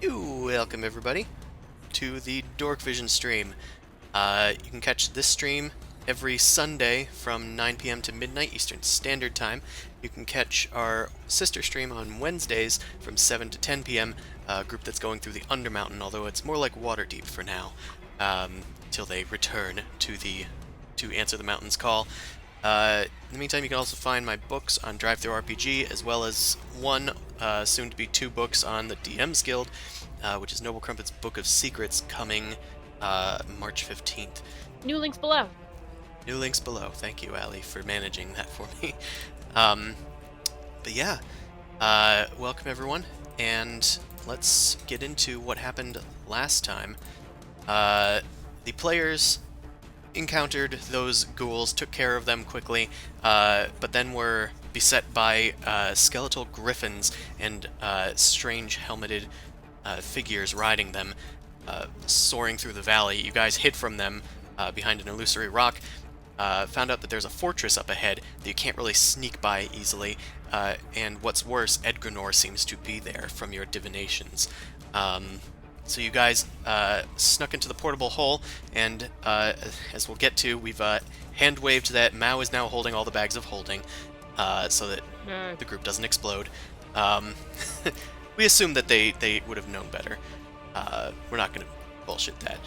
Welcome everybody to the Dorkvision stream. You can catch this stream every Sunday from 9 p.m. to midnight Eastern Standard Time. You can catch our sister stream on Wednesdays from 7 to 10 p.m., a group that's going through the Undermountain, although it's more like Waterdeep for now, till they return to answer the mountain's call. In the meantime, you can also find my books on DriveThruRPG, as well as one, soon-to-be two books on the DM's Guild, which is Noble Crumpet's Book of Secrets, coming March 15th. New links below. New links below. Thank you, Allie, for managing that for me. But yeah, welcome everyone, and let's get into what happened last time. The players encountered those ghouls, took care of them quickly, but then were beset by skeletal griffins and strange helmeted figures riding them, soaring through the valley. You guys hid from them behind an illusory rock, found out that there's a fortress up ahead that you can't really sneak by easily, and what's worse, Edgrenor seems to be there from your divinations. So you guys snuck into the portable hole, and as we'll get to, we've hand-waved that Mao is now holding all the bags of holding, so that the group doesn't explode. We assume that they would have known better. We're not going to bullshit that.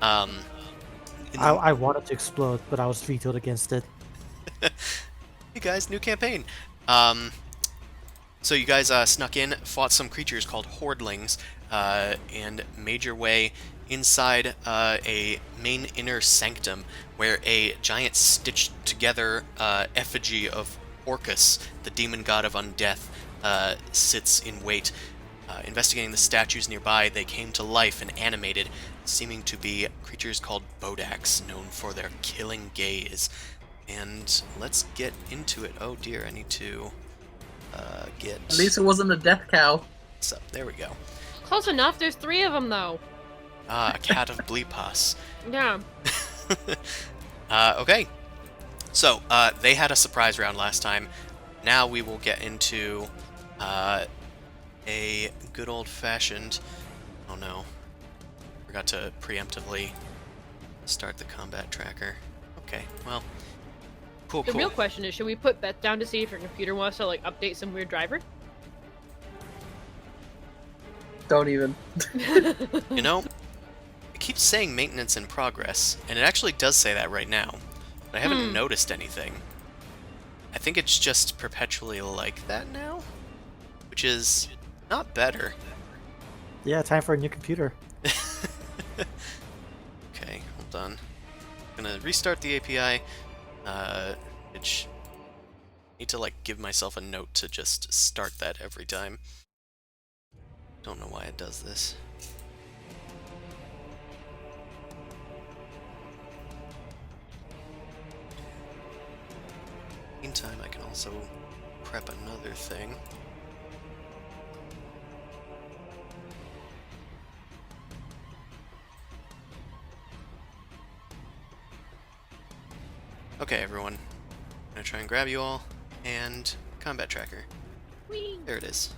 I wanted to explode, but I was vetoed against it. Hey guys, new campaign. So you guys snuck in, fought some creatures called Hordlings, and made your way inside a main inner sanctum where a giant stitched-together effigy of Orcus, the demon god of undeath, sits in wait. Investigating the statues nearby, they came to life and animated, seeming to be creatures called Bodaks, known for their killing gaze. And let's get into it. Oh dear, I need to get... At least it wasn't a death cow. So, there we go. Close enough. There's 3 of them, though. A cat of Bleepas. Yeah. Okay. So, they had a surprise round last time. Now we will get into a good old-fashioned... Oh no. Forgot to preemptively start the combat tracker. Okay, well... Cool. The real question is, should we put Beth down to see if her computer wants to, update some weird driver? Don't even. You know, it keeps saying maintenance in progress, and it actually does say that right now. But I haven't noticed anything. I think it's just perpetually like that now, which is not better. Yeah, time for a new computer. Okay, hold on. I'm gonna restart the API, which I need to give myself a note to just start that every time. Don't know why it does this. Meantime, I can also prep another thing. Okay, everyone. I'm gonna try and grab you all, and combat tracker. Whee! There it is.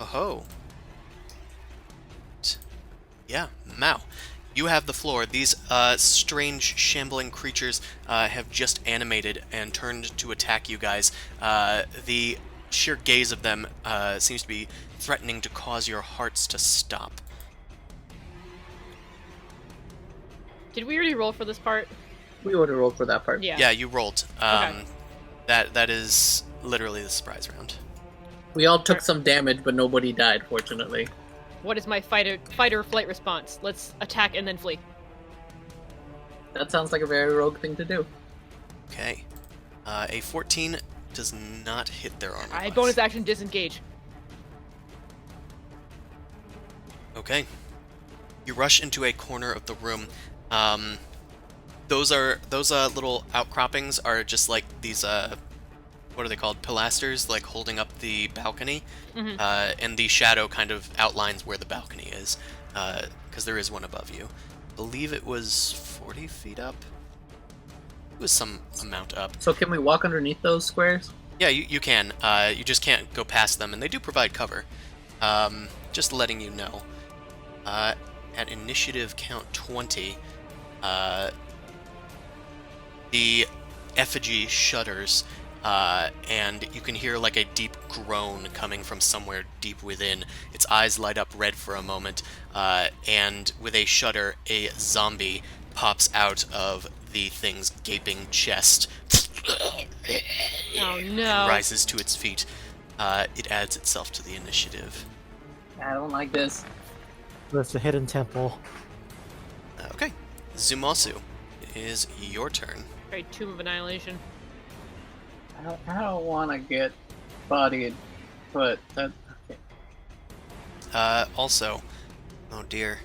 Oh-ho. Yeah, Mao. You have the floor. These strange, shambling creatures have just animated and turned to attack you guys. The sheer gaze of them seems to be threatening to cause your hearts to stop. Did we already roll for this part? We would have rolled for that part. Yeah. Yeah, you rolled. Okay. That is literally the surprise round. We all took some damage, but nobody died, fortunately. What is my fight or flight response? Let's attack and then flee. That sounds like a very rogue thing to do. Okay. A 14 does not hit their armor I class. bonus action disengage. Okay. You rush into a corner of the room. Those little outcroppings are just like these what are they called? Pilasters, holding up the balcony. Mm-hmm. And the shadow kind of outlines where the balcony is, because there is one above you. I believe it was 40 feet up. It was some amount up. So can we walk underneath those squares? Yeah, you can. You just can't go past them, and they do provide cover. Just letting you know. At initiative count 20, the effigy shudders, and you can hear like a deep groan coming from somewhere deep within. Its eyes light up red for a moment, and with a shudder, a zombie pops out of the thing's gaping chest. Oh And no. rises to its feet. It adds itself to the initiative. I don't like this. There's the hidden temple. Okay. Zumasu, it is your turn. Alright, Tomb of Annihilation. I don't want to get bodied, but that. Okay. Also, oh dear.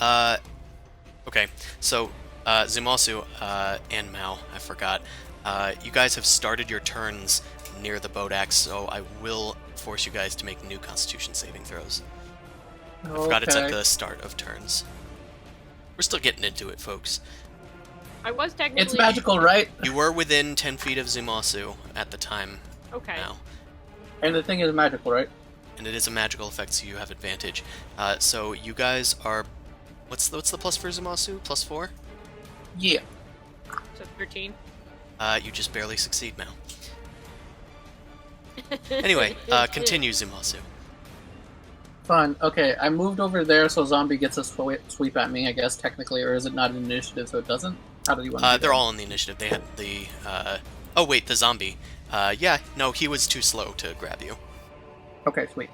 Okay, so, Zumasu, and Mao, I forgot. You guys have started your turns near the Bodaks, so I will force you guys to make new Constitution saving throws. I forgot it's at the start of turns. We're still getting into it, folks. I was technically... It's magical, right? You were within 10 feet of Zumasu at the time Okay. now. And the thing is magical, right? And it is a magical effect, so you have advantage. So you guys are... What's the plus for Zumasu? Plus 4? Yeah. So 13. You just barely succeed now. Anyway, continue, Zumasu. Fun. Okay, I moved over there so zombie gets a sweep at me, I guess, technically, or is it not an initiative so it doesn't? How do you want to do They're that? all in the initiative. They had the... Oh, wait, the zombie. Yeah, no, he was too slow to grab you. Okay, sweet.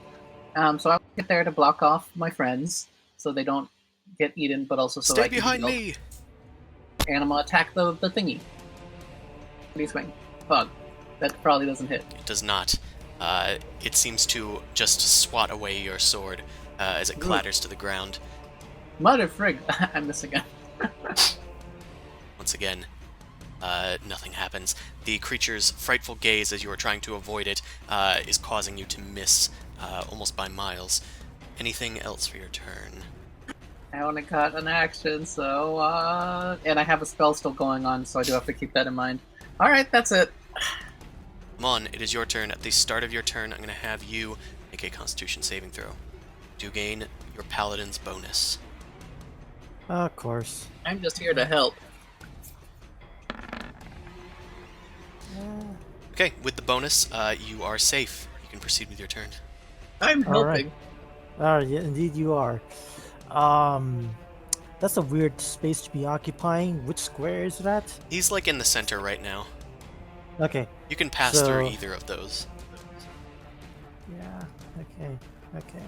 So I'll get there to block off my friends so they don't get eaten, but also so I Stay can behind heal. me! And I'm gonna attack the thingy. What do you swing? Bug. That probably doesn't hit. It does not. It seems to just swat away your sword as it clatters to the ground. Mother frig! I miss again. Once again, nothing happens. The creature's frightful gaze as you are trying to avoid it is causing you to miss almost by miles. Anything else for your turn? I only got an action, so and I have a spell still going on, so I do have to keep that in mind. Alright, that's it. Come on, it is your turn. At the start of your turn, I'm going to have you make a Constitution saving throw. Do gain your Paladin's bonus. Of course. I'm just here to help. Okay, with the bonus, you are safe. You can proceed with your turn. I'm All right. helping. Yeah, indeed you are. That's a weird space to be occupying. Which square is that? He's like in the center right now. Okay. You can pass through So- either of those. Yeah. Okay.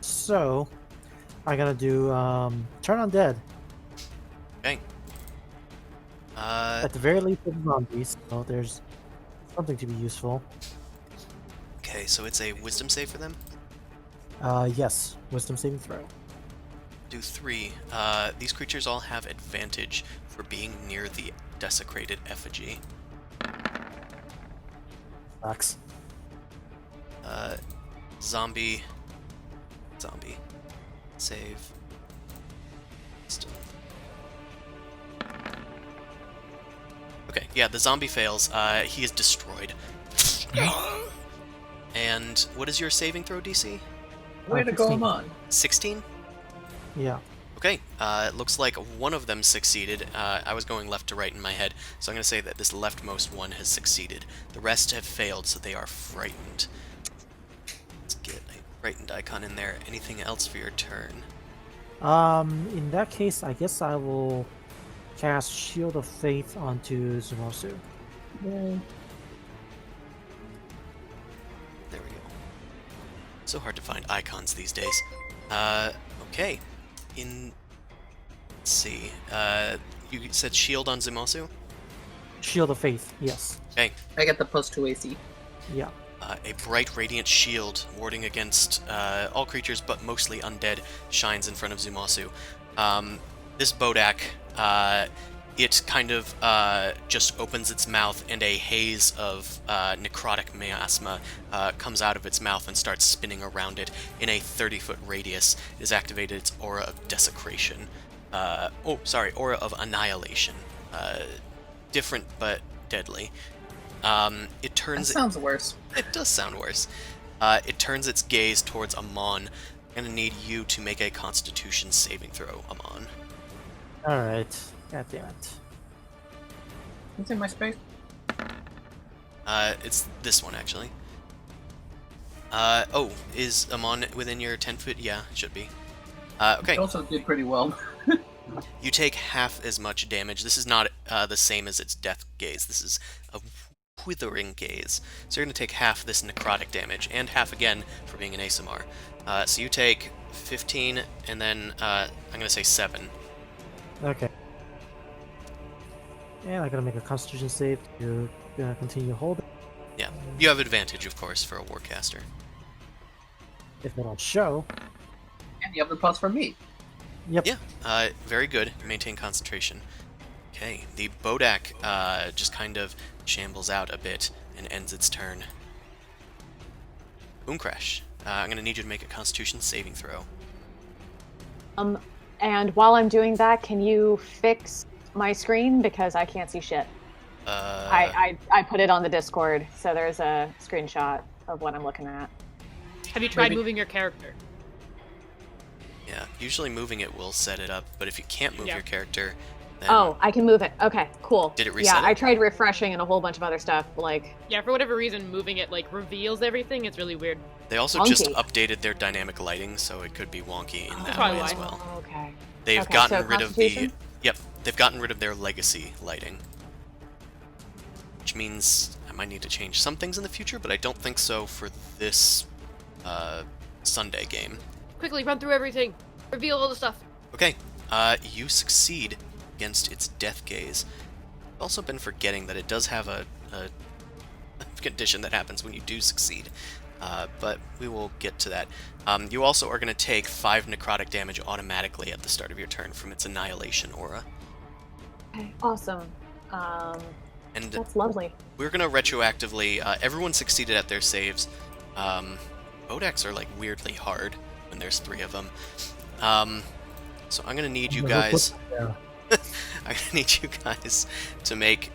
So, I'm gonna do turn undead. Okay. At the very least, it's zombies, so there's something to be useful. Okay, so it's a wisdom save for them. Yes. Wisdom saving throw. Do 3. These creatures all have advantage for being near the desecrated effigy. Sucks. Zombie. Save. Wisdom. Okay, yeah, the zombie fails. He is destroyed. And what is your saving throw, DC? Way to go, 16. on. 16? Yeah. Okay, it looks like one of them succeeded. I was going left to right in my head, so I'm going to say that this leftmost one has succeeded. The rest have failed, so they are frightened. Let's get a frightened icon in there. Anything else for your turn? In that case, I guess I will cast Shield of Faith onto Zumosu. There we go. So hard to find icons these days. Okay. Let's see. You said shield on Zumosu? Shield of Faith, yes. Okay. I get the +2 AC. Yeah. A bright, radiant shield warding against all creatures, but mostly undead, shines in front of Zumasu. This Bodak, it kind of just opens its mouth, and a haze of necrotic miasma comes out of its mouth and starts spinning around it in a 30-foot radius. It has activated its aura of desecration. Aura of annihilation. Different, but deadly. It That turns. sounds worse. It does sound worse. It turns its gaze towards Amon. I'm gonna need you to make a Constitution saving throw, Amon. Alright. God damn it. It's in my space. It's this one actually. Oh, is Amon within your 10-foot? Yeah, it should be. Okay. It also did pretty well. You take half as much damage. This is not the same as its death gaze. This is a withering gaze. So you're going to take half this necrotic damage, and half again for being an ASMR. So you take 15, and then I'm going to say 7. Okay. And I gotta make a Constitution save to continue holding. Yeah, you have advantage, of course, for a Warcaster. If they don't show. And you have the plus for me. Yep. Yeah, very good. Maintain concentration. Okay, the Bodak just kind of shambles out a bit and ends its turn. Boom Crash. I'm going to need you to make a Constitution saving throw. And while I'm doing that, can you fix my screen because I can't see shit? I put it on the Discord, so there's a screenshot of what I'm looking at. Have you tried moving your character? Yeah, usually moving it will set it up, but if you can't move Yeah. your character, then... Oh, I can move it. Okay, cool. Did it reset Yeah, it? I tried refreshing and a whole bunch of other stuff, like... Yeah, for whatever reason, moving it like reveals everything. It's really weird. They also just Wonky. updated their dynamic lighting, so it could be wonky in that probably way as why. well. Okay. They've Okay, gotten so rid of the... Constitution? Yep, they've gotten rid of their legacy lighting. Which means I might need to change some things in the future, but I don't think so for this Sunday game. Quickly run through everything. Reveal all the stuff. Okay, you succeed against its death gaze. I've also been forgetting that it does have a condition that happens when you do succeed, but we will get to that. You also are going to take 5 necrotic damage automatically at the start of your turn from its annihilation aura. Okay, awesome. And That's lovely. we're going to retroactively... everyone succeeded at their saves. Bodaks are like weirdly hard when there's 3 of them. So I'm going to need you guys... Yeah. I'm going to need you guys to make...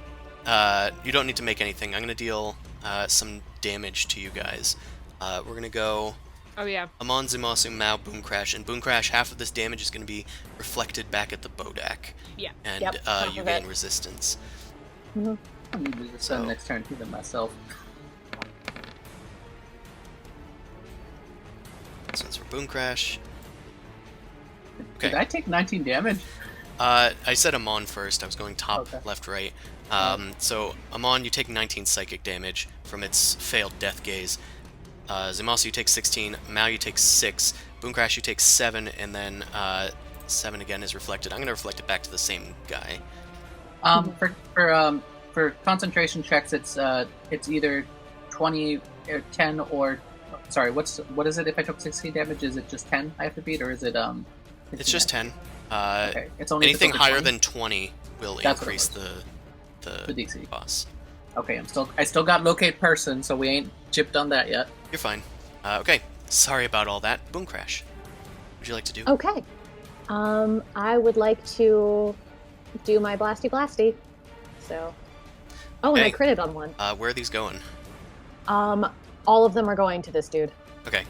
you don't need to make anything. I'm going to deal some damage to you guys. We're going to go... Oh yeah. Amon, Zumasu, Mao, Boom Crash. And Boom Crash, half of this damage is going to be reflected back at the Bodak. Yeah. And Yep, half you of gain it. resistance. I'm gonna do this So- next turn to them myself. So that's for Boom Crash. Okay. Did I take 19 damage? I said Amon first. I was going top, Okay. left, right. So, Amon, you take 19 psychic damage from its failed death gaze. Zumasu, you take 16. Mao, you take 6. Boom Crash, you take 7, and then 7 again is reflected. I'm going to reflect it back to the same guy. For concentration checks, it's either 20 or 10 or sorry, what is it? If I took 16 damage, is it just 10 I have to beat, or is it It's just 10. Okay, it's only if it's Anything over higher 20? than 20 will That's what it increase was. the The DC. boss. Okay, I still got locate person, so we ain't chipped on that yet. You're fine. Okay, sorry about all that. Boom Crash. What would you like to do? Okay. I would like to do my blasty blasty. So... Oh, and I Okay. critted on one. Where are these going? All of them are going to this dude. Okay.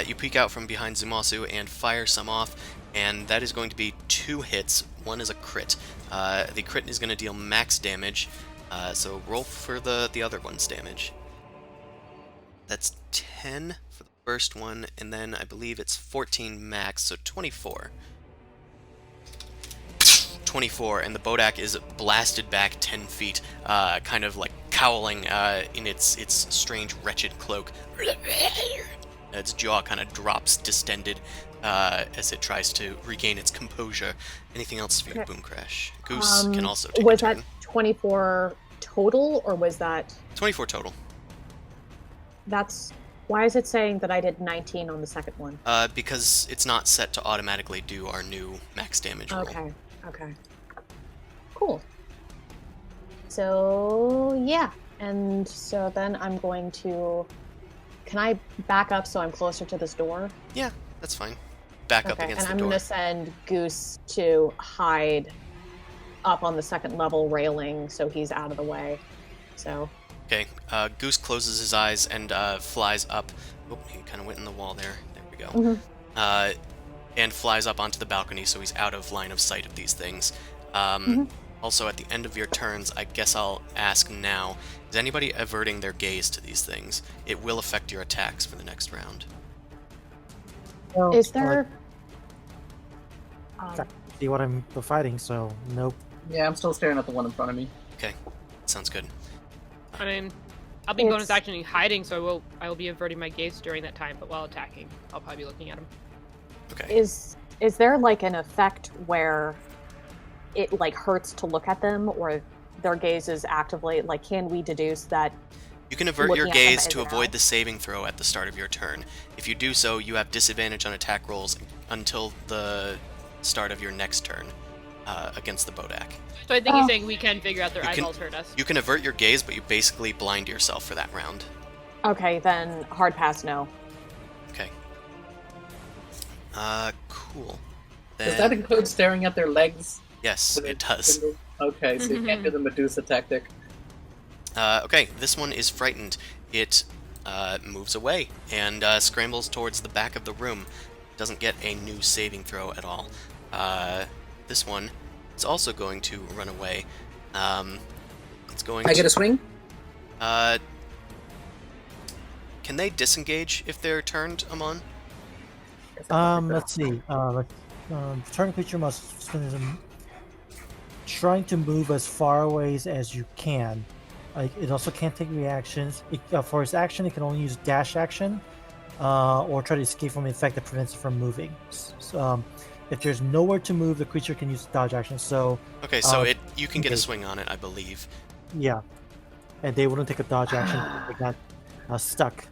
You peek out from behind Zumasu and fire some off, and that is going to be 2 hits. One is a crit. The crit is going to deal max damage, so roll for the other one's damage. That's 10 for the first one, and then I believe it's 14 max, so 24. 24, and the Bodak is blasted back 10 feet, kind of like cowling in its strange, wretched cloak. Its jaw kind of drops distended as it tries to regain its composure. Anything else for you, Okay. Boom Crash? Goose can also take Was a turn. that 24 total, or was that... 24 total. That's... Why is it saying that I did 19 on the second one? Because it's not set to automatically do our new max damage roll. Okay, okay. Cool. So, yeah. And so then I'm going to... Can I back up so I'm closer to this door? Yeah, that's fine. Back up Okay, against and the I'm door. going to send Goose to hide up on the second level railing so he's out of the way. So, Okay, Goose closes his eyes and flies up. Oh, he kind of went in the wall there. There we go. And flies up onto the balcony, so he's out of line of sight of these things. Also, at the end of your turns, I guess I'll ask now, is anybody averting their gaze to these things? It will affect your attacks for the next round. Well, Is there? I see what I'm fighting, so nope. Yeah, I'm still staring at the one in front of me. Okay, sounds good. I mean, I'll be bonus actioning hiding, so I will be averting my gaze during that time. But while attacking, I'll probably be looking at him. Okay. Is there like an effect where it like hurts to look at them, or their gaze is actively like? Can we deduce that? You can avert your looking at them gaze is to an avoid ally? the saving throw at the start of your turn. If you do so, you have disadvantage on attack rolls until the start of your next turn against the Bodak. So I think he's saying we can figure out their You can- eyeballs hurt us. You can avert your gaze, but you basically blind yourself for that round. Okay, then hard pass. No. Okay. Cool. Does that include staring at their legs? Yes, it does. Okay, so you can't do the Medusa tactic. Okay, this one is frightened. It moves away and scrambles towards the back of the room. Doesn't get a new saving throw at all. This one is also going to run away. It's going I get a swing? Can they disengage if they're turned, Amon? Let's see. Return creature must spend trying to move as far away as you can. It also can't take reactions. For its action, it can only use dash action, or try to escape from the effect that prevents it from moving. So, if there's nowhere to move, the creature can use dodge action. So, Okay, so you can get a okay. swing on it, I believe. yeah, and they wouldn't take a dodge action if they got stuck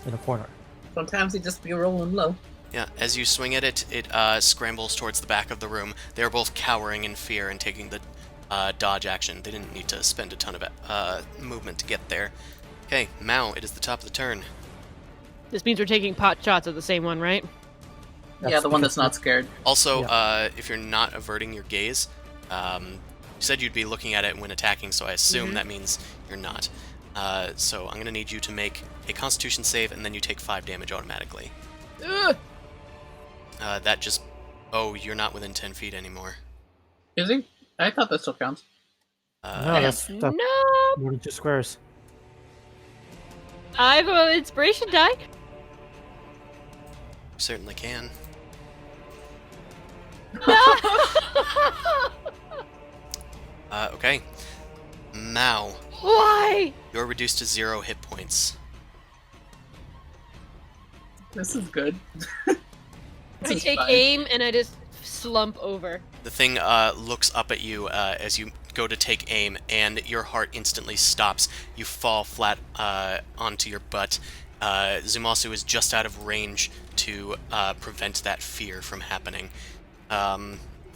in a corner. Sometimes you just be rolling low. Yeah, as you swing at it, it scrambles towards the back of the room. They're both cowering in fear and taking the dodge action. They didn't need to spend a ton of movement to get there. Okay, Mao, it is the top of the turn. This means we're taking pot shots at the same one, right? Yeah, the one that's not scared. Also, if you're not averting your gaze, you said you'd be looking at it when attacking, so I assume that means you're not. So I'm going to need you to make a Constitution save, and then you take 5 damage automatically. Ugh! That just... Oh, you're not within 10 feet anymore. Is he? I thought that still counts. No, that's No! more than 2 squares. I have an inspiration die. You certainly can. Okay. Mao, Why? you're reduced to 0 hit points. This is good. I This is take fine. aim and I just slump over. The thing looks up at you as you go to take aim, and your heart instantly stops. You fall flat onto your butt. Zumasu is just out of range to prevent that fear from happening.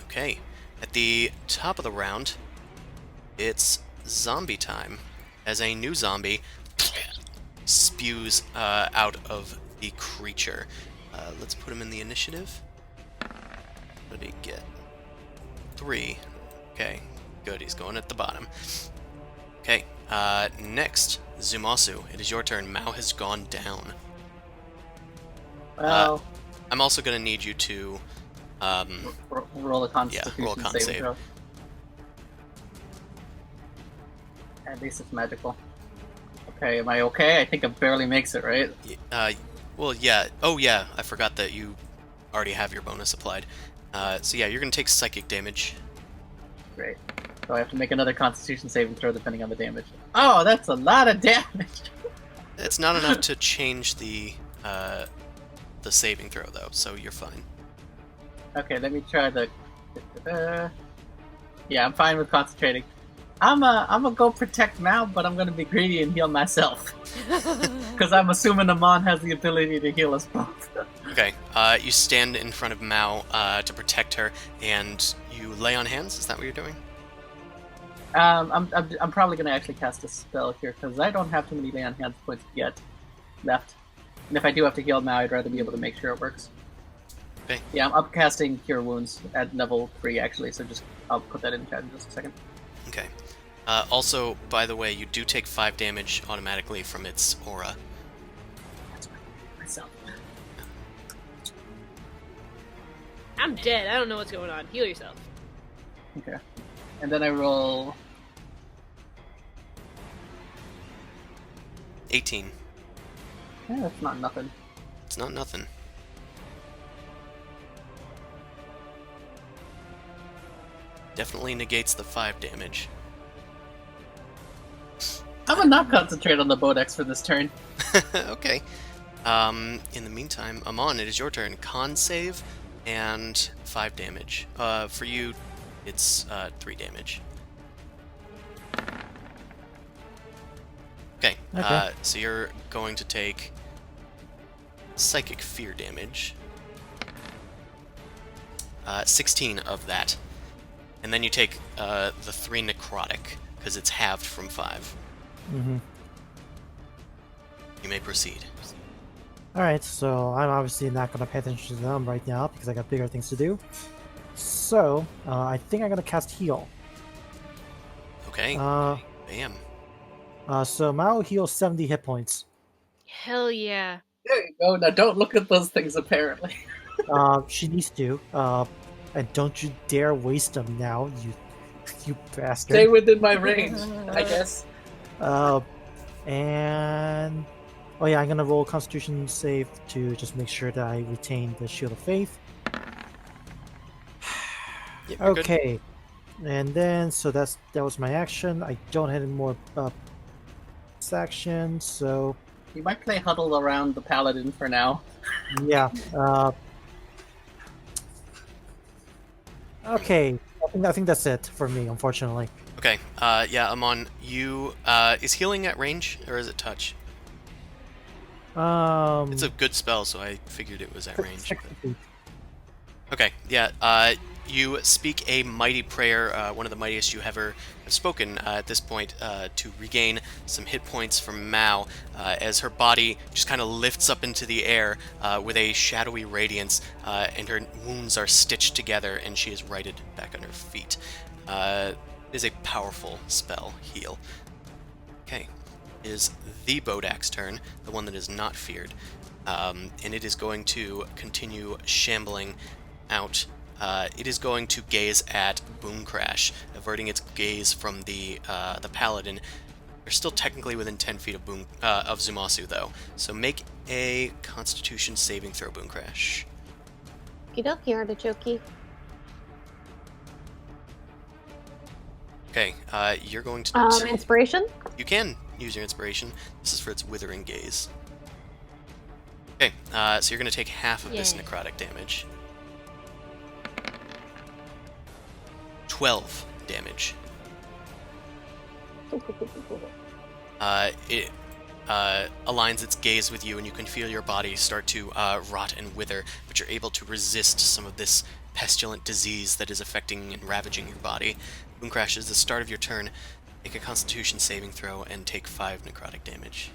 Okay. At the top of the round, it's zombie time. As a new zombie spews out of the creature. Let's put him in the initiative. What did he get? 3. Okay, good. He's going at the bottom. Okay, next, Zumasu. It is your turn. Mao has gone down. Well, I'm also going to need you to... roll a Constitution roll a con saving save. throw. At least it's magical. Okay, am I okay? I think it barely makes it, right? well, yeah. Oh, yeah. I forgot that you already have your bonus applied. So yeah, you're going to take psychic damage. Great. So I have to make another Constitution saving throw depending on the damage. Oh, that's a lot of damage! It's not enough to change the saving throw, though, so you're fine. Okay, let me try the... yeah, I'm fine with concentrating. I'm gonna go protect Mao, but I'm gonna be greedy and heal myself. Because I'm assuming Amon has the ability to heal us both. Okay, you stand in front of Mao to protect her, and you lay on hands? Is that what you're doing? I'm probably gonna actually cast a spell here, because I don't have too many lay on hands points yet left. And if I do have to heal Mao, I'd rather be able to make sure it works. Okay. Yeah, I'm upcasting Cure Wounds at level 3, actually, so I'll put that in chat in just a second. Okay. Also, by the way, you do take 5 damage automatically from its aura. Myself. I'm dead. I don't know what's going on. Heal yourself. Okay. And then I roll 18. Yeah, that's not nothing. It's not nothing. Definitely negates the 5 damage. I'm gonna not concentrate on the Bodaks for this turn. Okay. In the meantime, Amon, it is your turn. Con save and 5 damage. For you, it's 3 damage. Okay. Okay. So you're going to take psychic fear damage. 16 of that. And then you take the 3 necrotic, because it's halved from 5. Mm-hmm. You may proceed. Alright, so I'm obviously not going to pay attention to them right now because I got bigger things to do. So, I think I'm going to cast Heal. Okay. Uh, Bam. so Mao heals 70 hit points. Hell yeah. There you go. Now don't look at those things, apparently. She needs to. And don't you dare waste them now, you bastard. Stay within my range, I guess. And oh yeah, I'm gonna roll a Constitution save to just make sure that I retain the Shield of Faith. Yep, you're good. Okay, and then so that was my action. I don't have any more action, so You might play huddle around the paladin for now. yeah. Okay, I think that's it for me, unfortunately. Okay. Yeah, Amon, you is healing at range or is it touch? It's a good spell, so I figured it was at range. 60 feet. Okay, yeah. You speak a mighty prayer, one of the mightiest you ever have spoken at this point, to regain some hit points from Mao, as her body just kind of lifts up into the air with a shadowy radiance, and her wounds are stitched together, and she is righted back on her feet. It is a powerful spell, heal. Okay, it is the Bodak's turn, the one that is not feared, and it is going to continue shambling out. It is going to gaze at Boom Crash, averting its gaze from the paladin. They're still technically within 10 feet of Zumasu, though. So make a Constitution saving throw, Boom Crash. Okie artichoke. Okay, you're going to... Inspiration? You can use your inspiration. This is for its withering gaze. Okay, so you're going to take half of this Yay. necrotic damage. 12 damage. It aligns its gaze with you, and you can feel your body start to rot and wither, but you're able to resist some of this pestilent disease that is affecting and ravaging your body. Boom Crash is the start of your turn. Make a Constitution saving throw and take 5 necrotic damage.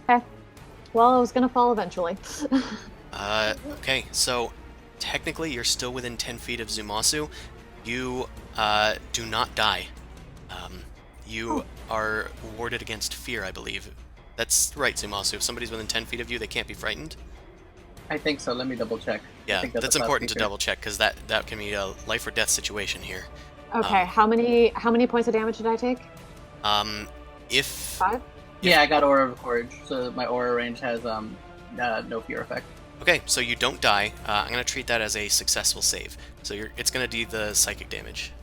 Okay. Well, I was gonna fall eventually. Okay, so technically you're still within 10 feet of Zumasu. You do not die. You are warded against fear, I believe. That's right, Zumasu. If somebody's within 10 feet of you, they can't be frightened. I think so. Let me double check. Yeah, that's a important to feature. double check, because that can be a life or death situation here. Okay, how many points of damage did I take? If 5? Yeah, I got Aura of Courage, so my Aura range has no fear effect. Okay, so you don't die. I'm going to treat that as a successful save. So it's going to do the psychic damage.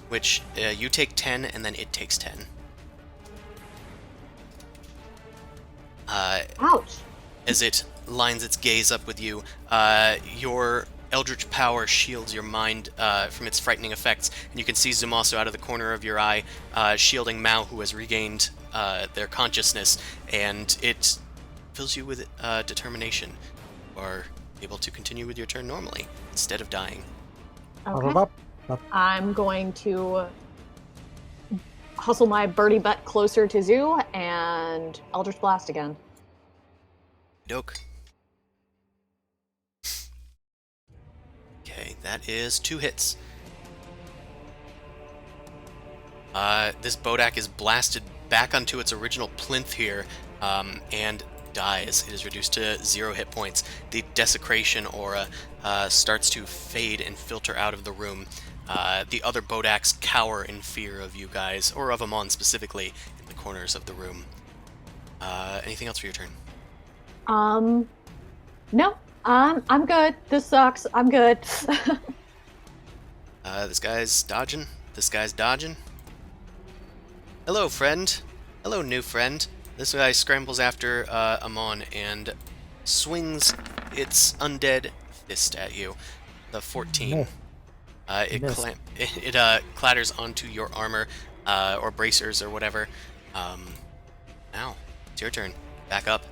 Which, you take 10, and then it takes 10. Ouch! As it lines its gaze up with you, your Eldritch Power shields your mind from its frightening effects, and you can see Zumasu out of the corner of your eye, shielding Mao, who has regained their consciousness, and it fills you with determination. You are able to continue with your turn normally, instead of dying. Okay. I'm going to hustle my birdie butt closer to Zoo and Eldritch Blast again. Doke. Okay, That is 2 hits. This Bodak is blasted back onto its original plinth here, and dies. It is reduced to 0 hit points. The desecration aura starts to fade and filter out of the room. The other Bodaks cower in fear of you guys, or of Amon specifically, in the corners of the room. Anything else for your turn? No. I'm good. This sucks. I'm good. This guy's dodging. This guy's dodging. Hello, friend. Hello, new friend. This guy scrambles after Amon and swings its undead fist at you. The 14. It clatters onto your armor, or bracers, or whatever. Now, it's your turn. Back up.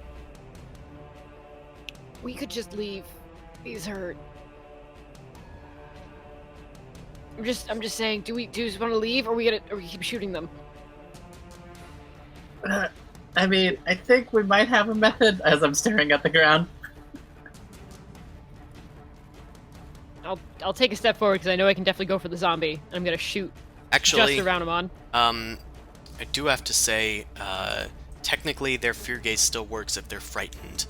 We could just leave. These hurt. I'm just saying. Do we just want to leave, or we keep shooting them? I mean, I think we might have a method. As I'm staring at the ground. I'll take a step forward because I know I can definitely go for the zombie. I'm gonna shoot. Actually, just around him on. I do have to say, technically their fear gaze still works if they're frightened.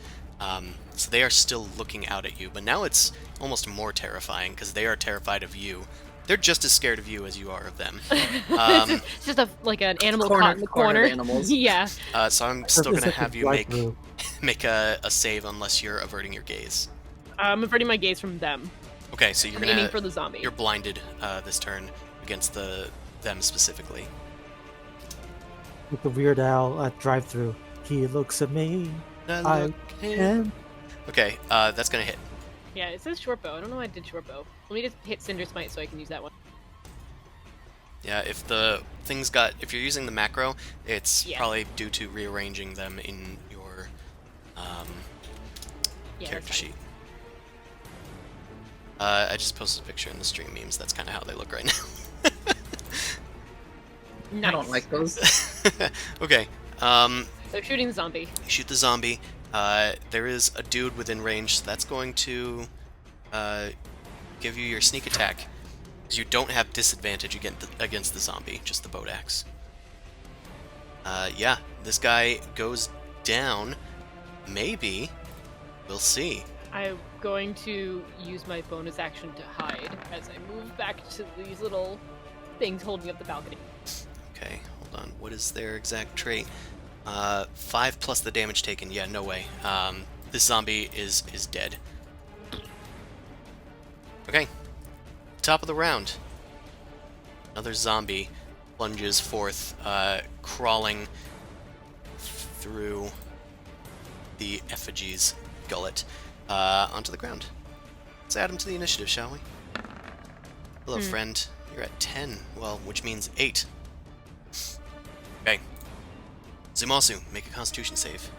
So they are still looking out at you, but now it's almost more terrifying because they are terrified of you. They're just as scared of you as you are of them. It's just like an animal caught in the corner. Animals. Yeah. So I'm still going to have you make a save unless you're averting your gaze. I'm averting my gaze from them. Okay, so you're aiming for the zombie. You're blinded this turn against them specifically. With the Weird Al at drive-thru. He looks at me. I look him. Okay, that's going to hit. Yeah, it says short bow. I don't know why I did short bow. Let me just hit Cinder Smite so I can use that one. Yeah, if you're using the macro, it's probably due to rearranging them in your character sheet. I just posted a picture in the stream memes. That's kind of how they look right now. Nice. I don't like those. Okay. So shooting the zombie. You shoot the zombie. There is a dude within range, so that's going to give you your sneak attack. Because you don't have disadvantage against the zombie, just the Bodaks. Yeah, this guy goes down. Maybe. We'll see. I'm going to use my bonus action to hide as I move back to these little things holding up the balcony. Okay, hold on. What is their exact trait? 5 plus the damage taken. Yeah, no way. This zombie is dead. Okay. Top of the round. Another zombie plunges forth, crawling through the effigy's gullet onto the ground. Let's add him to the initiative, shall we? Hello, friend. You're at 10. Well, which means 8. Okay. Zumasu, make a Constitution save.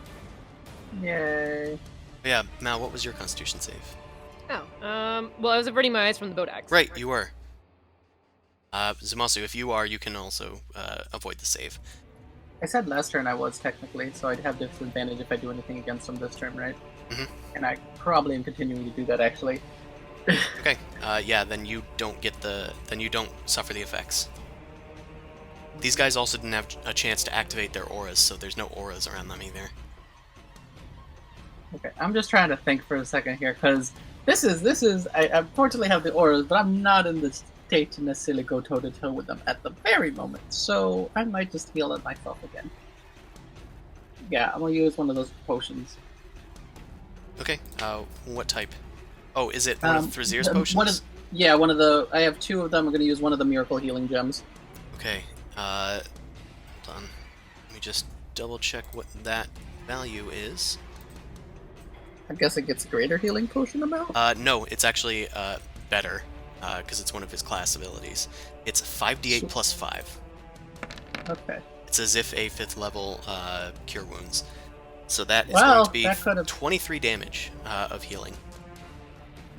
Yay. Yeah, Mal, what was your Constitution save? Oh, well, I was averting my eyes from the Bodaks. Right, you were. Zumasu, if you are, you can also avoid the save. I said last turn I was technically, so I'd have disadvantage if I do anything against them this turn, right? Mm-hmm. And I probably am continuing to do that actually. Okay. Yeah, then you don't suffer the effects. These guys also didn't have a chance to activate their auras, so there's no auras around them either. Okay, I'm just trying to think for a second here, because this is I unfortunately have the auras, but I'm not in the state to necessarily go toe-to-toe with them at the very moment, so I might just heal it myself again. Yeah, I'm going to use one of those potions. Okay, what type? Oh, is it one of Thrazir's potions? One of the... I have 2 of them. I'm going to use one of the Miracle Healing Gems. Okay, hold on. Let me just double-check what that value is. I guess it gets a greater healing potion amount? No, it's actually better, because it's one of his class abilities. It's 5d8 plus 5. Okay. It's as if a 5th level Cure Wounds. So that is going to be 23 damage of healing.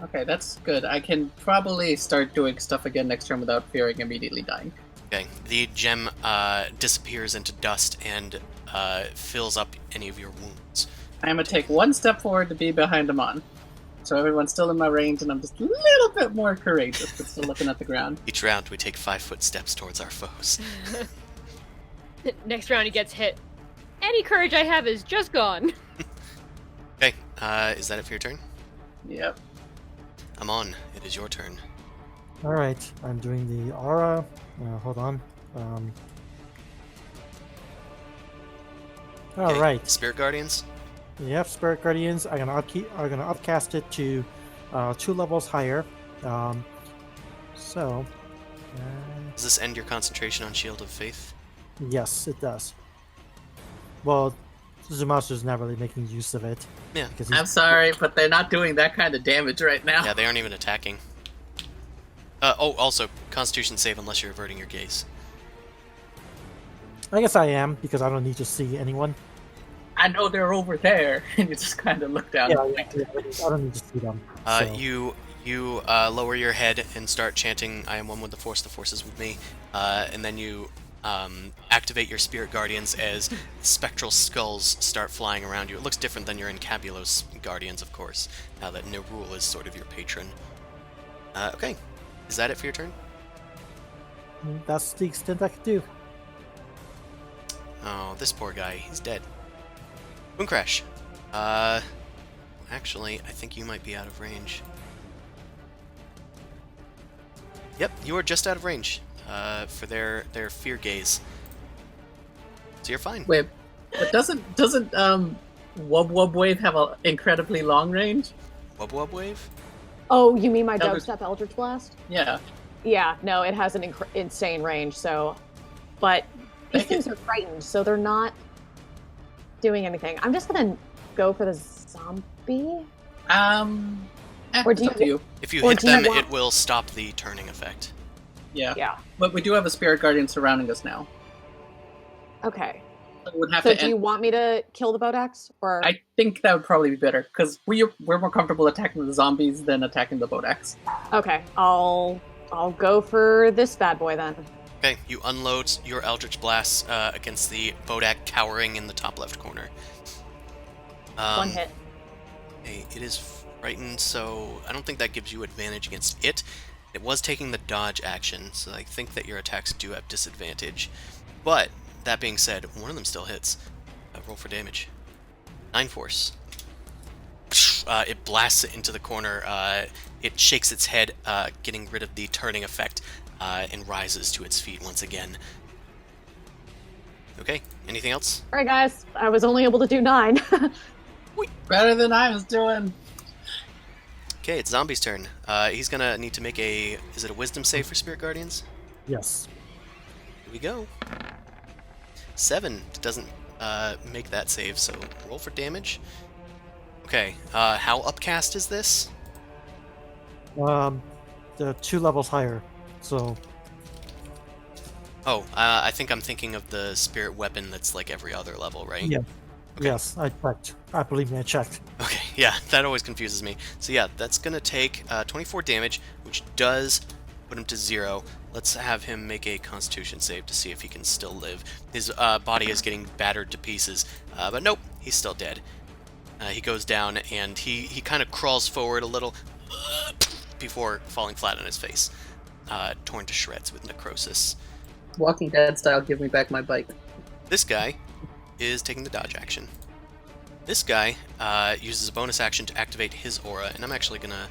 Okay, that's good. I can probably start doing stuff again next turn without fearing immediately dying. Okay, the gem disappears into dust and fills up any of your wounds. I'm going to take 1 step forward to be behind Amon. So everyone's still in my range, and I'm just a little bit more courageous, but still looking at the ground. Each round, we take 5-foot steps towards our foes. Next round he gets hit. Any courage I have is just gone. Okay, is that it for your turn? Yep. Amon, it is your turn. All right, I'm doing the aura. Hold on. All Okay, right. Spirit Guardians? Yep, Spirit Guardians. I'm gonna upcast it to 2 levels higher. So, Does this end your concentration on Shield of Faith? yes, it does. Well, Zumasu's not really making use of it. Yeah. Because I'm sorry, but they're not doing that kind of damage right now. Yeah, they aren't even attacking. Also, Constitution save unless you're averting your gaze. I guess I am because I don't need to see anyone. I know they're over there, and you just kind of look down. Yeah, and yeah, I don't need to see them. So. You lower your head and start chanting, I am one with the Force is with me, and then you activate your Spirit Guardians as spectral skulls start flying around you. It looks different than your Encabulos Guardians, of course, now that Nerul is sort of your patron. Okay, is that it for your turn? That's the extent I can do. Oh, this poor guy, he's dead. Moon Crash. Actually, I think you might be out of range. Yep, you are just out of range for their fear gaze. So you're fine. Wait, but doesn't Wub Wub Wave have an incredibly long range? Wub Wub Wave? Oh, you mean my Eldritch- dubstep Eldritch Blast? Yeah. Yeah, no, it has an insane range, so... But these things are frightened, so they're not doing anything. I'm just gonna go for the zombie. Or do you- If you Or hit do you them, want- it will stop the turning effect. Yeah. Yeah. But we do have a Spirit Guardian surrounding us now. Okay. So it would have So to do you want me to kill the Bodaks? Or I think that would probably be better, because we're more comfortable attacking the zombies than attacking the Bodaks. okay, I'll go for this bad boy then. Okay, you unload your Eldritch Blast against the Bodak cowering in the top left corner. One hit. Okay, it is frightened, so I don't think that gives you advantage against it. It was taking the dodge action, so I think that your attacks do have disadvantage. But, that being said, one of them still hits. Roll for damage. 9 force. It blasts it into the corner. It shakes its head, getting rid of the turning effect, and rises to its feet once again. Okay, anything else? Alright guys, I was only able to do 9. Better than I was doing. Okay, it's Zombie's turn. He's gonna need to make a... Is it a Wisdom save for Spirit Guardians? Yes. Here we go. 7 doesn't make that save, so roll for damage. Okay, how upcast is this? The 2 levels higher. So Oh, I think I'm thinking of the spirit weapon that's like every other level, right? yeah. Okay. Yes, I checked. I believe me, I checked. Okay, yeah, that always confuses me. So yeah, that's gonna take 24 damage, which does put him to 0. Let's have him make a Constitution save to see if he can still live. His body is getting battered to pieces, but nope, he's still dead. He goes down and he kind of crawls forward a little before falling flat on his face, torn to shreds with necrosis. Walking Dead style, give me back my bike. This guy is taking the dodge action. This guy uses a bonus action to activate his aura, and I'm actually gonna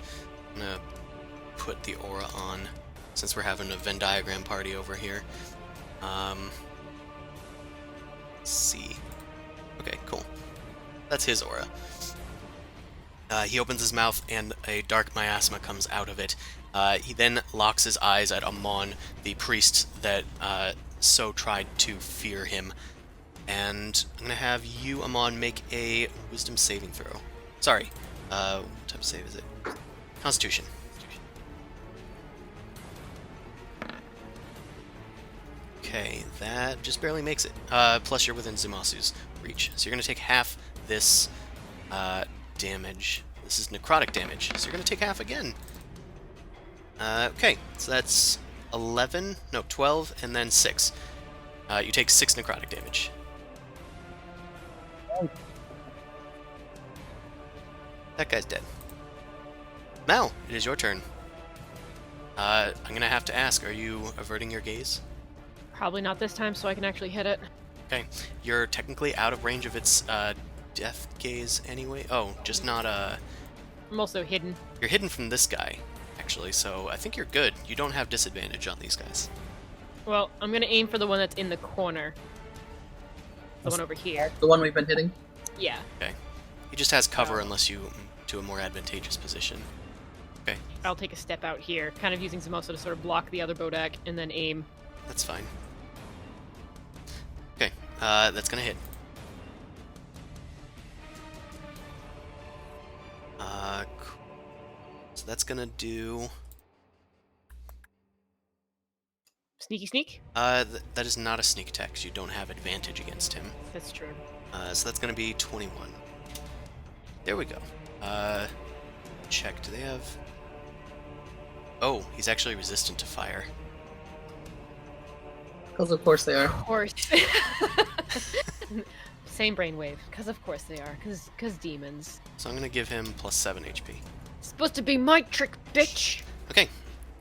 put the aura on since we're having a Venn diagram party over here. Let's see. Okay, cool. That's his aura. He opens his mouth, and a dark miasma comes out of it. He then locks his eyes at Amon, the priest that so tried to fear him. And I'm going to have you, Amon, make a Wisdom saving throw. Sorry, what type of save is it? Constitution. Okay, that just barely makes it. Plus you're within Zumasu's reach. So you're going to take half this damage. This is necrotic damage, so you're going to take half again. Okay, so that's 12, and then 6. You take 6 necrotic damage. That guy's dead. Mal, it is your turn. I'm gonna have to ask, are you averting your gaze? Probably not this time, so I can actually hit it. Okay, you're technically out of range of its death gaze anyway. Oh, just not I'm also hidden. You're hidden from this guy, actually, so I think you're good. You don't have disadvantage on these guys. Well, I'm gonna aim for the one that's in the corner. The one over here. The one we've been hitting? Yeah. Okay. He just has cover unless you to a more advantageous position. Okay, I'll take a step out here, kind of using Samosa to sort of block the other Bodak, and then aim. that's fine. Okay, that's gonna hit. Cool. So that's gonna do. Sneaky sneak? That is not a sneak attack, 'cause you don't have advantage against him. That's true. So that's gonna be 21. There we go. Check. Do they have? Oh, he's actually resistant to fire. Because of course they are. Of course. Same brainwave. Because of course they are. Because demons. So I'm gonna give him plus 7 HP. Supposed to be my trick, bitch! Okay.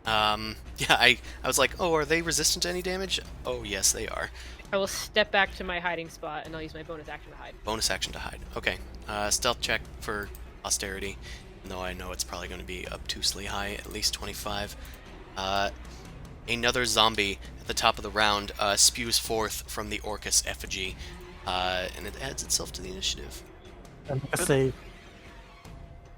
Yeah, I was like, oh, are they resistant to any damage? Oh, yes, they are. I will step back to my hiding spot, and I'll use my bonus action to hide. Bonus action to hide. Okay. Stealth check for austerity, even though I know it's probably going to be obtusely high, at least 25. Another zombie at the top of the round spews forth from the Orcus effigy, and it adds itself to the initiative. And make a save.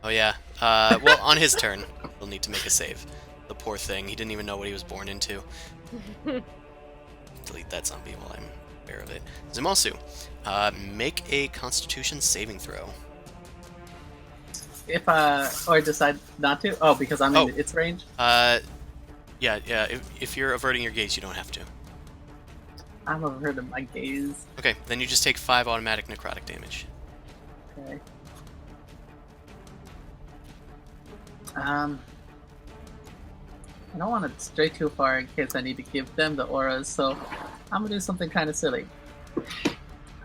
Oh, yeah. Well, on his turn, he'll need to make a save. The poor thing. He didn't even know what he was born into. Delete that zombie while I'm aware of it. Zumosu, make a Constitution saving throw. If or decide not to? Oh, because I'm in its range? Yeah. If you're averting your gaze, you don't have to. I'm averting my gaze. Okay, then you just take 5 automatic necrotic damage. Okay. I don't want to stray too far in case I need to give them the auras, so I'm gonna do something kind of silly.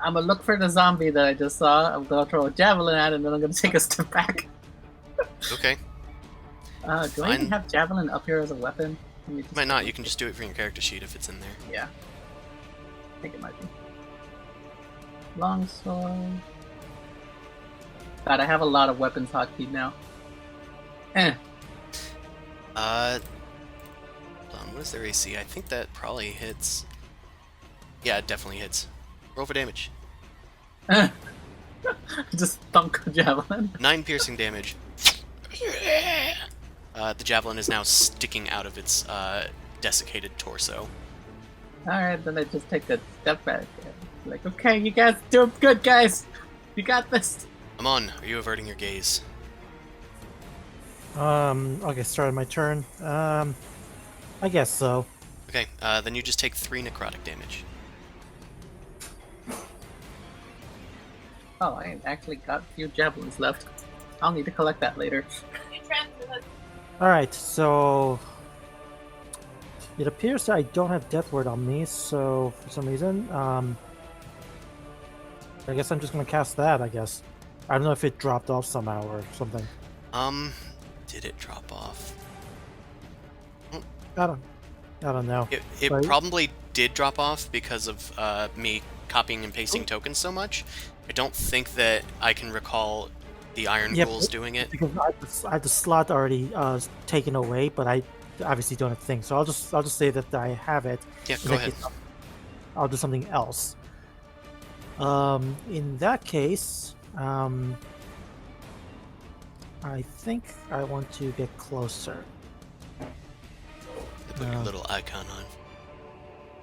I'm gonna look for the zombie that I just saw. I'm gonna throw a javelin at it, and then I'm gonna take a step back. Okay. Do I even Fine. have javelin up here as a weapon? Let me just- Might not. You can just do it from your character sheet if it's in there. Yeah. I think it might be. Longsword. God, I have a lot of weapons hotkeyed now. Hold on, what is their AC? I think that probably hits. Yeah, it definitely hits. Roll for damage. Just thunk a javelin. 9 piercing damage. The javelin is now sticking out of its desiccated torso. Alright, then I just take a step back. Like, okay, you guys do good, guys! You got this! Amon, are you averting your gaze? Okay, started my turn. I guess so. Okay, then you just take 3 necrotic damage. Oh, I actually got a few javelins left. I'll need to collect that later. Alright, so it appears that I don't have Death Ward on me, so for some reason, I guess I'm just gonna cast that, I guess. I don't know if it dropped off somehow or something. Did it drop off? I don't know. It Right. probably did drop off because of me copying and pasting tokens so much. I don't think that I can recall the Iron Yeah, Rules doing it. Because I have the slot already taken away, but I obviously don't have things. So I'll just say that I have it. Yeah, in go that ahead. case, I'll do something else. In that case, I think I want to get closer. Put your little icon on.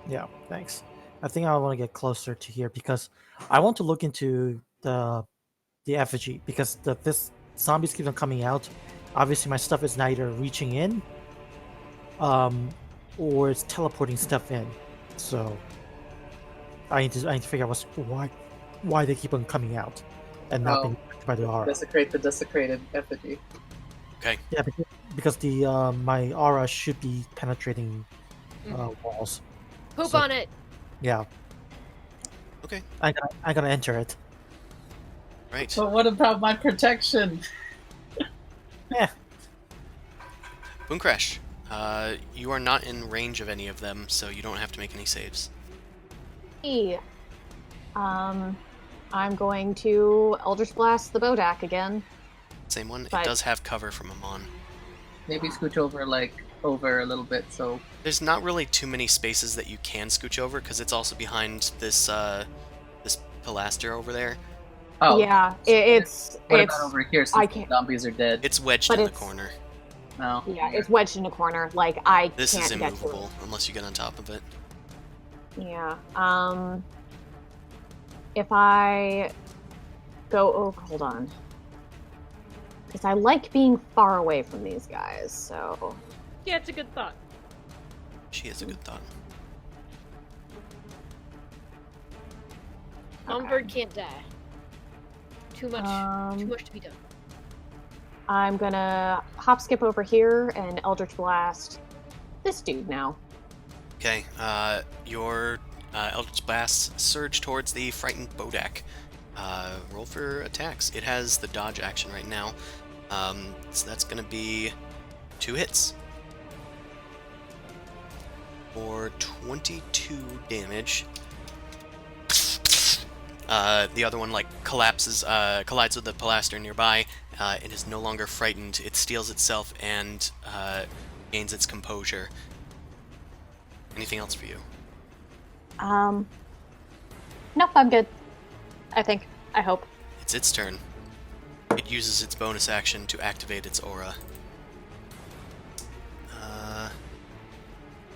Yeah, thanks. I think I want to get closer to here because I want to look into the effigy because this zombies keep on coming out. Obviously, my stuff is neither reaching in, or it's teleporting stuff in. So I need to figure out why they keep on coming out and not being affected by the aura. Desecrate the desecrated effigy. Okay. Yeah, because the my aura should be penetrating walls. Poop So- on it! Yeah, Okay. I'm gonna enter it. Right. But what about my protection? Boom Crash. You are not in range of any of them, so you don't have to make any saves. Hey. I'm going to Eldritch Blast the Bodak again. Same one. It But- does have cover from Amon. Maybe scooch over over a little bit so. There's not really too many spaces that you can scooch over because it's also behind this this pilaster over there. Oh. Yeah, it's What it's about over here? I Since the can't- zombies are dead. It's wedged But in the it's- corner. No. yeah, it's wedged in a corner. Like I This can't is get to it. immovable unless you get on top of it. Yeah. If I go, oh, hold on, because I like being far away from these guys. So Yeah, it's a good thought. She has a good thought. Songbird can't die. Too much to be done. I'm gonna hop, skip over here and Eldritch Blast this dude now. Okay, your Eldritch Blast surge towards the frightened Bodak. Roll for attacks. It has the dodge action right now, so that's going to be 2 hits for 22 damage. The other one collides with the pilaster nearby. It is no longer frightened. It steels itself and gains its composure. Anything else for you? Nope, I'm good. I hope. It's its turn. It uses its bonus action to activate its aura.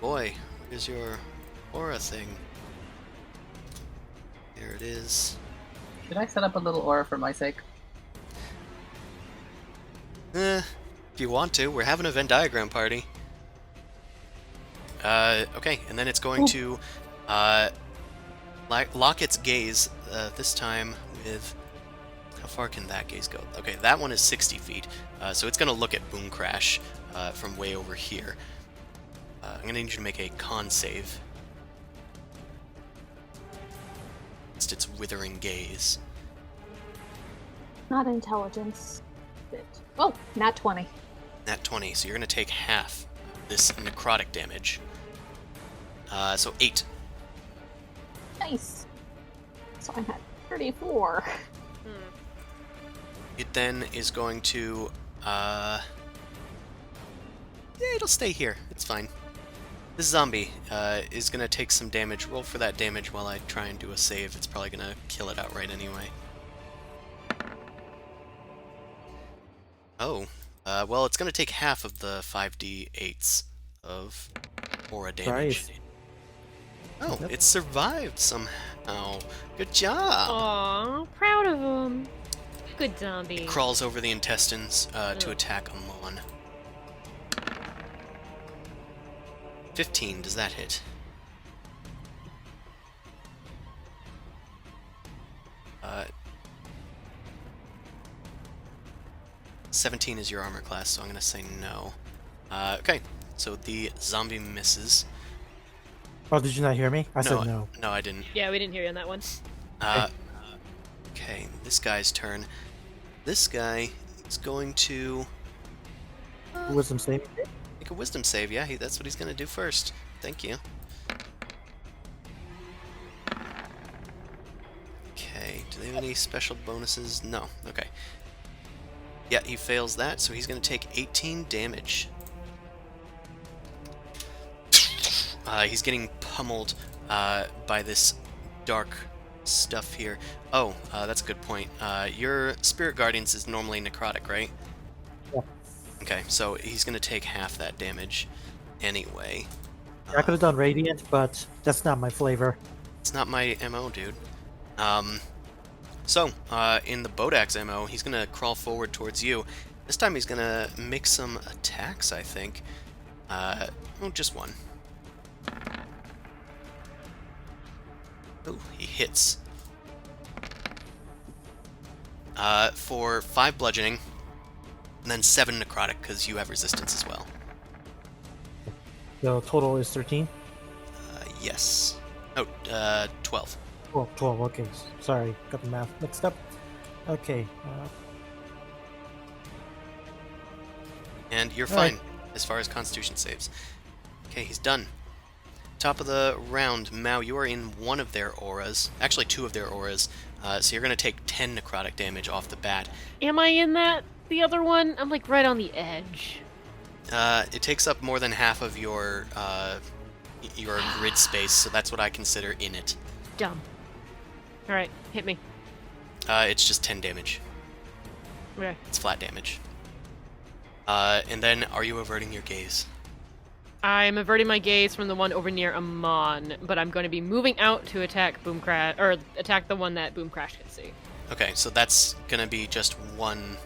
Boy, where's your aura thing? There it is. Should I set up a little aura for my sake? If you want to, we're having a Venn diagram party. Okay, and then it's going to lock its gaze, this time with... How far can that gaze go? Okay, that one is 60 feet, so it's going to look at Boom Crash from way over here. I'm going to need you to make a con save. Against its withering gaze. Not intelligence. Oh, nat 20. Nat 20, so you're going to take half of this necrotic damage. So 8. Nice. So I'm at 34. It then is going to, yeah, it'll stay here. It's fine. This zombie is going to take some damage. Roll for that damage while I try and do a save. It's probably going to kill it outright anyway. Oh, well, it's going to take half of the 5d8s of aura damage. Nice. Oh, Yep. it survived somehow. Good job! Aw, proud of him. Good zombie. It crawls over the intestines to attack Amon. 15, does that hit? Uh, 17 is your armor class, so I'm going to say no. Okay, so the zombie misses. Oh, did you not hear me? I said no. No, I didn't. Yeah, we didn't hear you on that one. Okay, this guy's turn. This guy is going to Wisdom saving. make a wisdom save. Yeah, that's what he's going to do first. Thank you. Okay, do they have any special bonuses? No. Okay. Yeah, he fails that, so he's going to take 18 damage. He's getting pummeled by this dark stuff here. Oh, that's a good point. Your Spirit Guardians is normally necrotic, right? Yeah. Okay, so he's going to take half that damage anyway. I could have done Radiant, but that's not my flavor. It's not my MO, dude. So, in the Bodaks MO, he's going to crawl forward towards you. This time he's going to make some attacks, I think. Oh, just one. Ooh, he hits. For 5 bludgeoning, and then 7 necrotic, because you have resistance as well. The total is 13. Yes. Oh, 12. Oh, 12. Okay. Sorry, got the math mixed up. Okay. And you're All right. fine. as far as Constitution saves. Okay, he's done. Top of the round, Mao, you are in one of their auras. Actually, two of their auras. So you're going to take 10 necrotic damage off the bat. Am I in the other one? I'm like right on the edge. It takes up more than half of your grid space, so that's what I consider in it. Dumb. Alright, hit me. It's just 10 damage. Okay. It's flat damage. And then, are you averting your gaze? I'm averting my gaze from the one over near Amon, but I'm going to be moving out to attack Boomcrash, or attack the one that Boomcrash can see. Okay, so that's going to be just one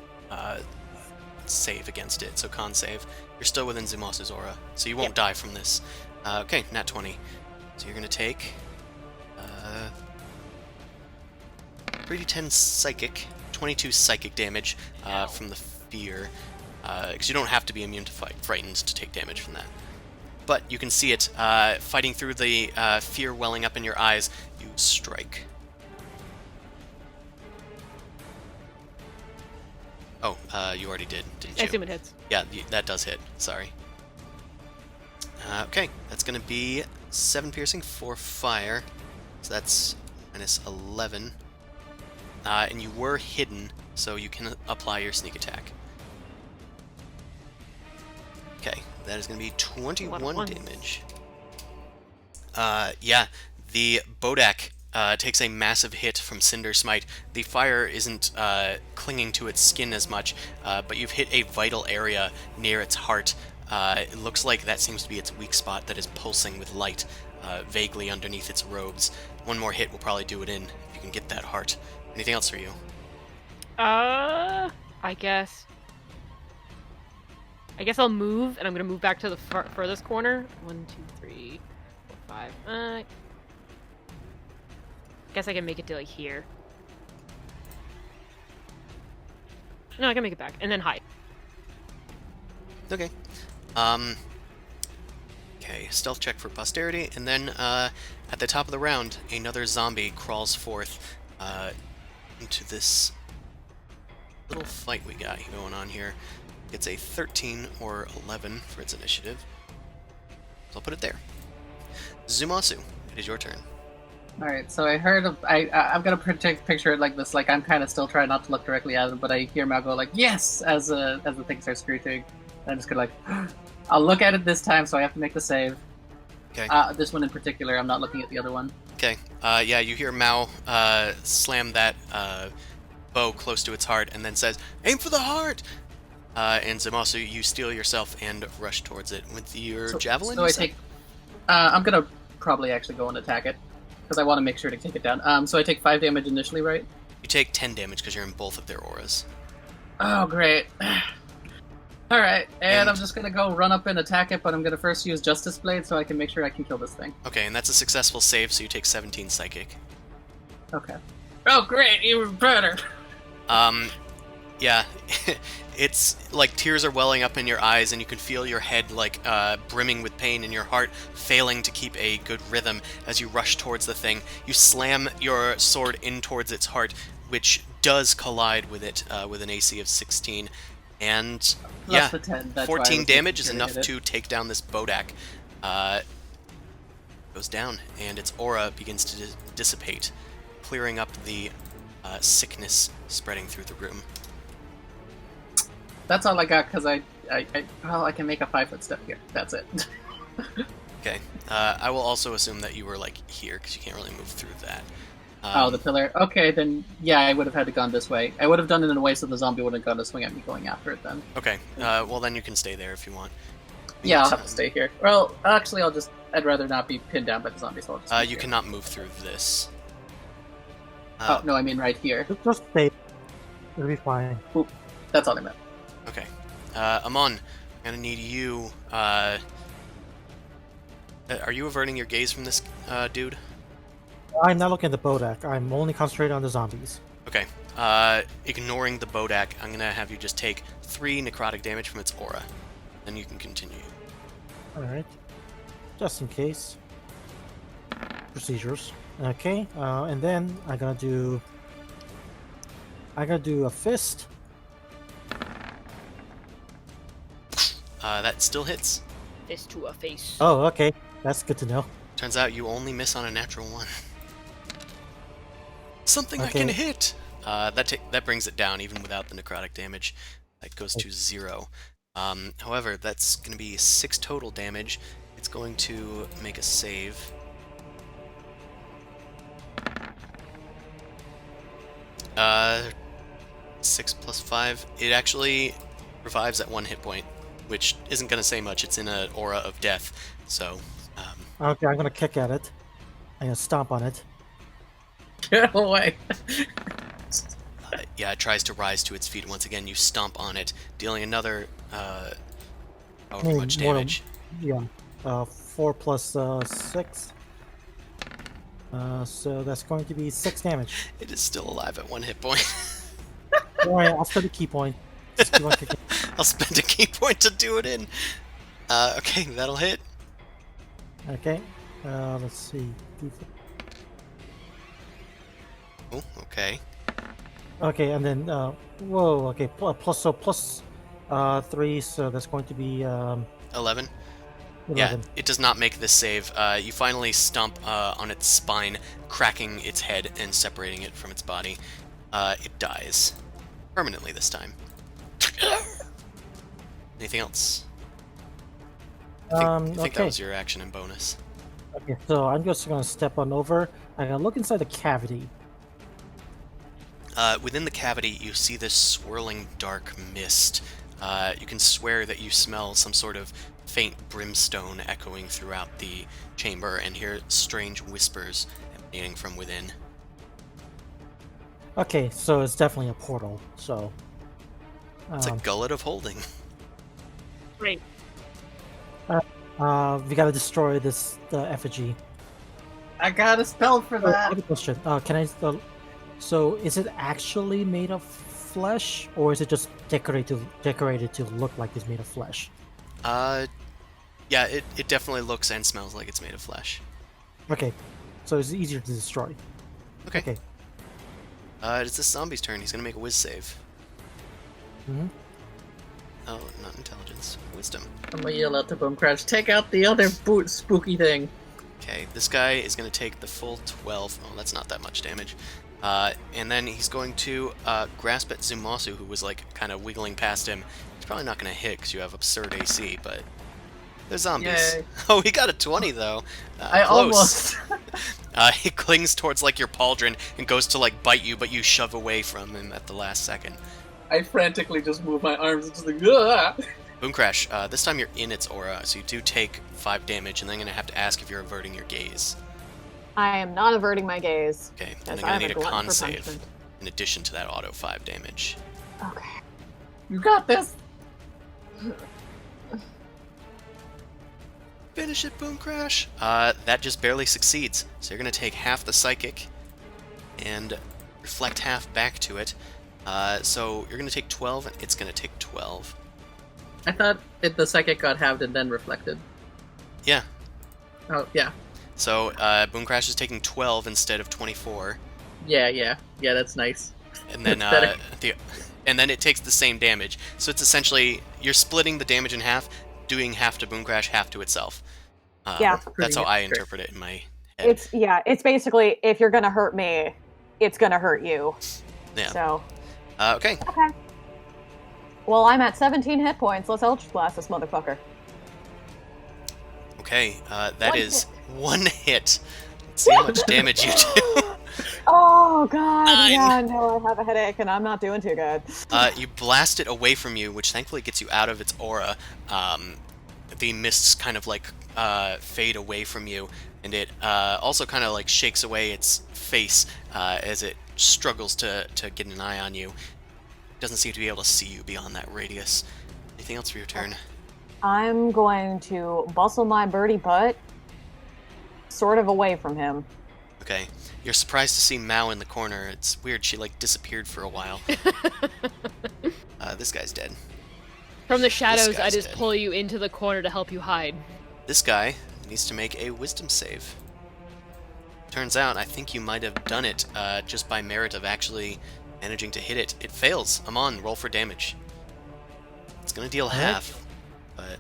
save against it, so con save. You're still within Zumos' aura, so you won't die from this. Okay, nat 20. So you're going to take 3d10 psychic, 22 psychic damage from the fear, because you don't have to be immune to frightened to take damage from that. But you can see it fighting through the fear welling up in your eyes. You strike. Oh, you already did, didn't you? I assume it hits. Yeah, that does hit. Sorry. Okay, that's going to be 7 piercing, 4 fire. So that's minus 11. And you were hidden, so you can apply your sneak attack. Okay, that is going to be 21 damage. Yeah, the Bodak takes a massive hit from Cinder Smite. The fire isn't clinging to its skin as much, but you've hit a vital area near its heart. It looks like that seems to be its weak spot that is pulsing with light vaguely underneath its robes. One more hit will probably do it in, if you can get that heart. Anything else for you? I guess I'll move, and I'm gonna move back to the furthest corner. 1, 2, 3, 4, 5. Guess I can make it to like here. No, I can make it back, and then hide. Okay. Okay, stealth check for posterity, and then at the top of the round, another zombie crawls forth into this little fight we got going on here. It's a 13 or 11 for its initiative. So I'll put it there. Zumasu, it is your turn. Alright, so I heard of... I'm gonna picture it like this, like I'm kind of still trying not to look directly at it, but I hear Mal go like, yes! As the thing starts screeching. And I'm just gonna like... I'll look at it this time, so I have to make the save. Okay. This one in particular, I'm not looking at the other one. Okay. Yeah, you hear Mao slam that bow close to its heart and then says, "Aim for the heart!" And Zamasu, you steel yourself and rush towards it with your javelin. So I take... I'm gonna probably actually go and attack it, because I want to make sure to take it down. So I take 5 damage initially, right? You take 10 damage because you're in both of their auras. Oh, great. Alright, and I'm just gonna go run up and attack it, but I'm gonna first use Justice Blade so I can make sure I can kill this thing. Okay, and that's a successful save, so you take 17 psychic. Okay. Oh, great, even better! Yeah, it's like tears are welling up in your eyes, and you can feel your head like brimming with pain and your heart failing to keep a good rhythm as you rush towards the thing. You slam your sword in towards its heart, which does collide with it with an AC of 16. And Plus the 10, 14 damage is enough to take down this Bodak. Goes down, and its aura begins to dissipate, clearing up the sickness spreading through the room. That's all I got, because I can make a 5-foot step here. That's it. Okay. I will also assume that you were, like, here, because you can't really move through that. Oh, the pillar. Okay, then, yeah, I would have had to gone this way. I would have done it in a way so the zombie wouldn't have gone to swing at me going after it then. Okay. Well, then you can stay there if you want. Yeah, I'll have to stay here. Well, actually, I'd rather not be pinned down by the zombie, so I'll just you cannot move through this. Oh, no, I mean right here. Just stay. It'll be fine. Oop, that's all I meant. Okay. Amon, I'm gonna need you, are you averting your gaze from this, dude? I'm not looking at the Bodak. I'm only concentrating on the zombies. Okay. Ignoring the Bodak, I'm gonna have you just take 3 necrotic damage from its aura. Then you can continue. Alright. Just in case. Procedures. Okay, and then I'm gonna do a fist. That It still hits. Fist to a face. Oh, okay. That's good to know. Turns out you only miss on a natural 1. Something I Okay. can hit! That brings it down even without the necrotic damage. It goes to 0. However, that's going to be 6 total damage. It's going to make a save. Uh, 6 plus 5. It actually revives at 1 hit point, which isn't going to say much. It's in an aura of death, so... Okay, I'm gonna kick at it. I'm gonna stomp on it. Get away. Yeah, it tries to rise to its feet. Once again, you stomp on it, dealing another, however much More than- damage. Yeah. 4 plus 6. So that's going to be 6 damage. It is still alive at 1 hit point. Don't worry, I'll spend a key point. Just keep on kicking. I'll spend a key point to do it in. Okay, that'll hit. Okay. Let's see. Oh, okay. Okay, and then whoa. Okay, plus 3. So that's going to be 11. 11. Yeah, it does not make this save. You finally stomp on its spine, cracking its head and separating it from its body. It dies. Permanently this time. Anything else? I think that Okay. was your action and bonus. Okay, so I'm just gonna step on over. I'm gonna look inside the cavity. Within the cavity, you see this swirling dark mist. You can swear that you smell some sort of faint brimstone echoing throughout the chamber and hear strange whispers emanating from within. Okay, so it's definitely a portal. So It's a gullet of holding. Great. we gotta destroy this effigy. I got a spell for Oh, I that. have a question. Can I? So is it actually made of flesh, or is it just decorated to look like it's made of flesh? Yeah, it definitely looks and smells like it's made of flesh. Okay, so it's easier to destroy. Okay. Okay. It's this zombie's turn. He's gonna make a whiz save. Mm-hmm. Oh, not intelligence. Wisdom. I'm gonna yell out to Boom Crash, take out the other spooky thing. Okay, this guy is going to take the full 12. Oh, that's not that much damage. And then he's going to grasp at Zumasu, who was like kind of wiggling past him. He's probably not going to hit because you have absurd AC, but they're zombies. Yay. Oh, he got a 20 though. I Close. almost. He clings towards like your pauldron and goes to like bite you, but you shove away from him at the last second. I frantically just move my arms and just like, ugh! Boom Crash, this time you're in its aura, so you do take 5 damage, and then I'm going to have to ask if you're averting your gaze. I am not averting my gaze. Okay, Yes, then I I'm going have to need a a glutton con for save punishment. in addition to that auto 5 damage. Okay. You got this! Finish it, Boom Crash! That just barely succeeds, so you're going to take half the psychic and reflect half back to it. So you're going to take 12, and it's going to take 12. I thought the psychic got halved and then reflected. Yeah. Oh, yeah. So Boom Crash is taking 12 instead of 24. Yeah, that's nice. And then That's and then it takes the same damage. So it's essentially you're splitting the damage in half, doing half to Boom Crash, half to itself. Yeah. That's how Pretty I great. interpret it in my head. It's basically if you're gonna hurt me, it's gonna hurt you. Yeah. So Okay. okay. Well, I'm at 17 hit points. Let's Eldritch Blast this motherfucker. Okay. That One is 1 hit. Let's see how much damage you do. Oh god, 9. yeah, no, I have a headache and I'm not doing too good. You blast it away from you, which thankfully gets you out of its aura. The mists kind of like fade away from you, and it also kind of like shakes away its face as it struggles to get an eye on you. Doesn't seem to be able to see you beyond that radius. Anything else for your turn? I'm going to bustle my birdie butt sort of away from him. Okay. You're surprised to see Mao in the corner. It's weird. She like disappeared for a while. This guy's dead. From the shadows, I guy's just dead. pull you into the corner to help you hide. This guy needs to make a wisdom save. Turns out, I think you might have done it just by merit of actually managing to hit it. It fails. Amon, roll for damage. It's gonna deal Alright. half, but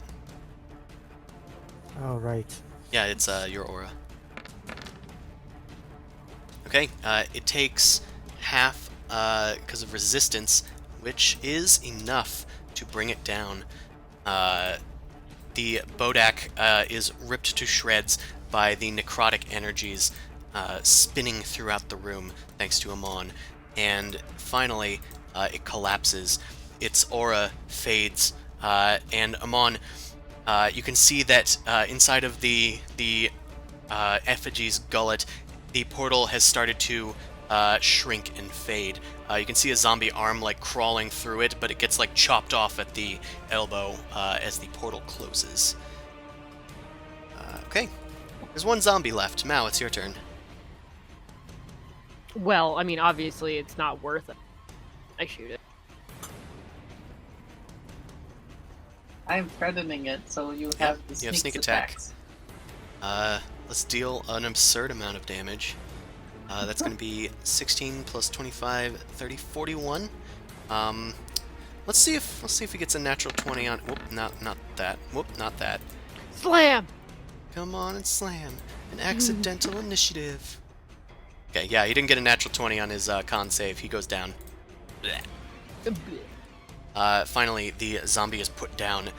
All right. Yeah, it's your aura. Okay, it takes half because of resistance, which is enough to bring it down. The Bodak is ripped to shreds by the necrotic energies spinning throughout the room, thanks to Amon. And finally, it collapses. Its aura fades, and Amon, you can see that inside of the effigy's gullet, the portal has started to shrink and fade. You can see a zombie arm like crawling through it, but it gets like chopped off at the elbow as the portal closes. Okay, there's one zombie left. Mao, it's your turn. Well, I mean, obviously it's not worth it. I shoot it. I'm threatening it, so you have the you have sneak attack. Let's deal an absurd amount of damage. That's going to be 16 plus 25, 30, 41. Let's see if he gets a natural 20 on. Whoop, not that. Whoop, not that. Slam! Come on and slam. An accidental initiative. Okay, yeah, he didn't get a natural 20 on his con save. He goes down. Finally, the zombie is put down.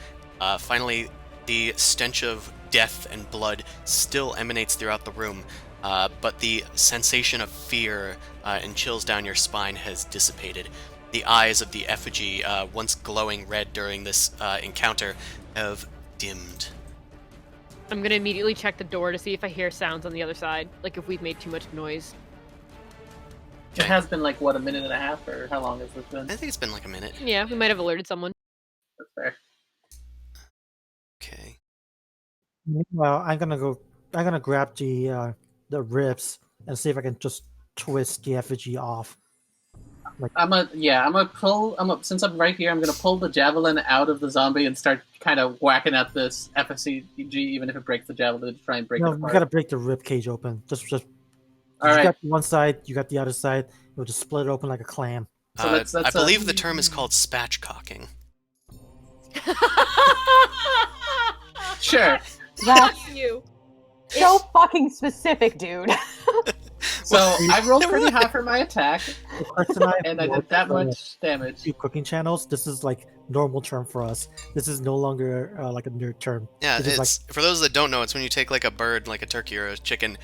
Finally, the stench of death and blood still emanates throughout the room, but the sensation of fear and chills down your spine has dissipated. The eyes of the effigy, once glowing red during this encounter, have dimmed. I'm gonna immediately check the door to see if I hear sounds on the other side, like if we've made too much noise. It has been like, what, a minute and a half, or how long has this been? I think it's been like a minute. Yeah, we might have alerted someone. That's fair. Okay. Well, I'm gonna grab the ribs and see if I can just twist the effigy off. Since I'm right here, I'm gonna pull the javelin out of the zombie and start kind of whacking at this FSCG, even if it breaks the javelin, to try and break it No, apart. we gotta break the rib cage open. Just All you right. got one side, you got the other side. We'll just split it open like a clam. So let's, I believe the term is called spatchcocking. Sure. That's you. so fucking specific, dude. So I rolled pretty high for my attack, Chris and I did that much damage. Two cooking channels. This is like normal term for us. This is no longer like a nerd term. Yeah, It is it's for those that don't know, it's when you take like a bird, like a turkey or a chicken,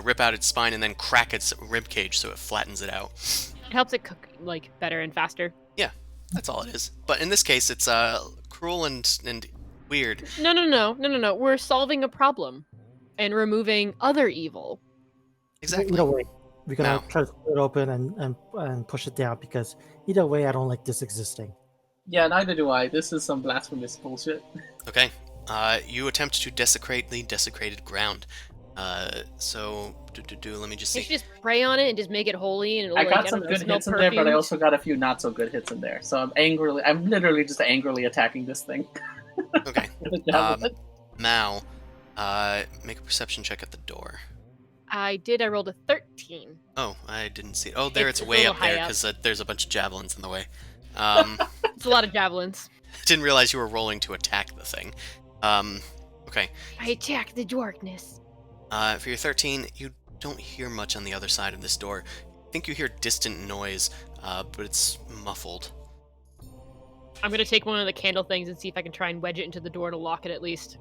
rip out its spine and then crack its rib cage so it flattens it out. It helps it cook like better and faster. Yeah, that's all it is. But in this case, it's cruel and weird. No. We're solving a problem and removing other evil. Exactly. Either way, we're gonna Now. try to split it open and push it down because either way, I don't like this existing. Yeah, neither do I. This is some blasphemous bullshit. Okay. You attempt to desecrate the desecrated ground. So let me just You see. should just pray on it and just make it holy, and it'll I like, got I some don't know, good smell hits in there, but I perfumed. also got a few not so good hits in there. So I'm literally just angrily attacking this thing. Okay. With a javelin. Mao, make a perception check at the door. I did. I rolled a 13. Oh, I didn't see it. Oh, there it's It's a way little up there high up. because there's a bunch of javelins in the way. It's a lot of javelins. Didn't realize you were rolling to attack the thing. Okay. I attack the darkness. For your 13, you don't hear much on the other side of this door. I think you hear distant noise, but it's muffled. I'm gonna take one of the candle things and see if I can try and wedge it into the door to lock it at least.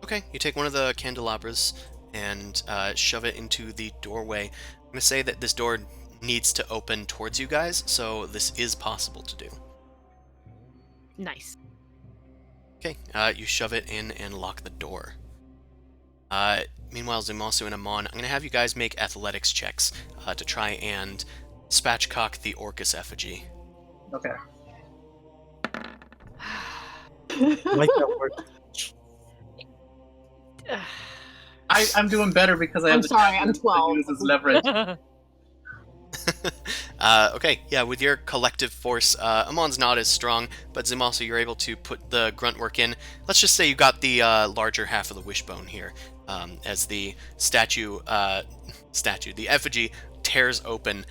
Okay, you take one of the candelabras and shove it into the doorway. I'm going to say that this door needs to open towards you guys, so this is possible to do. Nice. Okay, you shove it in and lock the door. Meanwhile, Zumasu and Amon, I'm going to have you guys make athletics checks to try and spatchcock the Orcus effigy. Okay. Like that word. I'm doing better because I have I'm the sorry, I'm javelin to 12. use as leverage. Okay, yeah, with your collective force, Amon's not as strong, but Zumasu, you're able to put the grunt work in. Let's just say you got the larger half of the wishbone here, as the the effigy tears open,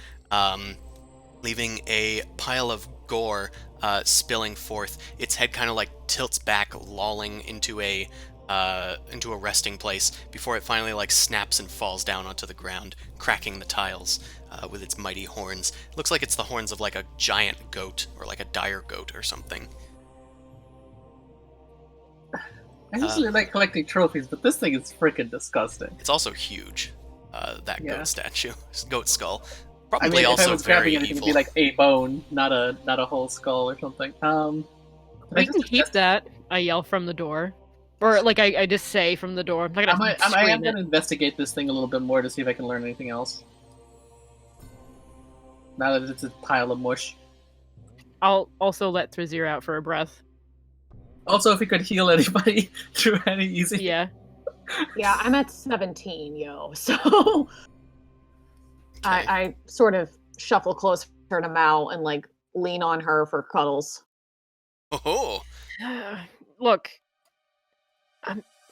leaving a pile of gore spilling forth. Its head kind of like tilts back, lolling into a into a resting place before it finally like snaps and falls down onto the ground, cracking the tiles with its mighty horns. It looks like it's the horns of like a giant goat or like a dire goat or something. I usually like collecting trophies, but this thing is freaking disgusting. It's also huge. That Yeah. goat statue, goat skull. I Probably mean, if I also was very grabbing anything, evil. it'd be like a bone, not a whole skull or something. We can keep that. I yell from the door, or like I just say from the door. I'm not gonna I am scream going to it. investigate this thing a little bit more to see if I can learn anything else. Now that it's a pile of mush. I'll also let Thrazir out for a breath. Also, if he could heal anybody through any easy. Yeah. Yeah, I'm at 17, yo. So Okay. I sort of shuffle closer to Mao and like lean on her for cuddles. Oh, Look,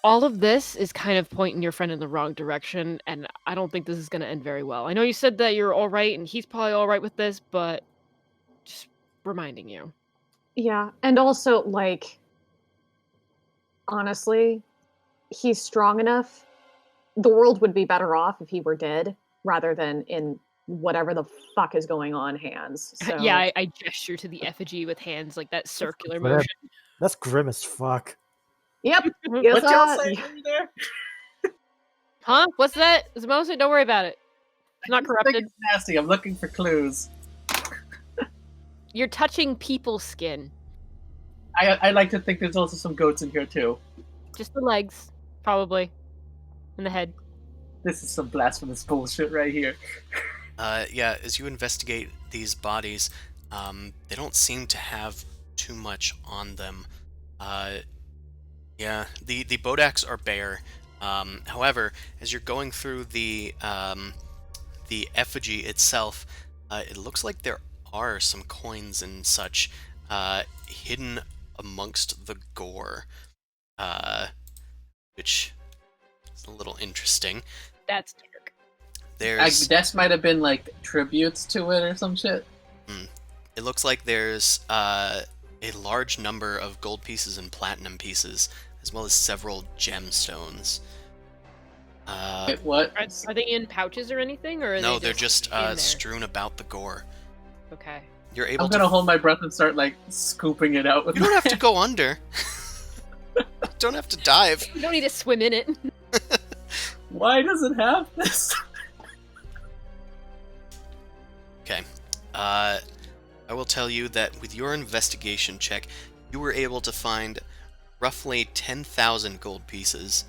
all of this is kind of pointing your friend in the wrong direction, and I don't think this is going to end very well. I know you said that you're all right, and he's probably all right with this, but just reminding you. Yeah, and also like honestly, he's strong enough. The world would be better off if he were dead rather than in whatever the fuck is going on hands. So Yeah, I gesture to the effigy with hands like that circular Whatever. motion. That's grim as fuck. Yep. What Yes, y'all say over there? Huh? What's that? It's mostly. Don't worry about it. It's not This thing corrupted. is nasty. I'm looking for clues. You're touching people's skin. I like to think there's also some goats in here too. Just the legs, probably, and the head. This is some blasphemous bullshit right here. yeah. As you investigate these bodies, they don't seem to have too much on them. Yeah, the Bodaks are bare. However, as you're going through the effigy itself, it looks like there are some coins and such hidden amongst the gore, which is a little interesting. That's dark. There's This might have been like tributes to it or some shit. it looks like there's a large number of gold pieces and platinum pieces, as well as several gemstones. Wait, what? Are they in pouches or anything, or are No, they they're just in there? strewn about the gore. Okay. You're able I'm to. gonna hold my breath and start like scooping it out with You don't my have to hand. go under. You don't have to dive. You don't need to swim in it. Why does it have this? Okay. I will tell you that with your investigation check, you were able to find roughly 10,000 gold pieces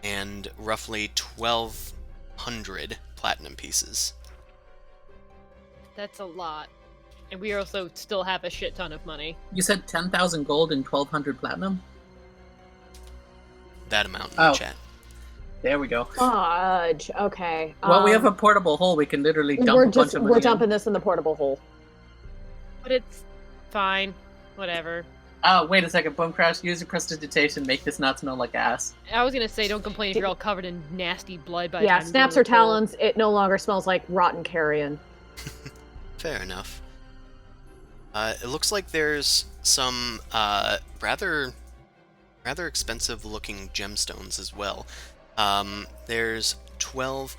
and roughly 1,200 platinum pieces. That's a lot. And we also still have a shit ton of money. You said 10,000 gold and 1,200 platinum? That amount in Oh. the chat. There we go. Fudge. Okay. Well, we have a portable hole. We can literally dump we're a bunch of money we're in. dumping this in the portable hole. But it's fine. Whatever. Oh, wait a second. Boom crash. Use your prestidigitation. Make this not smell like ass. I was gonna say, don't complain if you're all covered in nasty blood by the Yeah, time you snaps go or to the hole. talons. It no longer smells like rotten carrion. Fair enough. It looks like there's some rather expensive looking gemstones as well. There's 12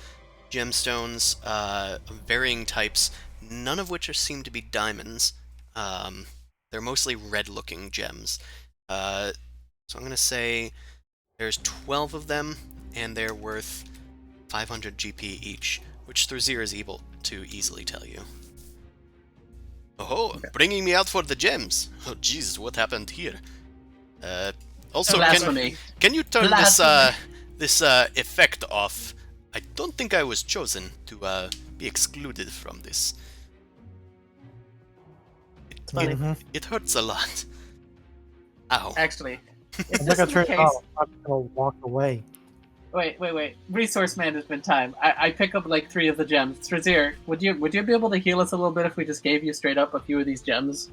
gemstones of varying types, none of which seem to be diamonds. They're mostly red looking gems. So I'm going to say there's 12 of them, and they're worth 500 GP each, which Thrazir is able to easily tell you. Oh, bringing me out for the gems. Oh, Jesus, what happened here? Also, Blasphemy. can you turn Blasphemy. this effect off? I don't think I was chosen to be excluded from this. funny. It hurts a lot. Ow. Actually, if I'm this not is gonna the turn. case, Oh, I'm gonna walk away. wait. Resource management time. I pick up like 3 of the gems. Thrazir, would you be able to heal us a little bit if we just gave you straight up a few of these gems?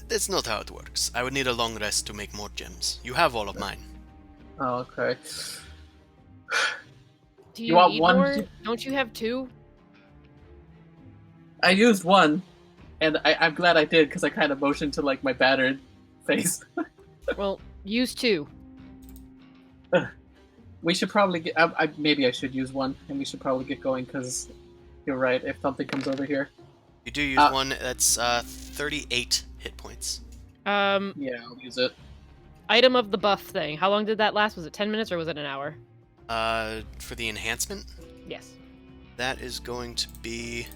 That's not how it works. I would need a long rest to make more gems. You have all of mine. Oh, okay. Do You you, want need one more? to- Don't you have 2? I used one, and I'm glad I did because I kind of motioned to like my battered face. Well, use 2. We should probably get. Maybe I should use one, and we should probably get going because you're right. If something comes over here, You do use one. That's 38 hit points. yeah, I'll use it. Item of the buff thing. How long did that last? Was it 10 minutes or was it an hour? For the enhancement, Yes. that is going to be.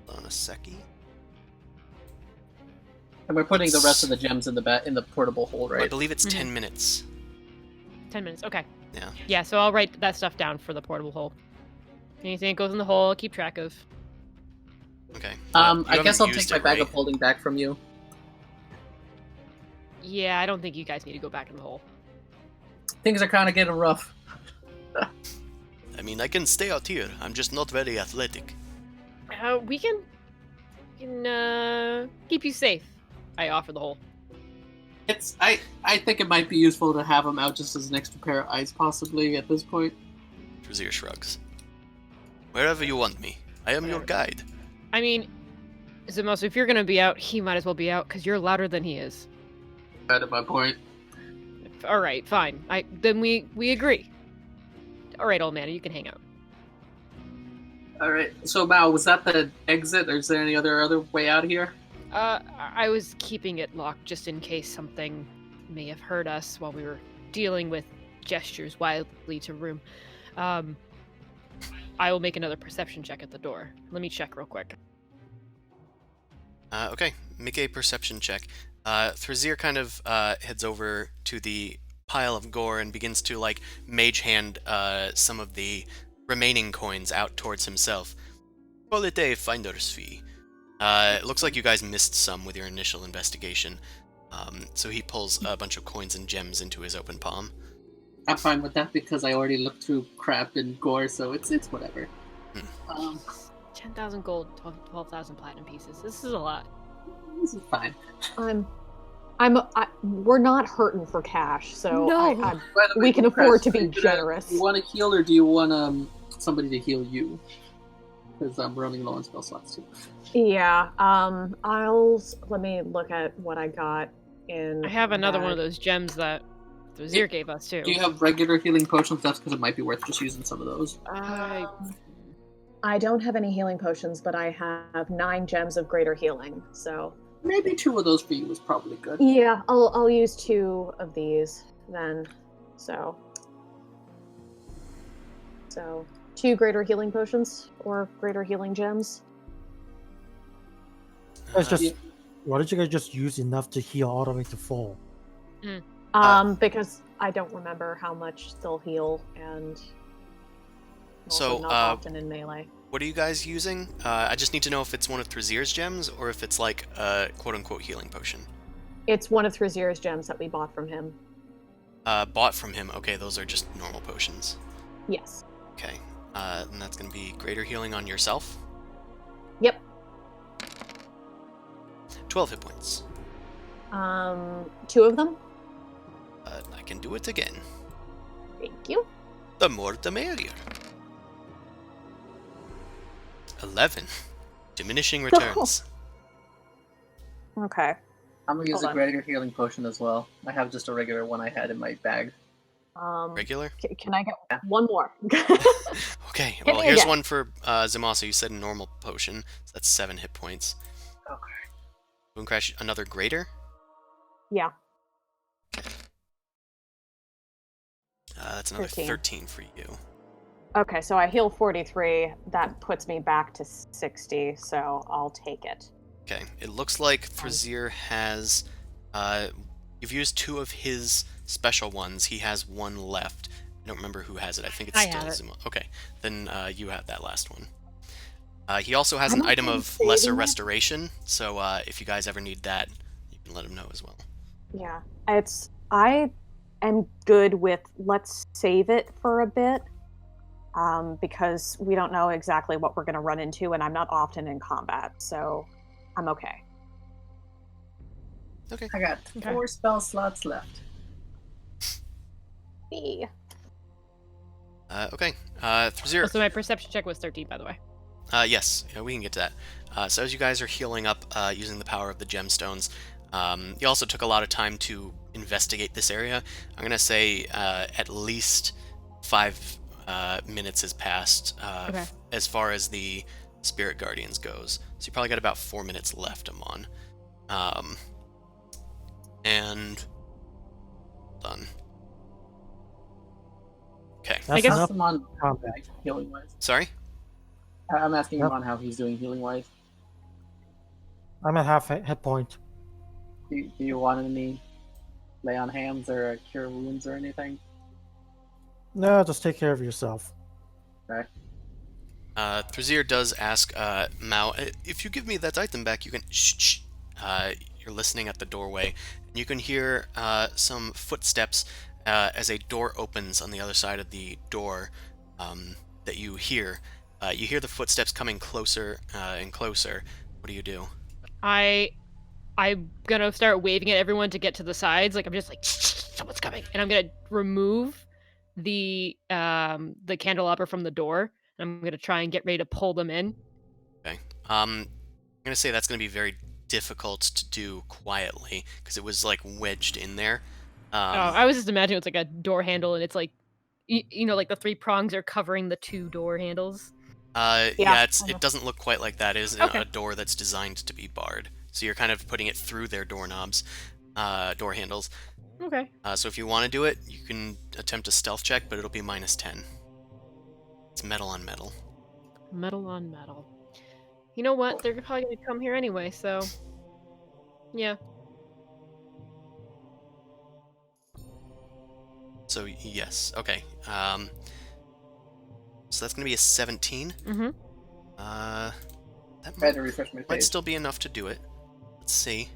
Hold on a seckie. And we're putting the rest of the gems in the portable hold, I right? believe it's 10 minutes. 10 minutes. Okay. Yeah. Yeah, so I'll write that stuff down for the portable hole. Anything that goes in the hole, I'll keep track of. Okay. I guess I'll take my bag of holding back from you. Yeah, I don't think you guys need to go back in the hole. Things are kind of getting rough. I mean, I can stay out here. I'm just not very athletic. We can keep you safe. I offer the hole. I think it might be useful to have him out just as an extra pair of eyes, possibly at this point. Trazier shrugs. Wherever you want me. I am your guide. I mean, Zimos, if you're gonna be out, he might as well be out because you're louder than he is. Right at my point. All right, fine. Then we agree. All right, old man, you can hang out. All right. So, Mao, was that the exit, or is there any other way out of here? I was keeping it locked just in case something may have heard us while we were dealing with gestures wildly to room. I will make another perception check at the door. Let me check real quick. Okay, make a perception check. Thrazir kind of heads over to the pile of gore and begins to, like, mage hand some of the remaining coins out towards himself. Call it a finder's fee. It looks like you guys missed some with your initial investigation. So he pulls a bunch of coins and gems into his open palm. I'm fine with that because I already looked through crap and gore, so it's whatever. 10,000 gold, 12,000 platinum pieces. This is a lot. This is fine. We're not hurting for cash, so No. By the way, we can Crash, afford to be do you generous. want to heal, or do you want somebody to heal you? Because I'm running low on spell slots too. Yeah. Let me look at what I got in. I have another that. one of those gems that Thrazir gave us too. Do you have regular healing potions? That's because it might be worth just using some of those. I don't have any healing potions, but I have 9 gems of greater healing. So Maybe 2 of those for you is probably good. yeah, I'll use 2 of these then. So 2 greater healing potions or greater healing gems. Why did you guys just use enough to heal all the way to full? Because I don't remember how much they'll heal, and also So, not often in melee. What are you guys using? I just need to know if it's one of Thrazir's gems or if it's like a quote-unquote healing potion. It's one of Thrazir's gems that we bought from him. Bought from him. Okay, those are just normal potions. Yes. Okay. And that's going to be greater healing on yourself. Yep. 12 hit points. 2 of them. I can do it again. Thank you. The more the merrier. 11. Diminishing returns. Okay. I'm gonna use Hold a on. greater healing potion as well. I have just a regular one I had in my bag. Regular? Can I get one more? Okay, Hit well, me here's again. one for Zamasa. You said a normal potion. So that's 7 hit points. Okay. Boom Crash, another greater? Yeah. That's another 13. 13 for you. Okay, so I heal 43. That puts me back to 60, so I'll take it. Okay, it looks like Thrazir has... you've used 2 of his special ones. He has 1 left. I don't remember who has it. I think it's I still have it. Zuma. Okay, then you have that last one. He also has I'm an item okay of saving lesser that. restoration, so if you guys ever need that, you can let him know as well. Yeah. I am good with let's save it for a bit. Because we don't know exactly what we're going to run into, and I'm not often in combat, so I'm okay. Okay. I got 4 spell slots left. Yeah. Okay. Thrazir. So my perception check was 13, by the way. Yes, yeah, we can get to that. So as you guys are healing up using the power of the gemstones, You also took a lot of time to investigate this area. I'm going to say at least 5 minutes has passed Okay. as far as the Spirit Guardians goes. So you probably got about 4 minutes left, Amon. And done. Okay. That's guess- enough How's Amon combat. healing wise? Sorry? I'm asking Yep. Amon how he's doing healing wise. I'm at half hit point. Do you want any lay on hands or cure wounds or anything? No, just take care of yourself. Okay. Thrazir does ask Mao, if you give me that item back, you can... Shh. You're listening at the doorway. And you can hear some footsteps as a door opens on the other side of the door that you hear. You hear the footsteps coming closer and closer. What do you do? I'm gonna start waving at everyone to get to the sides. Like I'm just like, someone's coming, and I'm gonna remove the candelabra from the door. And I'm gonna try and get ready to pull them in. Okay. I'm going to say that's going to be very difficult to do quietly because it was like wedged in there. I was just imagining it's like a door handle, and it's like, you know, like the 3 prongs are covering the 2 door handles. Yeah, I know. it doesn't look quite like that. It is Okay. a door that's designed to be barred. So you're kind of putting it through their doorknobs, door handles. Okay. So if you want to do it, you can attempt a stealth check, but it'll be -10. It's metal on metal. Metal on metal. You know what? They're probably gonna come here anyway, so yeah. So yes, okay. So that's gonna be a 17. Mm-hmm. That I had might, to refresh my might page. still be enough to do it. Let's see.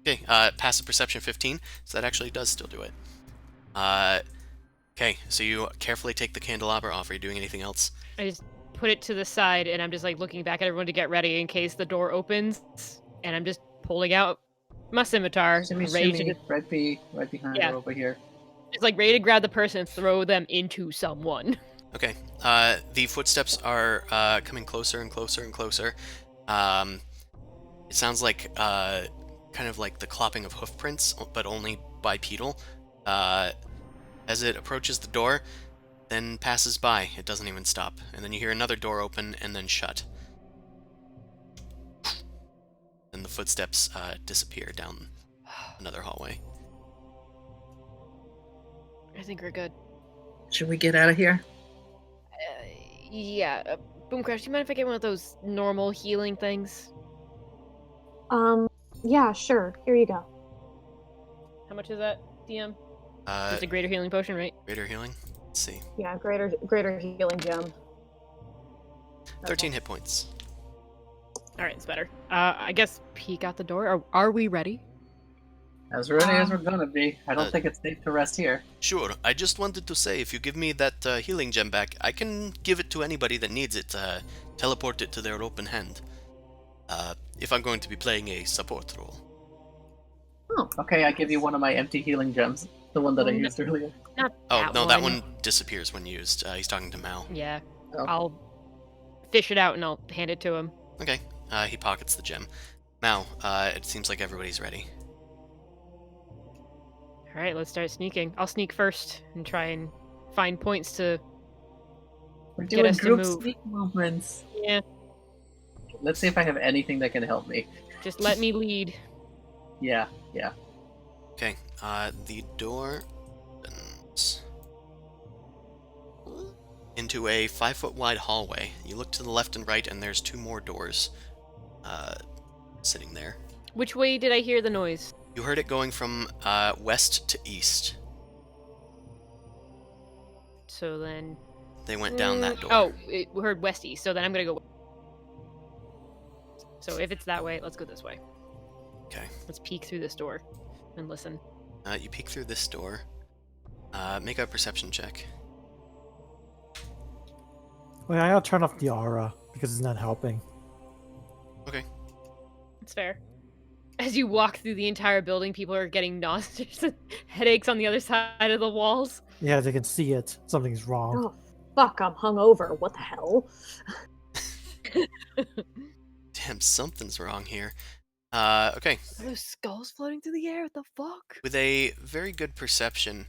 Okay, passive perception 15, so that actually does still do it. Okay, so you carefully take the candelabra off. Are you doing anything else? I just put it to the side, and I'm just like looking back at everyone to get ready in case the door opens, and I'm just pulling out my scimitar, Shimmy, ready shimmy, to right behind Yeah. her over here. just like ready to grab the person and throw them into someone. Okay. The footsteps are coming closer and closer and closer. It sounds like kind of like the clopping of hoof prints, but only bipedal. As it approaches the door, then passes by. It doesn't even stop. And then you hear another door open and then shut. And the footsteps disappear down another hallway. I think we're good. Should we get out of here? Yeah. Boomcrash, do you mind if I get one of those normal healing things? Yeah, sure. Here you go. How much is that, DM? Uh, It's a greater healing potion, right? greater healing? Let's see. Yeah, greater healing gem. 13 hit points. All right, it's better. I guess peek out the door. Are we ready? As ready as we're gonna be. I don't think it's safe to rest here. Sure, I just wanted to say, if you give me that healing gem back, I can give it to anybody that needs it, teleport it to their open hand. If I'm going to be playing a support role. Oh, okay, I give you one of my empty healing gems. The one that I used earlier. Not Oh, that no, one. that one disappears when used. He's talking to Mal. Yeah. Oh. I'll fish it out and I'll hand it to him. Okay, he pockets the gem. Mal, it seems like everybody's ready. All right, let's start sneaking. I'll sneak first and try and find points to. We're Get doing us to group move. sneak movements. Yeah, Let's see if I have anything that can help me. just let me lead. Yeah. Okay, the door opens into a 5-foot wide hallway. You look to the left and right, and there's 2 more doors sitting there. Which way did I hear the noise? You heard it going from west to east. So then. They went down that door. Oh, we heard west east. So then I'm gonna go. So if it's that way, let's go this way. Okay. Let's peek through this door and listen. You peek through this door. Make a perception check. Wait, I gotta turn off the aura because it's not helping. Okay. It's fair. As you walk through the entire building, people are getting nauseous and headaches on the other side of the walls. Yeah, they can see it. Something's wrong. Oh, fuck, I'm hungover. What the hell? Damn, something's wrong here. Okay. Are those skulls floating through the air? What the fuck? With a very good perception,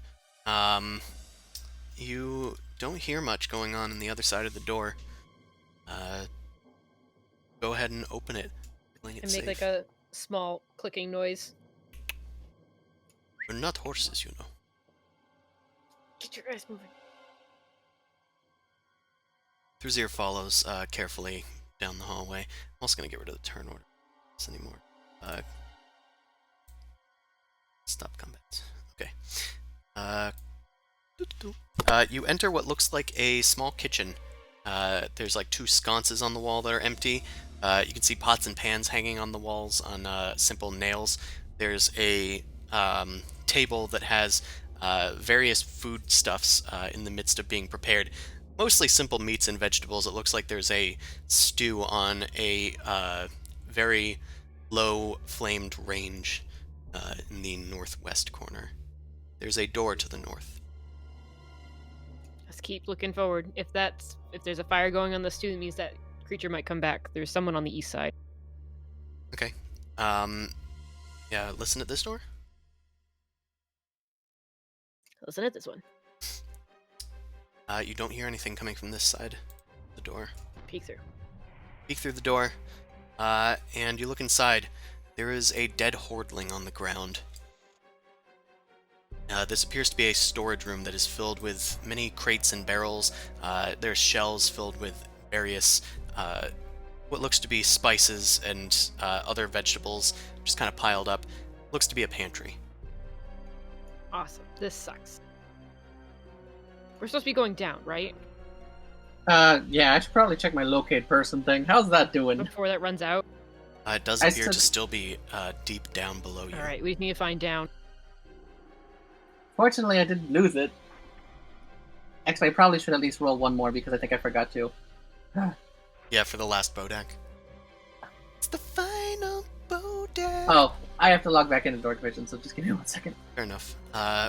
you don't hear much going on the other side of the door. Go ahead and open it. Playing it And make safe. like a small clicking noise. We're not horses, you know. Get your ass moving. Thruzier follows carefully down the hallway. I'm also gonna get rid of the turn order anymore. Stop combat. Okay. You enter what looks like a small kitchen. There's like 2 sconces on the wall that are empty. You can see pots and pans hanging on the walls on simple nails. There's a table that has various foodstuffs in the midst of being prepared. Mostly simple meats and vegetables. It looks like there's a stew on a very low-flamed range in the northwest corner. There's a door to the north. Let's keep looking forward. If there's a fire going on the stew, it means that creature might come back. There's someone on the east side. Okay. Yeah, listen at this door. Listen at this one. You don't hear anything coming from this side of the door. Peek through. Peek through the door, and you look inside. There is a dead hordling on the ground. This appears to be a storage room that is filled with many crates and barrels. There's shelves filled with various, what looks to be spices and other vegetables, just kind of piled up. Looks to be a pantry. Awesome. This sucks. We're supposed to be going down, right? Yeah, I should probably check my locate person thing. How's that doing? Before that runs out. It does appear to still be deep down below you. Alright, we just need to find down. Fortunately, I didn't lose it. Actually, I probably should at least roll one more because I think I forgot to. Yeah, for the last Bodak. It's the final Bodak. Oh, I have to log back into Dorkvision, so just give me 1 second. Fair enough.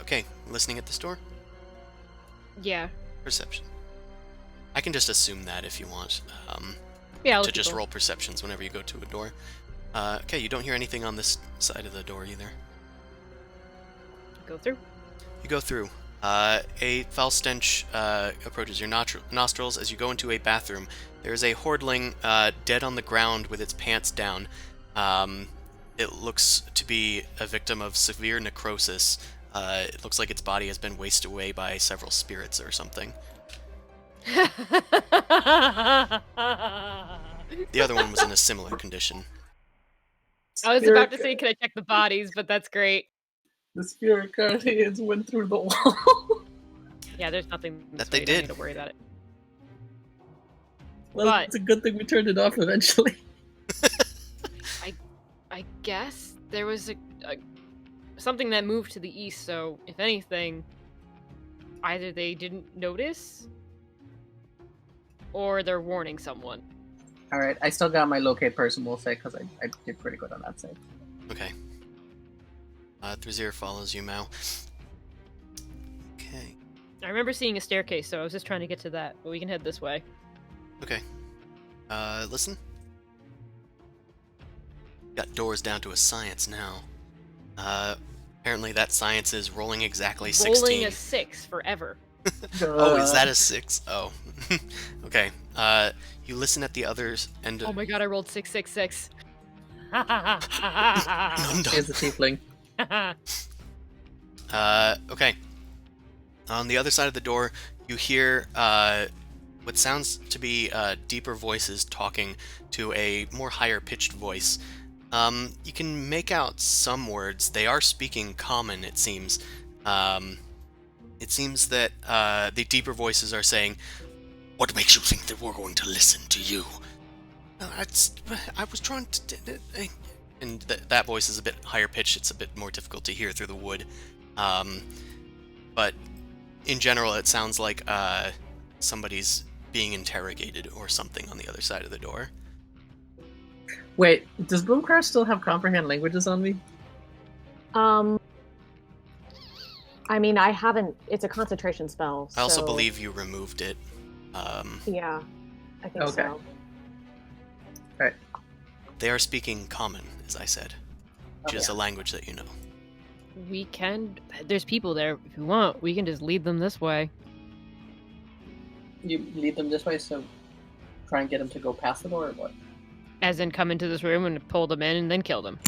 Okay, listening at this door? Yeah. Perception. I can just assume that if you want. Yeah, I'll to let just you go. roll perceptions whenever you go to a door. Okay, you don't hear anything on this side of the door either. Go through. You go through. A foul stench approaches your nostrils as you go into a bathroom. There is a hordling dead on the ground with its pants down. It looks to be a victim of severe necrosis. It looks like its body has been wasted away by several spirits or something. The other one was in a similar condition. I was about to say, can I check the bodies? But that's great. The spirit guardians went through the wall. Yeah, there's nothing That they we don't did. need to worry about it. Well, But- it's a good thing we turned it off eventually. I guess there was a something that moved to the east, so if anything, either they didn't notice or they're warning someone. Alright, I still got my locate person, we'll say, because I did pretty good on that save. Okay. Thruzier follows you, Mao. Okay. I remember seeing a staircase, so I was just trying to get to that, but we can head this way. Okay. Listen. Got doors down to a science now. Apparently that science is rolling exactly 16. Rolling a 6 forever. Oh, is that a 6? Oh. Okay. You listen at the others and... Oh my god, I rolled 666. Here's the tiefling. Okay. On the other side of the door, you hear what sounds to be deeper voices talking to a more higher-pitched voice. You can make out some words. They are speaking common, it seems. It seems that the deeper voices are saying, "What makes you think that we're going to listen to you?" I was trying to... And that voice is a bit higher pitched. It's a bit more difficult to hear through the wood. But in general, it sounds like somebody's being interrogated or something on the other side of the door. Wait, does Boomcrash still have comprehend languages on me? I mean, I haven't. It's a concentration spell. I also so- believe you removed it. Yeah, I think Okay. so. Right. They are speaking Common, as I said, which is a language that you know. We can. There's people there. If you want, we can just lead them this way. You lead them this way, so try and get them to go past the door, or what? As in, come into this room and pull them in and then kill them.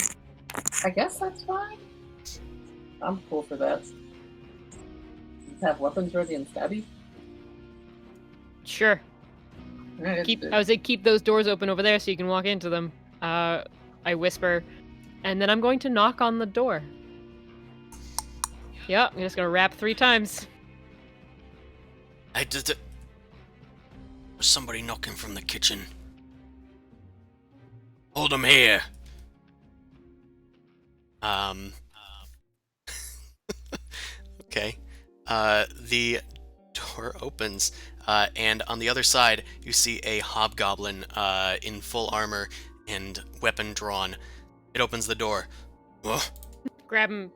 I guess that's fine. I'm cool for that. Have weapons ready and stabby? Sure. I would say keep those doors open over there so you can walk into them. I whisper, and then I'm going to knock on the door. Yep, I'm just gonna rap 3 times. There's somebody knocking from the kitchen. Hold him here. Okay. The door opens, and on the other side, you see a hobgoblin in full armor and weapon drawn. It opens the door. Whoa. Grab him.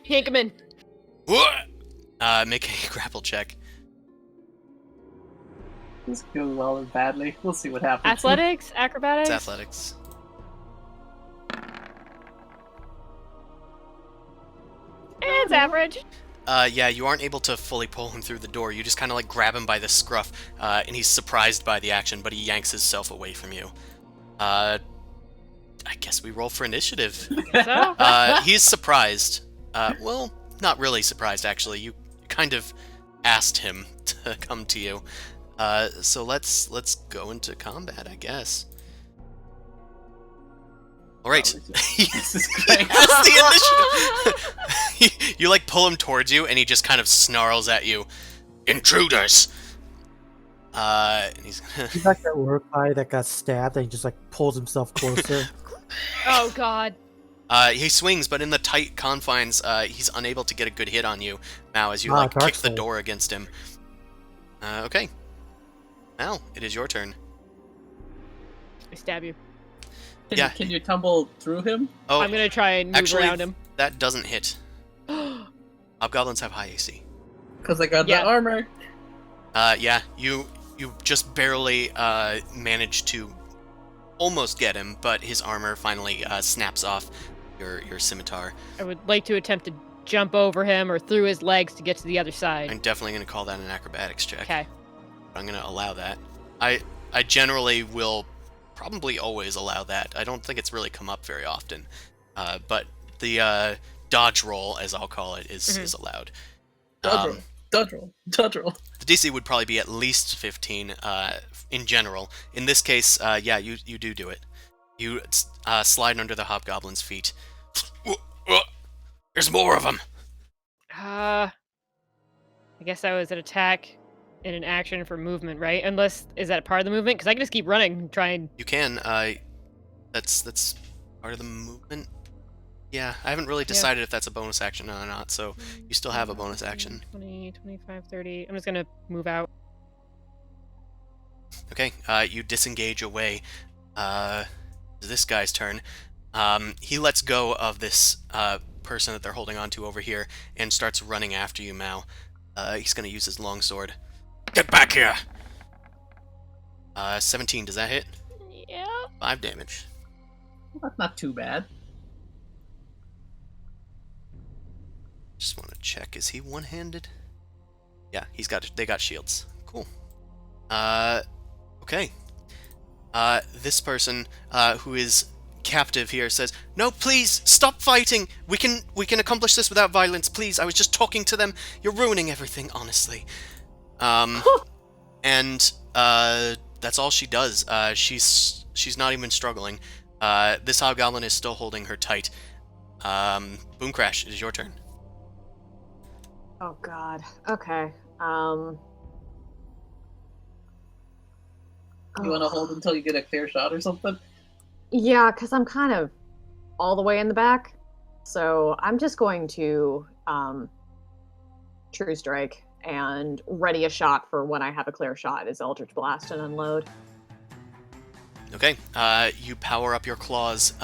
Yank him in. What? Make a grapple check. This goes well and badly. We'll see what happens. Athletics? Acrobatics? It's athletics. It's average. Yeah, you aren't able to fully pull him through the door. You just kind of like grab him by the scruff, and he's surprised by the action, but he yanks himself away from you. I guess we roll for initiative. So? He's surprised. Well, not really surprised, actually. You kind of asked him to come to you. So let's go into combat, I guess. All right. This is great. That's the initiative. You like pull him towards you, and he just kind of snarls at you. Intruders. And he's like that work guy that got stabbed, and he just like pulls himself closer. Oh God. He swings, but in the tight confines, he's unable to get a good hit on you. Now, as you like kick the door against him. Okay. Now it is your turn. I stab you. Yeah. Can you tumble through him? Oh, I'm gonna try and move actually, around him. that doesn't hit. Hobgoblins have high AC. Because I got Yeah. the armor. Yeah, you just barely managed to almost get him, but his armor finally snaps off your scimitar. I would like to attempt to jump over him or through his legs to get to the other side. I'm definitely going to call that an acrobatics check. Okay. I'm going to allow that. I generally will probably always allow that. I don't think it's really come up very often. But the dodge roll, as I'll call it, is allowed. Dodge roll. The DC would probably be at least 15 in general. In this case, yeah, you do it. You slide under the hobgoblin's feet. There's more of them! I guess that was an attack and an action for movement, right? Unless, is that part of the movement? Because I can just keep running and try and... You can, that's part of the movement. Yeah, I haven't really decided if that's a bonus action or not, so you still have a bonus action. 20, 25, 30... I'm just gonna move out. Okay, you disengage away. It's this guy's turn. He lets go of this person that they're holding on to over here and starts running after you, Mao. He's gonna use his longsword. Get back here! 17, does that hit? Yeah. 5 damage. That's not too bad. Just want to check, is he one-handed? Yeah, they got shields. Cool. Okay. This person, who is captive here, says, "No, please, stop fighting! We can accomplish this without violence, please. I was just talking to them. You're ruining everything, honestly." And, that's all she does. She's not even struggling. This hobgoblin is still holding her tight. Boom Crash, it is your turn. Oh God. Okay. You want to hold until you get a clear shot or something? Yeah, because I'm kind of all the way in the back. So I'm just going to True Strike and ready a shot for when I have a clear shot is Eldritch Blast and Unload. Okay, you power up your claws.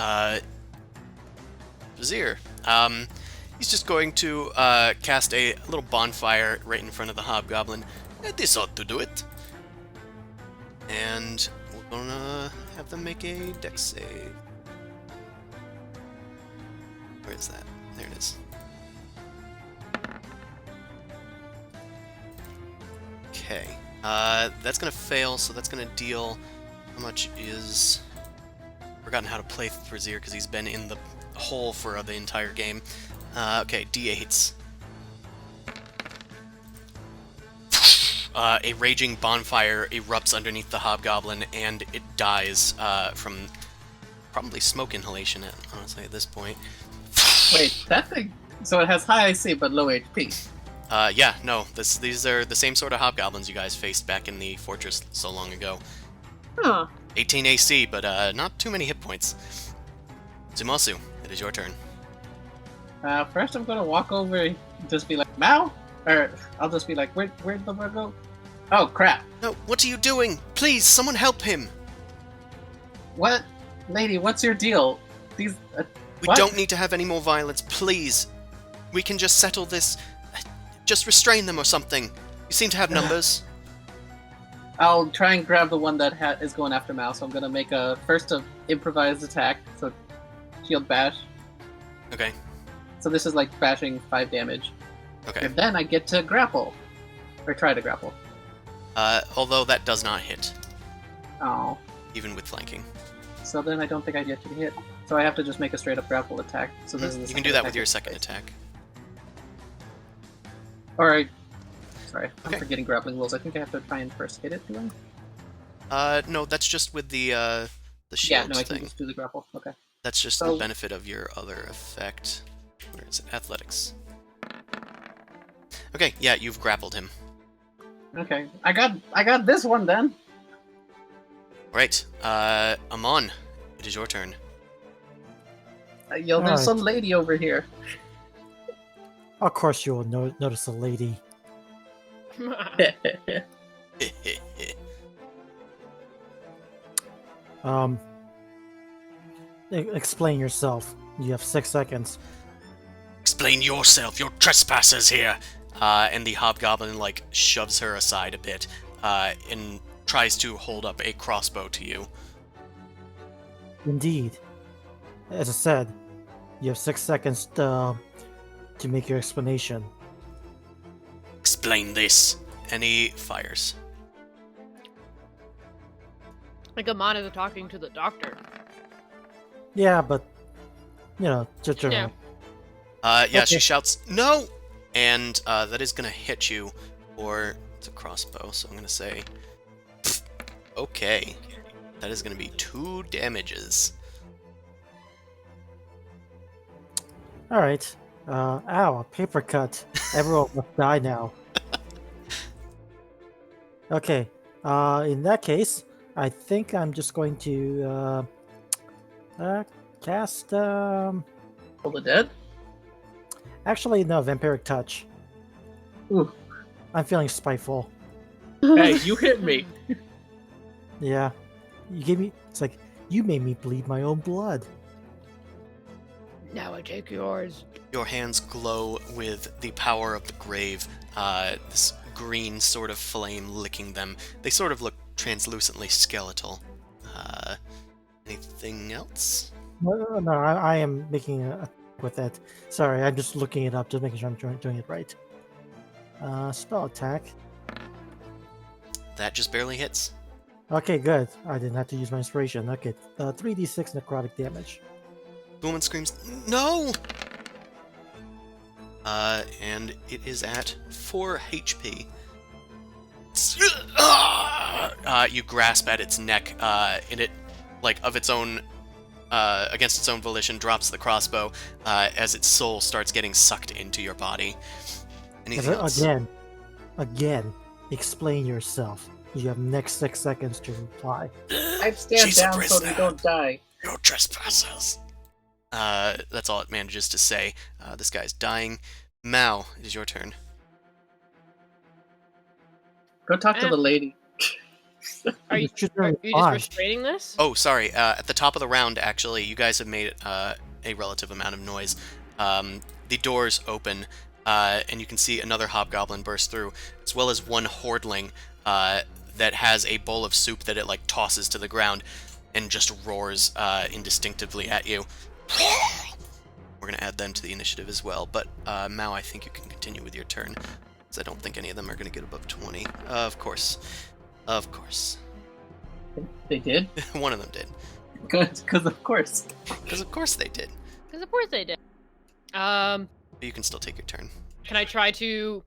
Vizier. He's just going to cast a little bonfire right in front of the hobgoblin. This ought to do it. And we'll Gonna have them make a dex save. Where is that? There it is. Okay. That's gonna fail, so that's gonna deal... How much is... Forgotten how to play Brazier because he's been in the hole for the entire game. Okay, d8s. A raging bonfire erupts underneath the hobgoblin, and it dies from probably smoke inhalation, honestly, at this point. Wait, that thing... So it has high AC but low HP. Yeah, no, these are the same sort of hobgoblins you guys faced back in the fortress so long ago. Huh. 18 AC, but not too many hit points. Zumasu, it is your turn. First I'm gonna walk over and just be like, Mao? Or I'll just be like, where'd the bird go? Oh, crap. No, what are you doing? Please, someone help him! What? Lady, what's your deal? These... We what? don't need to have any more violence, please. We can just settle this. Just restrain them or something. You seem to have numbers. I'll try and grab the one that is going after Mao, so I'm gonna make a first improvised attack, so shield bash. Okay, So this is like bashing 5 damage. okay. And then I get to grapple. Or try to grapple. Although that does not hit, Oh. even with flanking. So then I don't think I get to hit. So I have to just make a straight up grapple attack. So this is the You can do second that with attack your I second face. attack. Alright. Sorry, I'm Okay. forgetting grappling rules. I think I have to try and first hit it, do No, that's just with the I? shield Yeah, no, I thing. can just do the grapple. Okay. That's just the So- benefit of your other effect. Where is it? Athletics. Okay, yeah, you've grappled him. Okay. I got this one then. Right, Amon, it is your turn. Yo, there's Alright. some lady over here. Of course, you will notice a lady. Explain yourself. You have 6 seconds. Explain yourself, you're trespassers here! And the hobgoblin, like, shoves her aside a bit, and tries to hold up a crossbow to you. Indeed. As I said, you have 6 seconds to make your explanation. Explain this! And he fires. Like Amon is talking to the doctor. Yeah, but, just No. general. Yeah, she Okay. shouts, "No!" And that is gonna hit you, or it's a crossbow, so I'm gonna say, "Pfft, okay. That is gonna be 2 damages. Alright. Ow, a paper cut. Everyone must die now. Okay. In that case, I think I'm just going to cast Hold the dead? actually no, vampiric touch. Ooh. I'm feeling spiteful. Hey, you hit me. Yeah. You gave me it's like you made me bleed my own blood. Now I take yours. Your hands glow with the power of the grave, this green sort of flame licking them. They sort of look translucently skeletal. Anything else? No, I am making a with it. Sorry, I'm just looking it up, just making sure I'm doing it right. Spell attack. That just barely hits. Okay, good. I didn't have to use my inspiration. Okay, 3d6 necrotic damage. Woman screams, "No!" And it is at 4 HP. You grasp at its neck, and it, like, of its own, against its own volition, drops the crossbow as its soul starts getting sucked into your body. Anything else? Again, explain yourself. You have next 6 seconds to reply. I stand She's a down so they prisoner. don't die. You're trespassers. That's all it manages to say. This guy's dying. Mao, it is your turn. Go talk to the lady. Are you, Should are you just reply. restraining this? Oh, sorry. At the top of the round, actually, you guys have made a relative amount of noise. The doors open, and you can see another hobgoblin burst through, as well as one hordling that has a bowl of soup that it like tosses to the ground and just roars indistinctively at you. We're gonna add them to the initiative as well, but Mao, I think you can continue with your turn, because I don't think any of them are gonna get above 20. Of course. They did? One of them did. Because of course. Because of course they did. Because of course they did. But you can still take your turn. Can I try to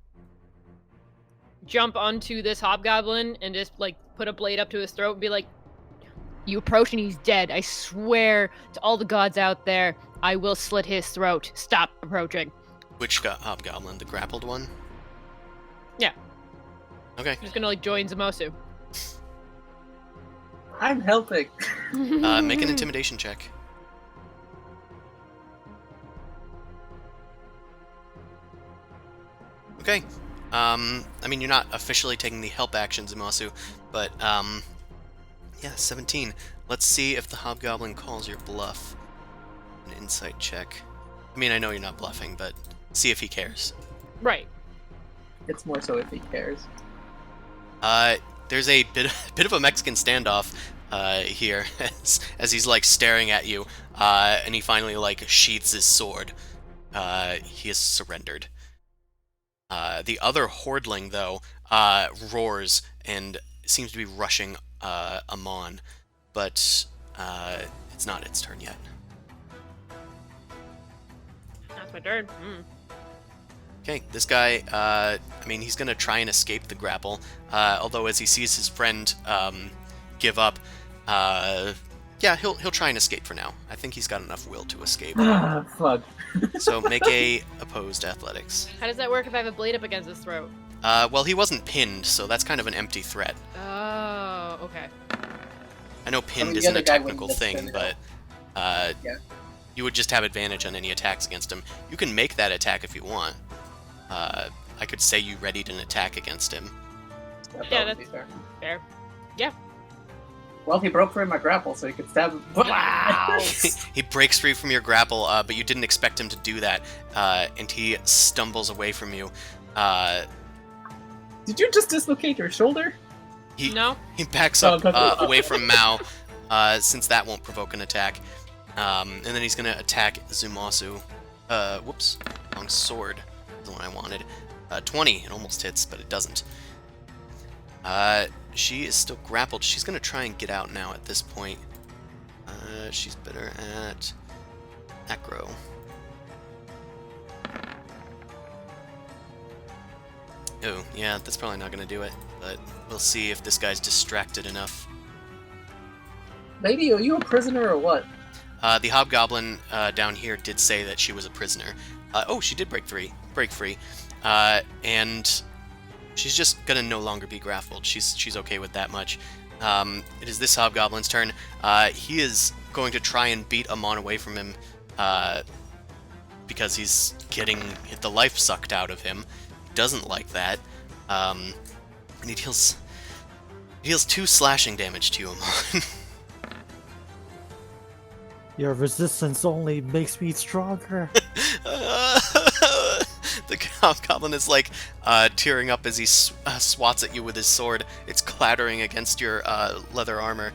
jump onto this hobgoblin and just, like, put a blade up to his throat and be like, you approach and he's dead. I swear to all the gods out there, I will slit his throat. Stop approaching. Which hobgoblin? The grappled one? Yeah. Okay. I'm just gonna, like, join Zamosu. I'm helping. Make an intimidation check. Okay. I mean, you're not officially taking the help action, Zamasu, but, yeah, 17. Let's see if the hobgoblin calls your bluff. An insight check. I mean, I know you're not bluffing, but see if he cares. Right. It's more so if he cares. There's a bit of a Mexican standoff here as he's like staring at you, and he finally like sheathes his sword. He has surrendered. The other hordling though roars and seems to be rushing Amon, but it's not its turn yet. That's my turn. Okay, this guy, I mean, he's gonna try and escape the grapple, although as he sees his friend give up, yeah, he'll try and escape for now. I think he's got enough will to escape. Fuck. So make a opposed athletics. How does that work if I have a blade up against his throat? Well, he wasn't pinned, so that's kind of an empty threat. Oh, okay. I know pinned the isn't other a guy technical wouldn't thing, necessarily but Yeah. you would just have advantage on any attacks against him. You can make that attack if you want. I could say you readied an attack against him. Yeah, That would be fair. Fair. Yeah. Well, he broke free of my grapple, so he could stab him. Wow. He breaks free from your grapple, but you didn't expect him to do that, and he stumbles away from you. Did you just dislocate your shoulder? No. He backs Oh, up no. away from Mao, since that won't provoke an attack. And then he's going to attack Zumasu. Whoops. Wrong sword. The one I wanted. 20. It almost hits, but it doesn't. She is still grappled. She's going to try and get out now at this point. She's better at acro. Oh, yeah, that's probably not going to do it. But we'll see if this guy's distracted enough. Lady, are you a prisoner or what? The hobgoblin down here did say that she was a prisoner. Oh, she did break free. And she's just gonna no longer be grappled. She's okay with that much. It is this hobgoblin's turn. He is going to try and beat Amon away from him because he's getting the life sucked out of him. He doesn't like that. And he deals 2 slashing damage to you, Amon. Your resistance only makes me stronger. The hobgoblin is like tearing up as he swats at you with his sword. It's clattering against your leather armor,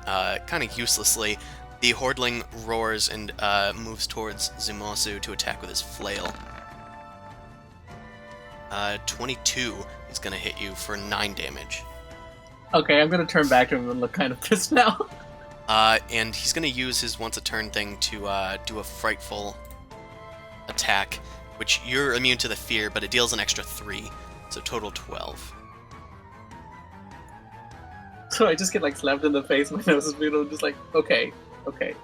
kind of uselessly. The hordling roars and moves towards Zumasu to attack with his flail. 22 is going to hit you for 9 damage. Okay, I'm gonna turn back to him and look kind of pissed now. And he's going to use his once a turn thing to do a frightful attack, which you're immune to the fear, but it deals an extra 3, so total 12. So I just get like slapped in the face. My nose is bleeding. I'm just like, okay,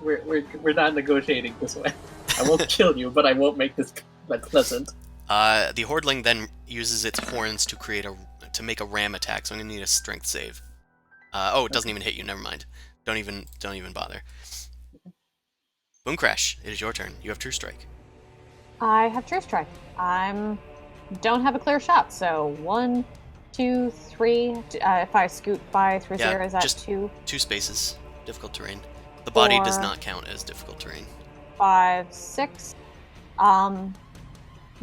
we're not negotiating this way. I won't kill you, but I won't make this like pleasant. The hordling then uses its horns to make a ram attack, so I'm gonna need a strength save. Oh, it doesn't even hit you. Never mind. Don't even bother. Boom Crash, it is your turn. You have True Strike. I have True Strike. Don't have a clear shot, so 1, 2, 3. If I scoot by through Yeah, zero, is that just 2? 2 spaces. Difficult terrain. The body does 4, not count as difficult terrain. 5, 6.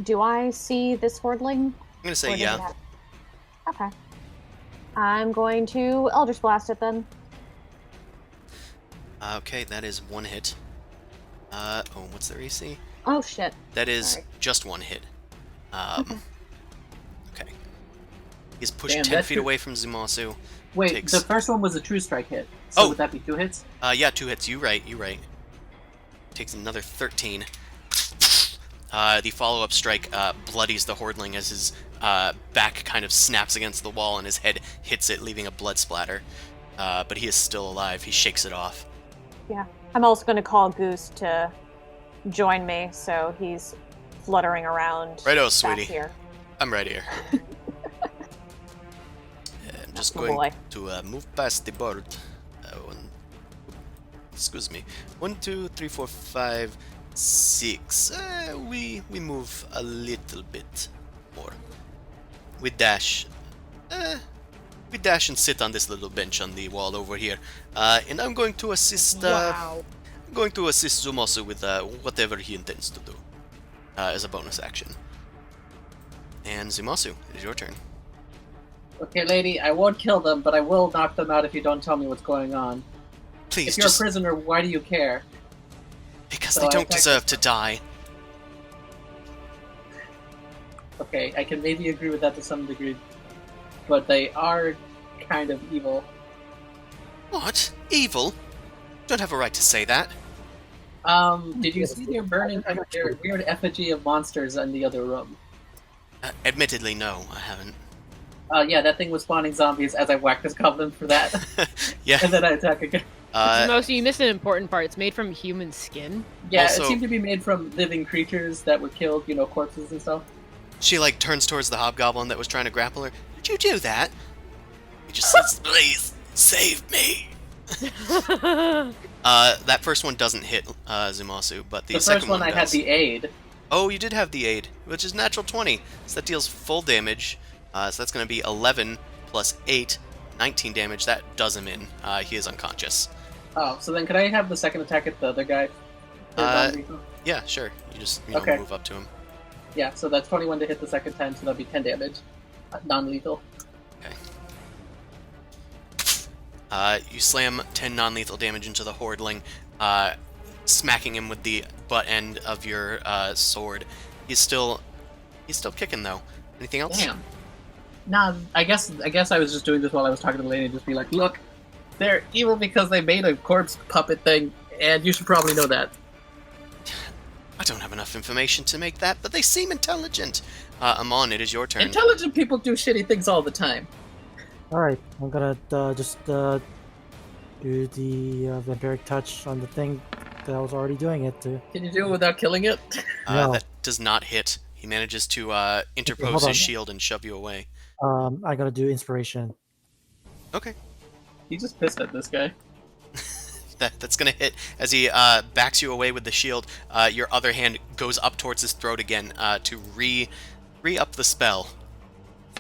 Do I see this hordling? I'm gonna Or say does yeah. it have- Okay. I'm going to Eldritch Blast it then. Okay, that is one hit. What's their AC? Oh shit. That is Sorry. just one hit. Okay. Okay. He's pushed Damn, 10 that's feet your- away from Zumasu. Wait, Takes- the first one was a true strike hit. So Oh. would that be 2 hits? Yeah, 2 hits. You right. Takes another 13. The follow-up strike bloodies the Hordling as his back kind of snaps against the wall and his head hits it, leaving a blood splatter. But he is still alive. He shakes it off. Yeah. I'm also going to call Goose to join me, so he's fluttering around. Righto, back sweetie. here. I'm right here. I'm just Oh, going boy. to move past the board. Excuse me. 1, 2, 3, 4, 5, 6. We move a little bit more. We dash. We dash and sit on this little bench on the wall over here. And I'm going to assist. Wow. I'm going to assist Zumasu with whatever he intends to do as a bonus action. And Zumasu, it is your turn. Okay, lady, I won't kill them, but I will knock them out if you don't tell me what's going on. Please, If you're just a prisoner, why do you care? because So they I don't attack deserve to die. Okay, I can maybe agree with that to some degree, but they are kind of evil. What? Evil? Don't have a right to say that. Did you see their their weird effigy of monsters in the other room? Admittedly, no, I haven't. Yeah, that thing was spawning zombies as I whacked this goblin for that, Yeah. and then I attack again. Most you missed an important part. It's made from human skin. Yeah, Also- it seemed to be made from living creatures that were killed, corpses and stuff. She like turns towards the hobgoblin that was trying to grapple her. Did you do that? He just says, "Please save me." That first one doesn't hit Zumasu, but the The second first one I had does. the aid. Oh, you did have the aid, which is natural 20. So that deals full damage. So that's going to be 11 plus 8, 19 damage. That does him in. He is unconscious. Oh, so then could I have the second attack at the other guy? Yeah, sure. You just Okay. move up to him. Yeah, so that's 21 to hit the second time, so that'd be 10 damage. Non-lethal. You slam 10 non-lethal damage into the Hordling, smacking him with the butt end of your sword. He's still kicking though. Anything else? Damn. Nah, I guess I was just doing this while I was talking to the lady and just be like, look, they're evil because they made a corpse puppet thing, and you should probably know that. I don't have enough information to make that, but they seem intelligent. Amon, it is your turn. Intelligent people do shitty things all the time. Alright, I'm gonna just do the vampiric touch on the thing that I was already doing it to. Can you do it without killing it? No. That does not hit. He manages to interpose hold his on. shield and shove you away. I'm gonna do inspiration. Okay. He just pissed at this guy. That's gonna hit as he backs you away with the shield. Your other hand goes up towards his throat again to re-up the spell.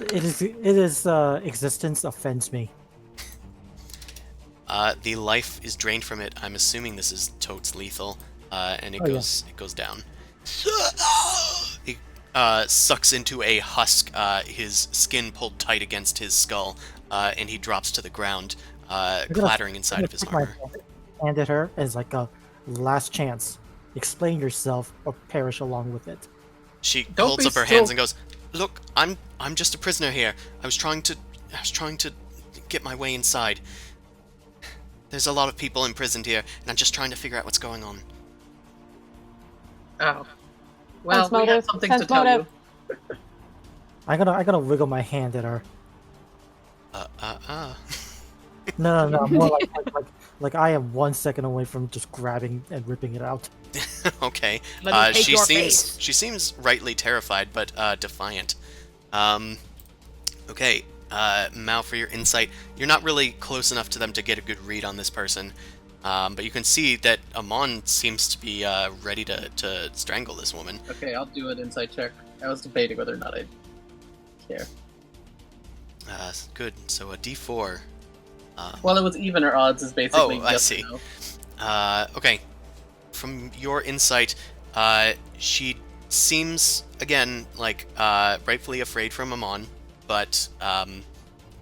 It is existence offends me. The life is drained from it. I'm assuming this is totes lethal, and it Oh, yeah. goes down. He sucks into a husk, his skin pulled tight against his skull, and he drops to the ground, gonna- clattering inside of his Stick my armor. hand at her as like a last chance. Explain yourself or perish along with it. She Don't holds be up her so- hands and goes, "Look, I'm just a prisoner here. I was trying to get my way inside. There's a lot of people imprisoned here, and I'm just trying to figure out what's going on." Oh. Well, Sense we have motive, something sense to tell motive. you. I'm gonna wiggle my hand at her. No, more like I am 1 second away from just grabbing and ripping it out. Okay. Let me take She your seems face. she seems rightly terrified, but defiant. Okay. Mal, for your insight, you're not really close enough to them to get a good read on this person, but you can see that Amon seems to be ready to strangle this woman. Okay, I'll do an insight check. I was debating whether or not I'd care. Good. So a D4. Well, it was even or odds is basically I yes or see. no. Okay. From your insight, she seems again like rightfully afraid from Amon, but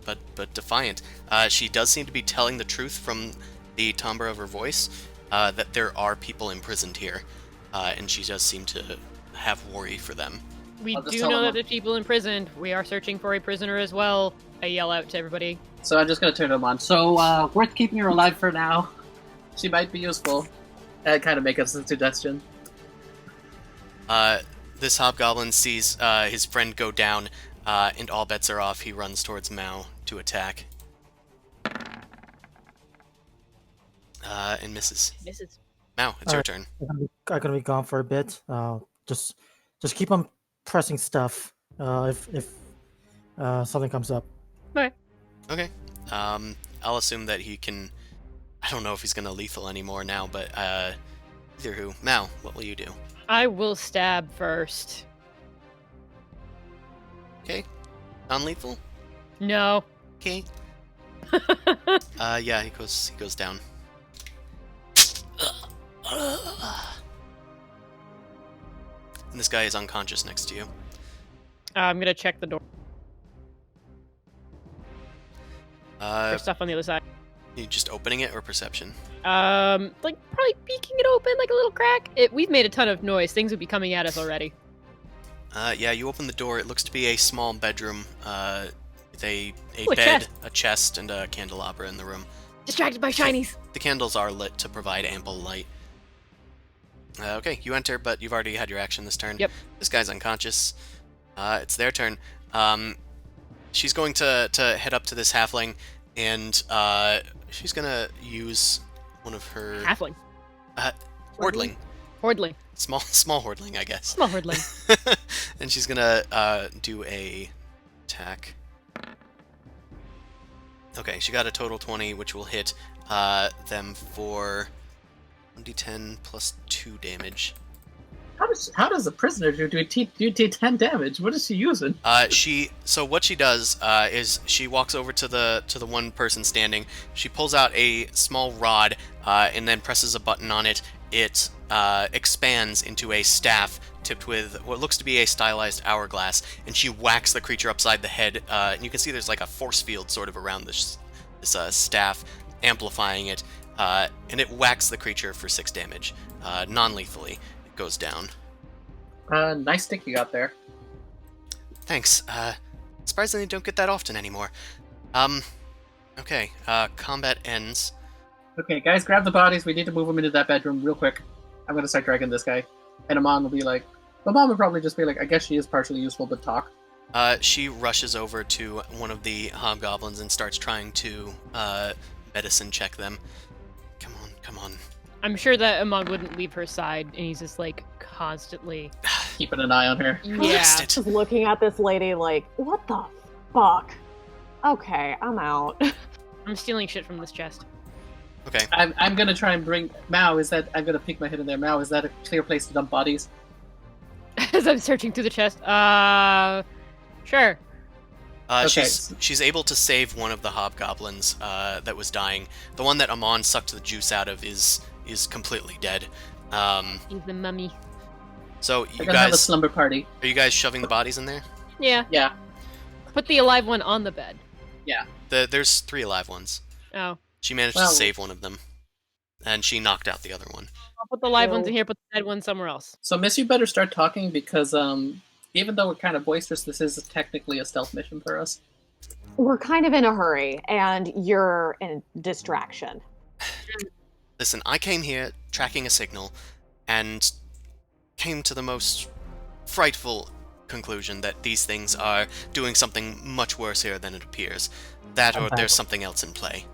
but defiant. She does seem to be telling the truth from the timbre of her voice, that there are people imprisoned here, and she does seem to have worry for them. We I'll just do tell know them that there's people imprisoned. We are searching for a prisoner as well. I yell out to everybody. So I'm just gonna turn them on. So, worth keeping her alive for now. She might be useful. Kind of make a suggestion. This hobgoblin sees his friend go down, and all bets are off. He runs towards Mao to attack. And misses. Misses. Mao, it's your turn. I'm gonna be gone for a bit. Just keep on pressing stuff. If something comes up. Okay. I'll assume that he can... I don't know if he's gonna lethal anymore now, but, either who. Mao, what will you do? I will stab first. Okay. Non-lethal? No. Okay. Yeah, he goes down. And this guy is unconscious next to you. I'm gonna check the door. There's Uh, stuff on the other side. you just opening it or perception? Like probably peeking it open, like a little crack. We've made a ton of noise. Things would be coming at us already. Yeah, you open the door. It looks to be a small bedroom, with a Ooh, a bed, chest. a chest, and a candelabra in the room. Distracted by shinies. The candles are lit to provide ample light. Okay, you enter, but you've already had your action this turn. Yep. This guy's unconscious. It's their turn. She's going to head up to this halfling, and she's gonna use one of her Halfling. hordling, Hordling. small hordling, I guess. Small hordling. And she's gonna do a attack. Okay, she got a total 20, which will hit them for 1d10 plus 2 damage. How does a prisoner do T10 damage? What is she using? So what she does is she walks over to the one person standing. She pulls out a small rod and then presses a button on it. It expands into a staff tipped with what looks to be a stylized hourglass, and she whacks the creature upside the head. And you can see there's like a force field sort of around this staff, amplifying it, and it whacks the creature for 6 damage, non-lethally. It goes down. Nice stick you got there. Thanks. Surprisingly, don't get that often anymore. Okay. Combat ends. Okay, guys, grab the bodies. We need to move them into that bedroom real quick. I'm gonna start dragging this guy. And Amon will be like... Amon would probably just be like, I guess she is partially useful, but talk. She rushes over to one of the hobgoblins and starts trying to medicine check them. Come on. I'm sure that Amon wouldn't leave her side, and he's just like constantly Keeping an eye on her. Yeah. Blast it. Just looking at this lady like, what the fuck? Okay, I'm out. I'm stealing shit from this chest. Okay. I'm gonna try and bring... Mao, is that... I'm gonna peek my head in there. Mao, is that a clear place to dump bodies? As I'm searching through the chest. Sure. Okay. She's able to save one of the hobgoblins that was dying. The one that Amon sucked the juice out of is completely dead. He's the mummy. So We're you gonna have a guys, slumber party. are you guys shoving the bodies in there? Yeah. Yeah. Put the alive one on the bed. There's 3 alive ones. Oh. She managed Well- to save one of them, and she knocked out the other one. I'll put the live ones So- in here, put the dead one somewhere else. So, Miss, you better start talking because, even though we're kind of boisterous, this is technically a stealth mission for us. We're kind of in a hurry, and you're in distraction. Listen, I came here tracking a signal, and came to the most frightful conclusion that these things are doing something much worse here than it appears. That or there's something else in play.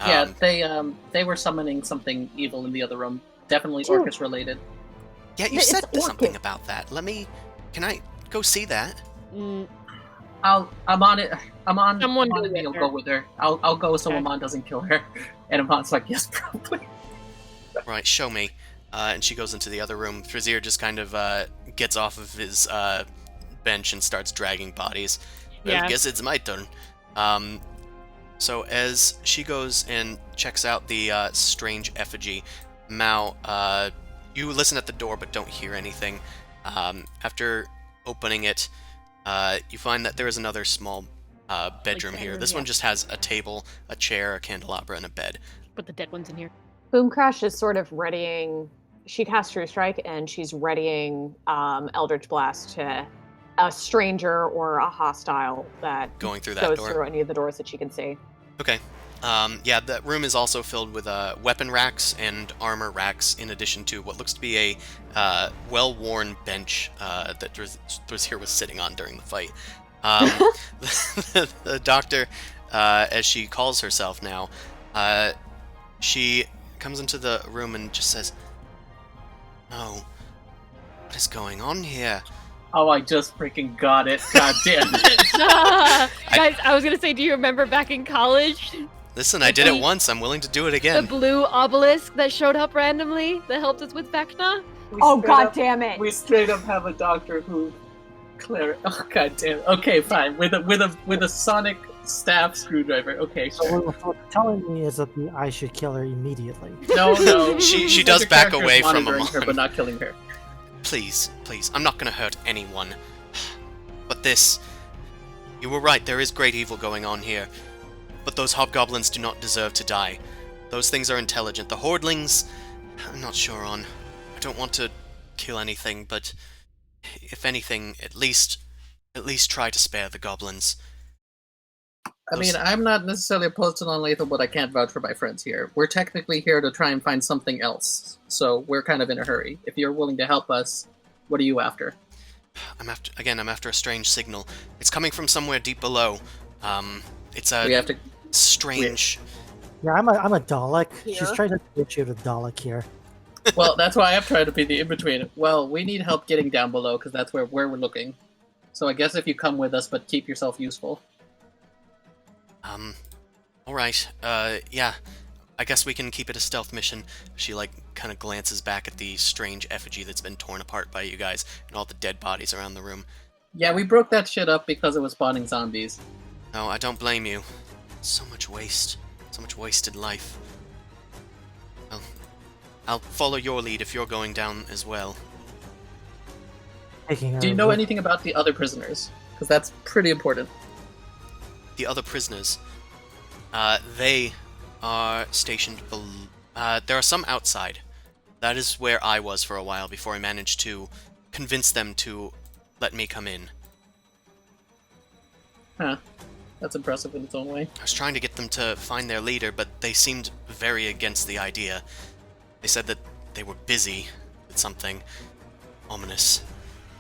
Yeah, they were summoning something evil in the other room. Definitely Dude. Orcus related. Yeah, you It's said something Orchid. about that. Can I go see that? Mm, I'm on it. Someone Amon go and me with will her. go with her. I'll go so Okay. Amon doesn't kill her. And Amon's like, yes, probably. Right, show me. And she goes into the other room. Thrazir just kind of gets off of his bench and starts dragging bodies. Well, Yeah. I guess it's my turn. So as she goes and checks out the strange effigy, Mao, you listen at the door but don't hear anything. After opening it, you find that there is another small bedroom here. bedroom, This yeah. one just has a table, a chair, a candelabra, and a bed. Put the dead ones in here. Boom Crash is sort of readying. She casts True Strike and she's readying Eldritch Blast to a stranger or a hostile that Going through that goes door. through any of the doors that she can see. Okay. Yeah, that room is also filled with weapon racks and armor racks, in addition to what looks to be a well-worn bench that Thrazir was sitting on during the fight. The doctor, as she calls herself now, she comes into the room and just says, "No, what is going on here?" Oh, I just freaking got it. God damn it. Guys, I was gonna say, do you remember back in college? Listen, I did it once. I'm willing to do it The again. blue obelisk that showed up randomly that helped us with Vecna? Oh straight god up- damn it! We straight up have a doctor who oh god damn it. Okay, fine. With a sonic staff screwdriver. Okay, So sure. what you're telling me is that I should kill her immediately. No. She does Your back character is away from monitoring her, Amon. but not killing her. Please, I'm not gonna hurt anyone. But this... You were right, there is great evil going on here. But those hobgoblins do not deserve to die. Those things are intelligent. The hordlings, I'm not sure on. I don't want to kill anything, but if anything, at least try to spare the goblins. I mean, I'm not necessarily opposed to non-lethal, but I can't vouch for my friends here. We're technically here to try and find something else, so we're kind of in a hurry. If you're willing to help us, what are you after? I'm after a strange signal. It's coming from somewhere deep below. It's We a have to. strange... Yeah, I'm a Dalek. She's Here? trying to negotiate a Dalek here. Well, that's why I'm trying to be the in-between. Well, we need help getting down below, because that's where we're looking. So I guess if you come with us, but keep yourself useful. Alright, yeah. I guess we can keep it a stealth mission. She, kind of glances back at the strange effigy that's been torn apart by you guys, and all the dead bodies around the room. Yeah, we broke that shit up because it was spawning zombies. No, I don't blame you. So much waste. So much wasted life. Well, I'll follow your lead if you're going down as well. Taking her Do you know with- anything about the other prisoners? Because that's pretty important. The other prisoners, they are stationed there are some outside. That is where I was for a while before I managed to convince them to let me come in. Huh. That's impressive in its own way. I was trying to get them to find their leader, but they seemed very against the idea. They said that they were busy with something ominous.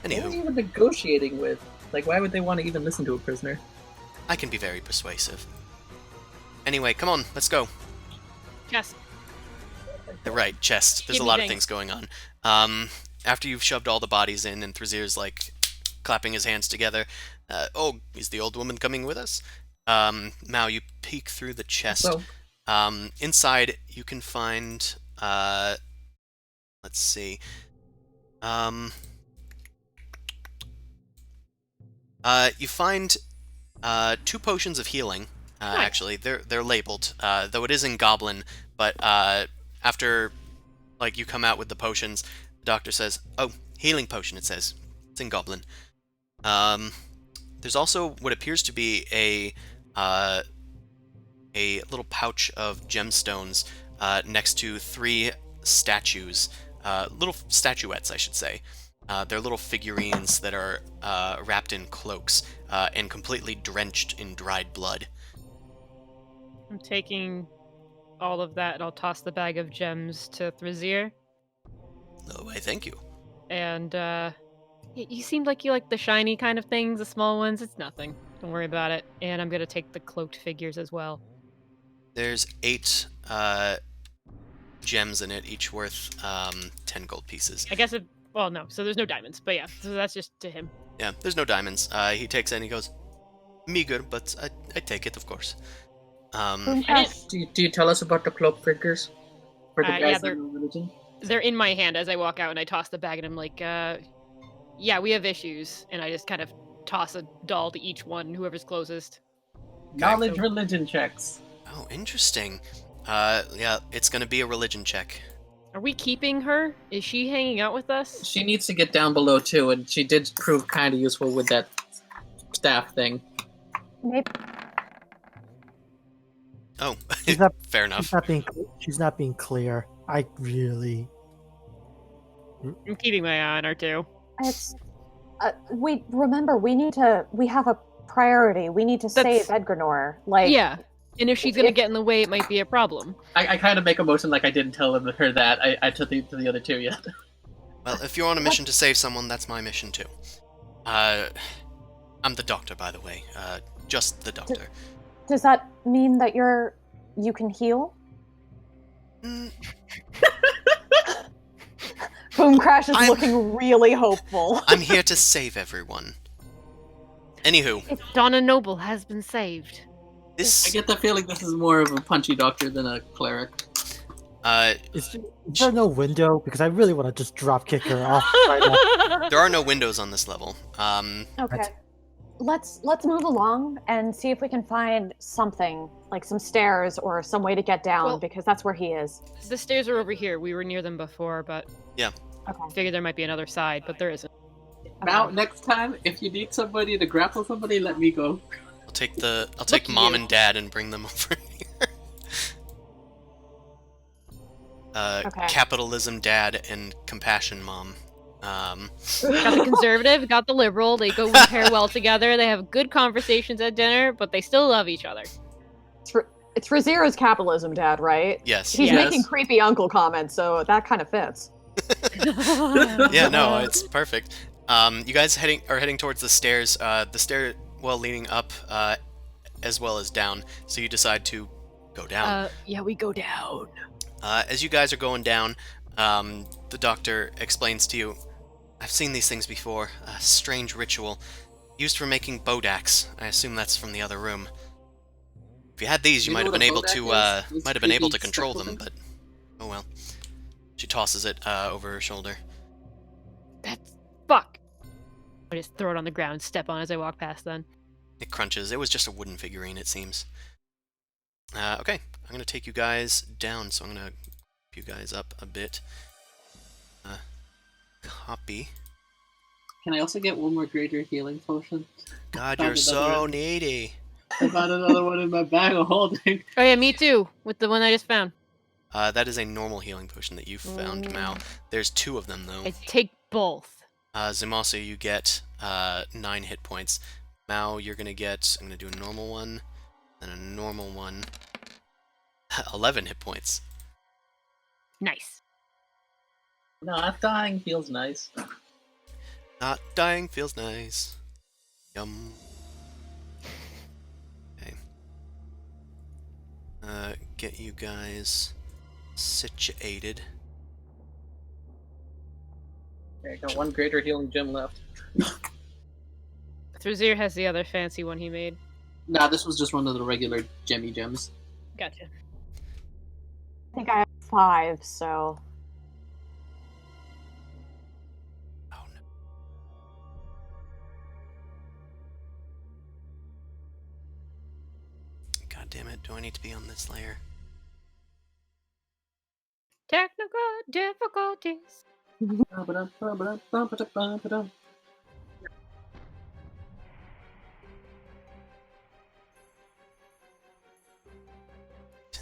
What are you Anywho, even negotiating with? Like, why would they want to even listen to a prisoner? I can be very persuasive. Anyway, come on, let's go. Yes. Right, chest. There's Give a me lot of things. things going on. After you've shoved all the bodies in and Thrazir's clapping his hands together, oh, is the old woman coming with us? Mao, you peek through the chest. So, Inside, you can find, let's see, you find, 2 potions of healing, Nice. actually. They're labeled, though it is in Goblin, but, after, you come out with the potions, the doctor says, oh, healing potion, it says. It's in Goblin. There's also what appears to be a little pouch of gemstones next to 3 statues, little statuettes, I should say. They're little figurines that are wrapped in cloaks and completely drenched in dried blood. I'm taking all of that and I'll toss the bag of gems to Thrazir. Oh, I thank you. And, you seemed like you like the shiny kind of things, the small ones. It's nothing. Don't worry about it. And I'm gonna take the cloaked figures as well. There's 8 gems in it, each worth 10 gold pieces. I guess well, no, so there's no diamonds, but yeah, so that's just to him. Yeah, there's no diamonds. He takes it and he goes, meager, but I take it, of course. Boom I Crash. do you tell us about the cloak figures? For the Yeah, guys that they're- know religion? They're in my hand as I walk out, and I toss the bag, and I'm like, yeah, we have issues. And I just kind of toss a doll to each one, whoever's closest. Knowledge religion checks. Oh, interesting. Yeah, it's gonna be a religion check. Are we keeping her? Is she hanging out with us? She needs to get down below too, and she did prove kind of useful with that staff thing. Maybe Oh, She's not- fair enough. She's not being clear. I really. I'm keeping my eye on her too. it's. We have a priority. We need to That's- save Edgrenor. Like, Yeah. And if she's gonna if- get in the way, it might be a problem. I kind of make a motion like I didn't tell her that. I took to the other two yet. Well, if you're on a mission to save someone, that's my mission too. I'm the doctor, by the way. Just the doctor. Does that mean that you can heal? Mm, Boom Crash is I'm- looking really hopeful. I'm here to save everyone. Anywho, Donna Noble has been saved. I this get the feeling this is more of a punchy doctor than a cleric. Is there no window? Because I really want to just drop kick her off right now. there are no windows on this level. Okay. Let's move along and see if we can find something, like some stairs or some way to get down, Well- because that's where he is. The stairs are over here. We were near them before, but Yeah. I Okay. figured there might be another side, but there isn't. Now, Okay. next time, if you need somebody to grapple somebody, let me go. I'll take at mom you. and dad and bring them over here. Okay. Capitalism dad and compassion mom. Got the conservative, got the liberal. They go pair well together. They have good conversations at dinner, but they still love each other. It's Razira's capitalism, Dad, right? Yes. He's Yes. making creepy uncle comments, so that kind of fits. Yeah, no, it's perfect. You guys are heading towards the stairs. The stair, well, leading up, as well as down. So you decide to go down. Yeah, we go down. As you guys are going down, the doctor explains to you, "I've seen these things before. A strange ritual used for making Bodaks. I assume that's from the other room. If you had these, you You might know have been what a able to, Bodak is? Those might have been able to creepy control them, spectacle but oh well." She tosses it over her shoulder. That's fuck. I just throw it on the ground and step on as I walk past then. It crunches. It was just a wooden figurine, it seems. Okay, I'm gonna take you guys down, so I'm gonna up you guys up a bit. Copy. Can I also get one more greater healing potion? God, Found you're so another one. needy. I found another one in my bag of holding. Oh yeah, me too. With the one I just found. That is a normal healing potion that you found, Mm. Mao. There's 2 of them, though. I take both. Zimasa, you get 9 hit points. Mao, you're gonna get, I'm gonna do a normal one, then a normal one. 11 hit points. Nice. Not dying feels nice. Not dying feels nice. Yum. Okay. Get you guys situated. Okay, I got one greater healing gem left. Thrazir has the other fancy one he made. Nah, this was just one of the regular gemmy gems. Gotcha. I think I have 5, so Oh no. God damn it, do I need to be on this layer? Technical difficulties.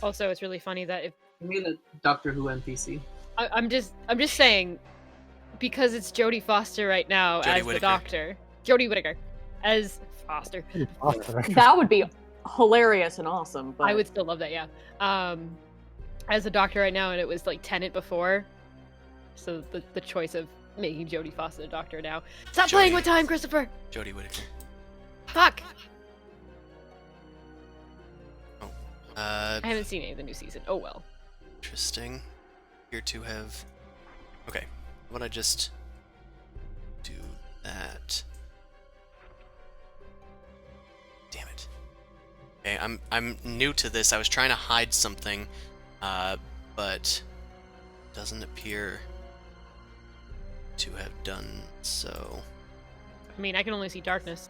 Also, it's really funny that if I made a Doctor Who NPC. I'm just saying, because it's Jodie Foster right now Jodie as Whittaker. the Doctor. Jodie Whittaker as Foster. that would be hilarious and awesome. But I would still love that, yeah. As a Doctor right now, and it was like Tennant before, so the choice of making Jodie Foster the Doctor now. Stop playing Jodie. with time, Christopher. Jodie Whittaker. Fuck. Oh. I haven't seen any of the new season. Oh well. Interesting. Here to have. Okay. How about I just do that? Damn it. Okay, I'm new to this. I was trying to hide something, but doesn't appear to have done so. I mean, I can only see darkness.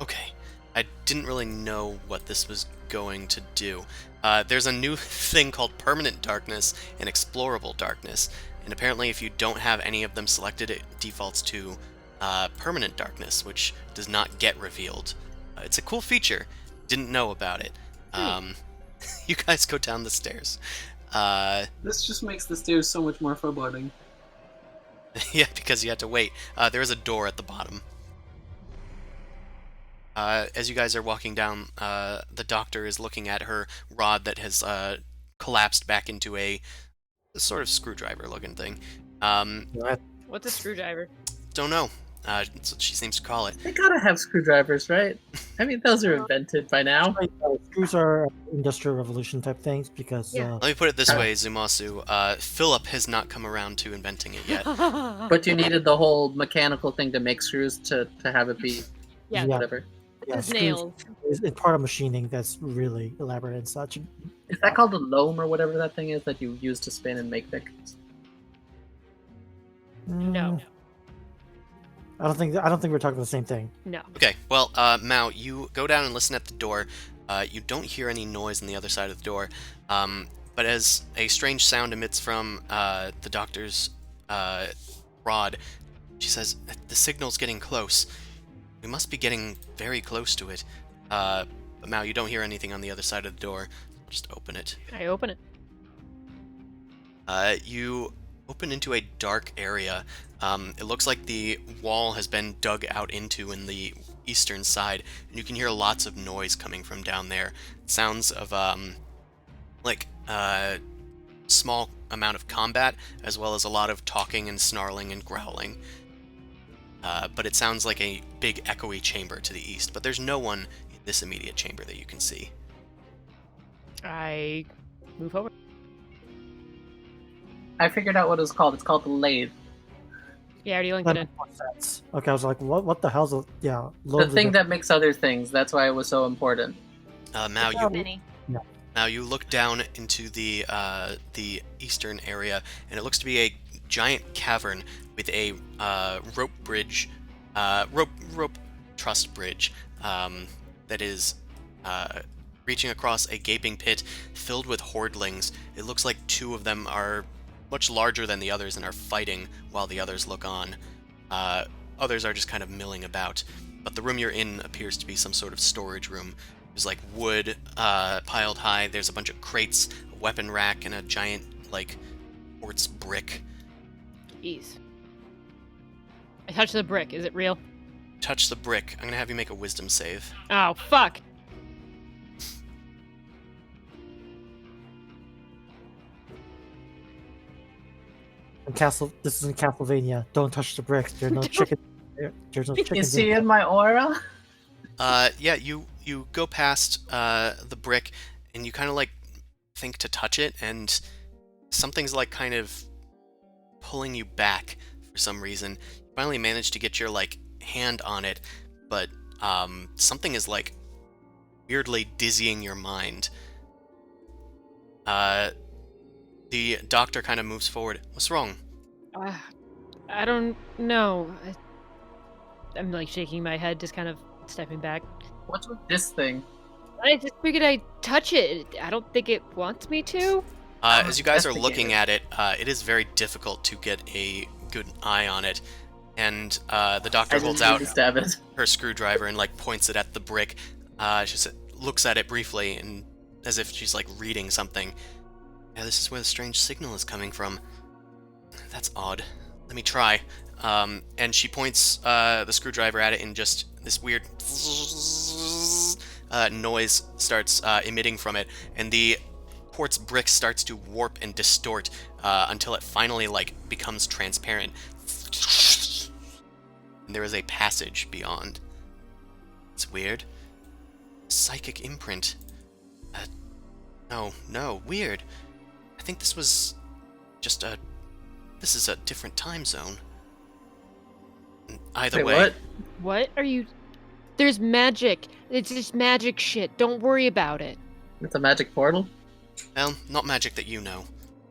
Okay. I didn't really know what this was going to do. There's a new thing called Permanent Darkness and Explorable Darkness, and apparently if you don't have any of them selected, it defaults to Permanent Darkness, which does not get revealed It's a cool feature. Didn't know about it. You guys go down the stairs. This just makes the stairs so much more foreboding. Yeah, because you had to wait. There is a door at the bottom. As you guys are walking down, the doctor is looking at her rod that has collapsed back into a sort of screwdriver-looking thing. What's a screwdriver? Don't know. That's what she seems to call it. They gotta have screwdrivers, right? I mean, those are invented by now. Screws are industrial revolution type things because Yeah. Let me put it this way, Zumasu. Philip has not come around to inventing it yet. But you needed the whole mechanical thing to make screws to have it be Yeah. whatever. It's screws nails. is part of machining that's really elaborate and such. Is that called a loam or whatever that thing is that you use to spin and make things? No. I don't think we're talking about the same thing. No. Okay, well, Mao, you go down and listen at the door. You don't hear any noise on the other side of the door, but as a strange sound emits from the doctor's rod, she says, "The signal's getting close. We must be getting very close to it." But Mao, you don't hear anything on the other side of the door. I'll just open it. I open it. You open into a dark area. It looks like the wall has been dug out into in the eastern side, and you can hear lots of noise coming from down there. Sounds of small amount of combat, as well as a lot of talking and snarling and growling. But it sounds like a big echoey chamber to the east, but there's no one in this immediate chamber that you can see. I move over. I figured out what it's called. It's called the lathe. Yeah, I already linked That it in. makes more sense. Okay, I was like, what the hell's The loads thing of that makes other things. That's why it was so important. Mao, How many? Now you look down into the eastern area, and it looks to be a giant cavern with a rope truss bridge that is reaching across a gaping pit filled with hordlings. It looks like two of them are much larger than the others and are fighting while the others look on. Others are just kind of milling about, but the room you're in appears to be some sort of storage room. There's like wood piled high. There's a bunch of crates, a weapon rack, and a giant quartz brick. Jeez. I touched the brick. Is it real? Touch the brick. I'm gonna have you make a wisdom save. Oh, fuck. This is in Castlevania. Don't touch the bricks. There's no chicken. There's no chicken. You see in my aura? Yeah, you go past the brick, and you kind of think to touch it, and something's kind of pulling you back for some reason. You finally manage to get your hand on it, but something is weirdly dizzying your mind. The doctor kind of moves forward. What's wrong? I don't know. I'm shaking my head, just kind of stepping back. What's with this thing? I just figured I'd touch it. I don't think it wants me to. As you guys are Investigate looking it. at it, it is very difficult to get a good eye on it. And the doctor I holds didn't out really stab it. her screwdriver and points it at the brick. She looks at it briefly, and as if she's reading something. Yeah, this is where the strange signal is coming from. That's odd. Let me try. And she points the screwdriver at it, and just this weird noise starts emitting from it, and the quartz brick starts to warp and distort until it finally becomes transparent. And there is a passage beyond. It's weird. Psychic imprint. No, weird. I think this was just this is a different time zone. Either Wait, way. what? What are you... There's magic. It's just magic shit. Don't worry about it. It's a magic portal? Well, not magic that you know.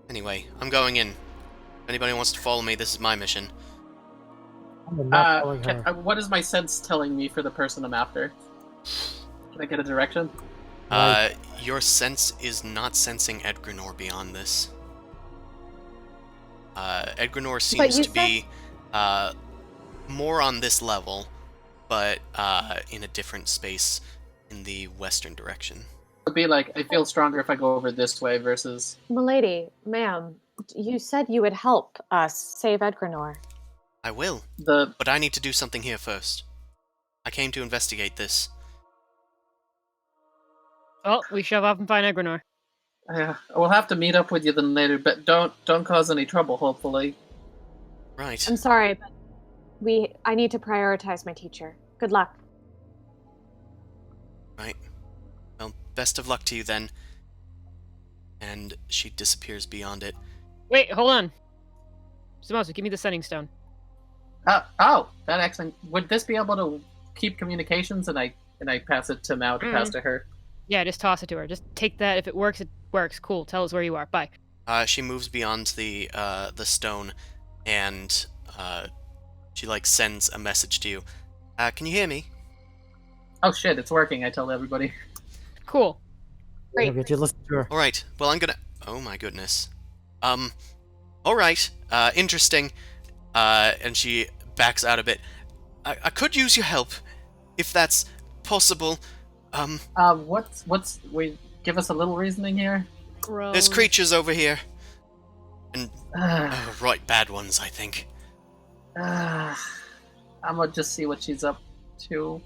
Anyway, I'm going in. If anybody wants to follow me, this is my mission. I'm not following her. What is my sense telling me for the person I'm after? Can I get a direction? Your sense is not sensing Edgrenor beyond this. Edgrenor seems you to be more on this level, but in a different space in the western direction. It'd be like, I feel stronger if I go over this way versus... Milady, ma'am, you said you would help us save Edgrenor. I will, the... but I need to do something here first. I came to investigate this. Oh, we shove off and find Egrenor. we'll have to meet up with you then later, but don't cause any trouble, hopefully. Right. I'm sorry, but I need to prioritize my teacher. Good luck. Right. Well, best of luck to you then. And she disappears beyond it. Wait, hold on. Samosa, give me the sending stone. That actually... Would this be able to keep communications, and I pass it to Mao to pass to her? Yeah, just toss it to her. Just take that. If it works, it works. Cool. Tell us where you are. Bye. She moves beyond the stone, and she sends a message to you. Can you hear me? Oh shit, it's working, I tell everybody. Cool. Great. Get you listen to her. All right. Well, I'm gonna... Oh my goodness. All right. Interesting. And she backs out a bit. I could use your help, if that's possible. Wait, give us a little reasoning here? Gross. There's creatures over here. And, right, bad ones, I think. I'm gonna just see what she's up to.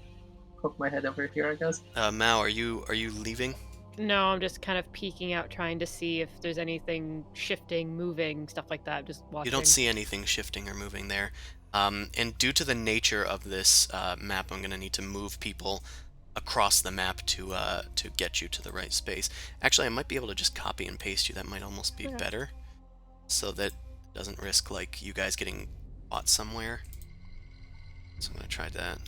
Poke my head over here, I guess. Mao, are you leaving? No, I'm just kind of peeking out, trying to see if there's anything shifting, moving, stuff like that. Just watching. You don't see anything shifting or moving there. And due to the nature of this map, I'm going to need to move people across the map to get you to the right space. Actually, I might be able to just copy and paste you. That might almost be better, so that it doesn't risk you guys getting caught somewhere. So I'm going to try that.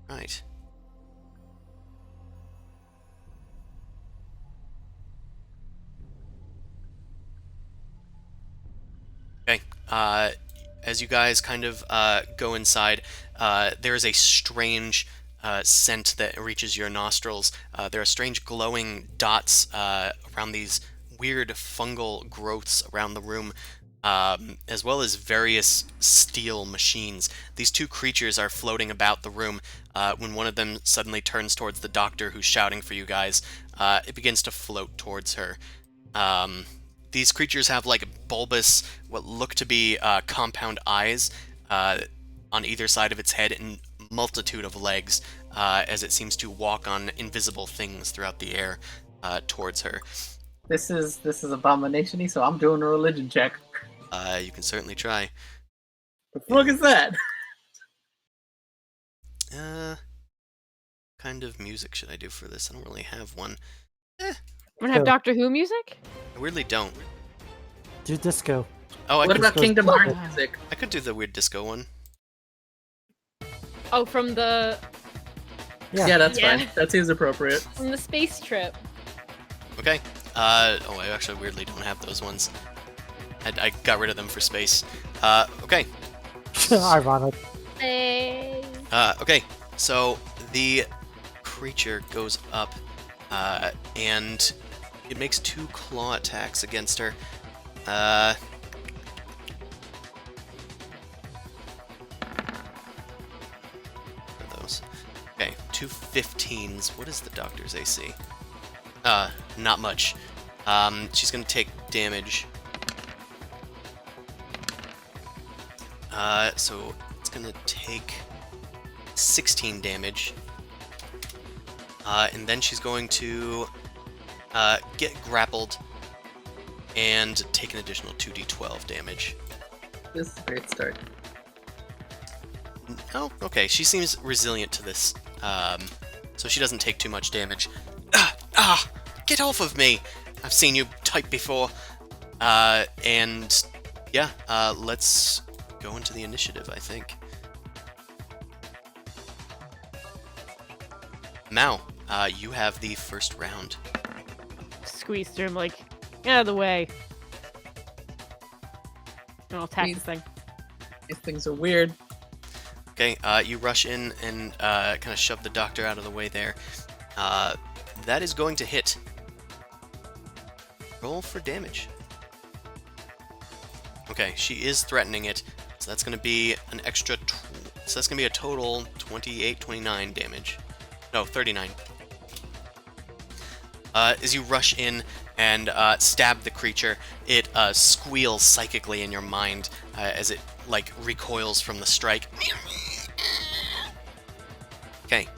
Right. Okay. As you guys kind of go inside, there is a strange scent that reaches your nostrils. There are strange glowing dots around these weird fungal growths around the room, as well as various steel machines. These two creatures are floating about the room. When one of them suddenly turns towards the doctor who's shouting for you guys, it begins to float towards her. These creatures have bulbous, what look to be compound eyes on either side of its head and multitude of legs as it seems to walk on invisible things throughout the air towards her. This is abomination-y, so I'm doing a religion check. You can certainly try. The fuck is that? Kind of music should I do for this? I don't really have one. I'm gonna have Doctor Who music? I weirdly don't. Do disco. Oh, What about Kingdom Hearts Ah. music? I could do the weird disco one. Oh, from the Yeah, that's Yeah. fine. That seems appropriate. space trip. Okay. Oh, I actually weirdly don't have those ones. I got rid of them for space. Okay. Ironic. Hey. Okay. So the creature goes up, and it makes 2 claw attacks against her. What are those? Okay, 2 15s. What is the doctor's AC? Not much. She's gonna take damage. So it's gonna take 16 damage. And then she's going to get grappled and take an additional 2d12 damage. This is a great start. Oh, okay. She seems resilient to this, so she doesn't take too much damage. Get off of me! I've seen you type before. And yeah, let's go into the initiative, I think. Mao, you have the first round. Squeeze through him, get out of the way. And I'll attack Please. this thing. These things are weird. Okay, you rush in and kind of shove the doctor out of the way there. That is going to hit. Roll for damage. Okay, she is threatening it, so that's going to be an extra... so that's going to be a total 28, 29 damage. No, 39. As you rush in and stab the creature, it squeals psychically in your mind as it, like, recoils from the strike. Okay,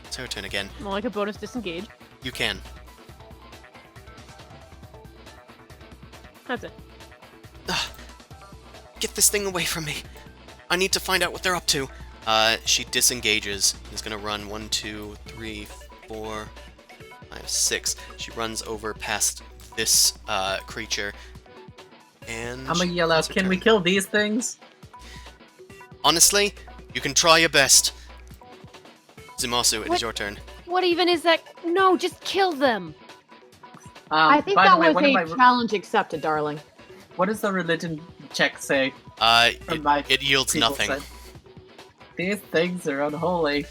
it's her turn again. More like a bonus disengage. You can. That's it. Get this thing away from me. I need to find out what they're up to. She disengages. Is going to run 1, 2, 3, 4, 5, 6. She runs over past this creature. And I'm gonna yell out, can we kill these things? Honestly, you can try your best. Zumasu, it is What? your turn. What even is that? No, just kill them. I think by that the way, was a challenge accepted, darling. what does the religion check say? It yields People nothing. said, these things are unholy.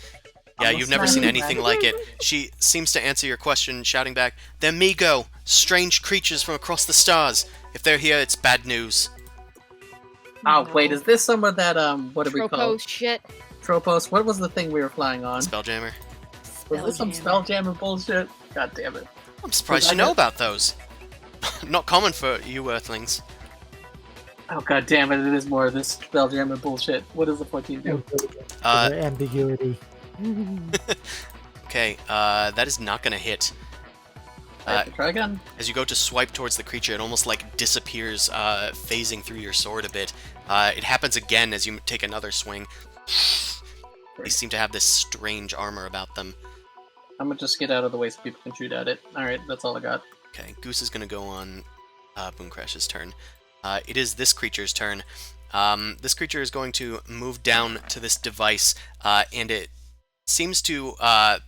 Yeah, I'm you've never seen listening. anything like it. She seems to answer your question, shouting back, "They're Migo, strange creatures from across the stars. If they're here, it's bad news." Oh, wait, is this some of that, what do we call Tropo it? shit. Tropos? What was the thing we were flying on? Spelljammer. Was this some Spelljammer bullshit? God damn it. I'm surprised you know about those. Not common for you Earthlings. Oh god damn it, it is more of this Spelljammer bullshit. What does the 14 do? Ambiguity. Okay, that is not gonna hit. I have to try again. As you go to swipe towards the creature, it almost like disappears, phasing through your sword a bit. It happens again as you take another swing. They seem to have this strange armor about them. I'm gonna just get out of the way so people can shoot at it. Alright, that's all I got. Okay, Goose is gonna go on Boomcrash's turn. It is this creature's turn. This creature is going to move down to this device, and it seems to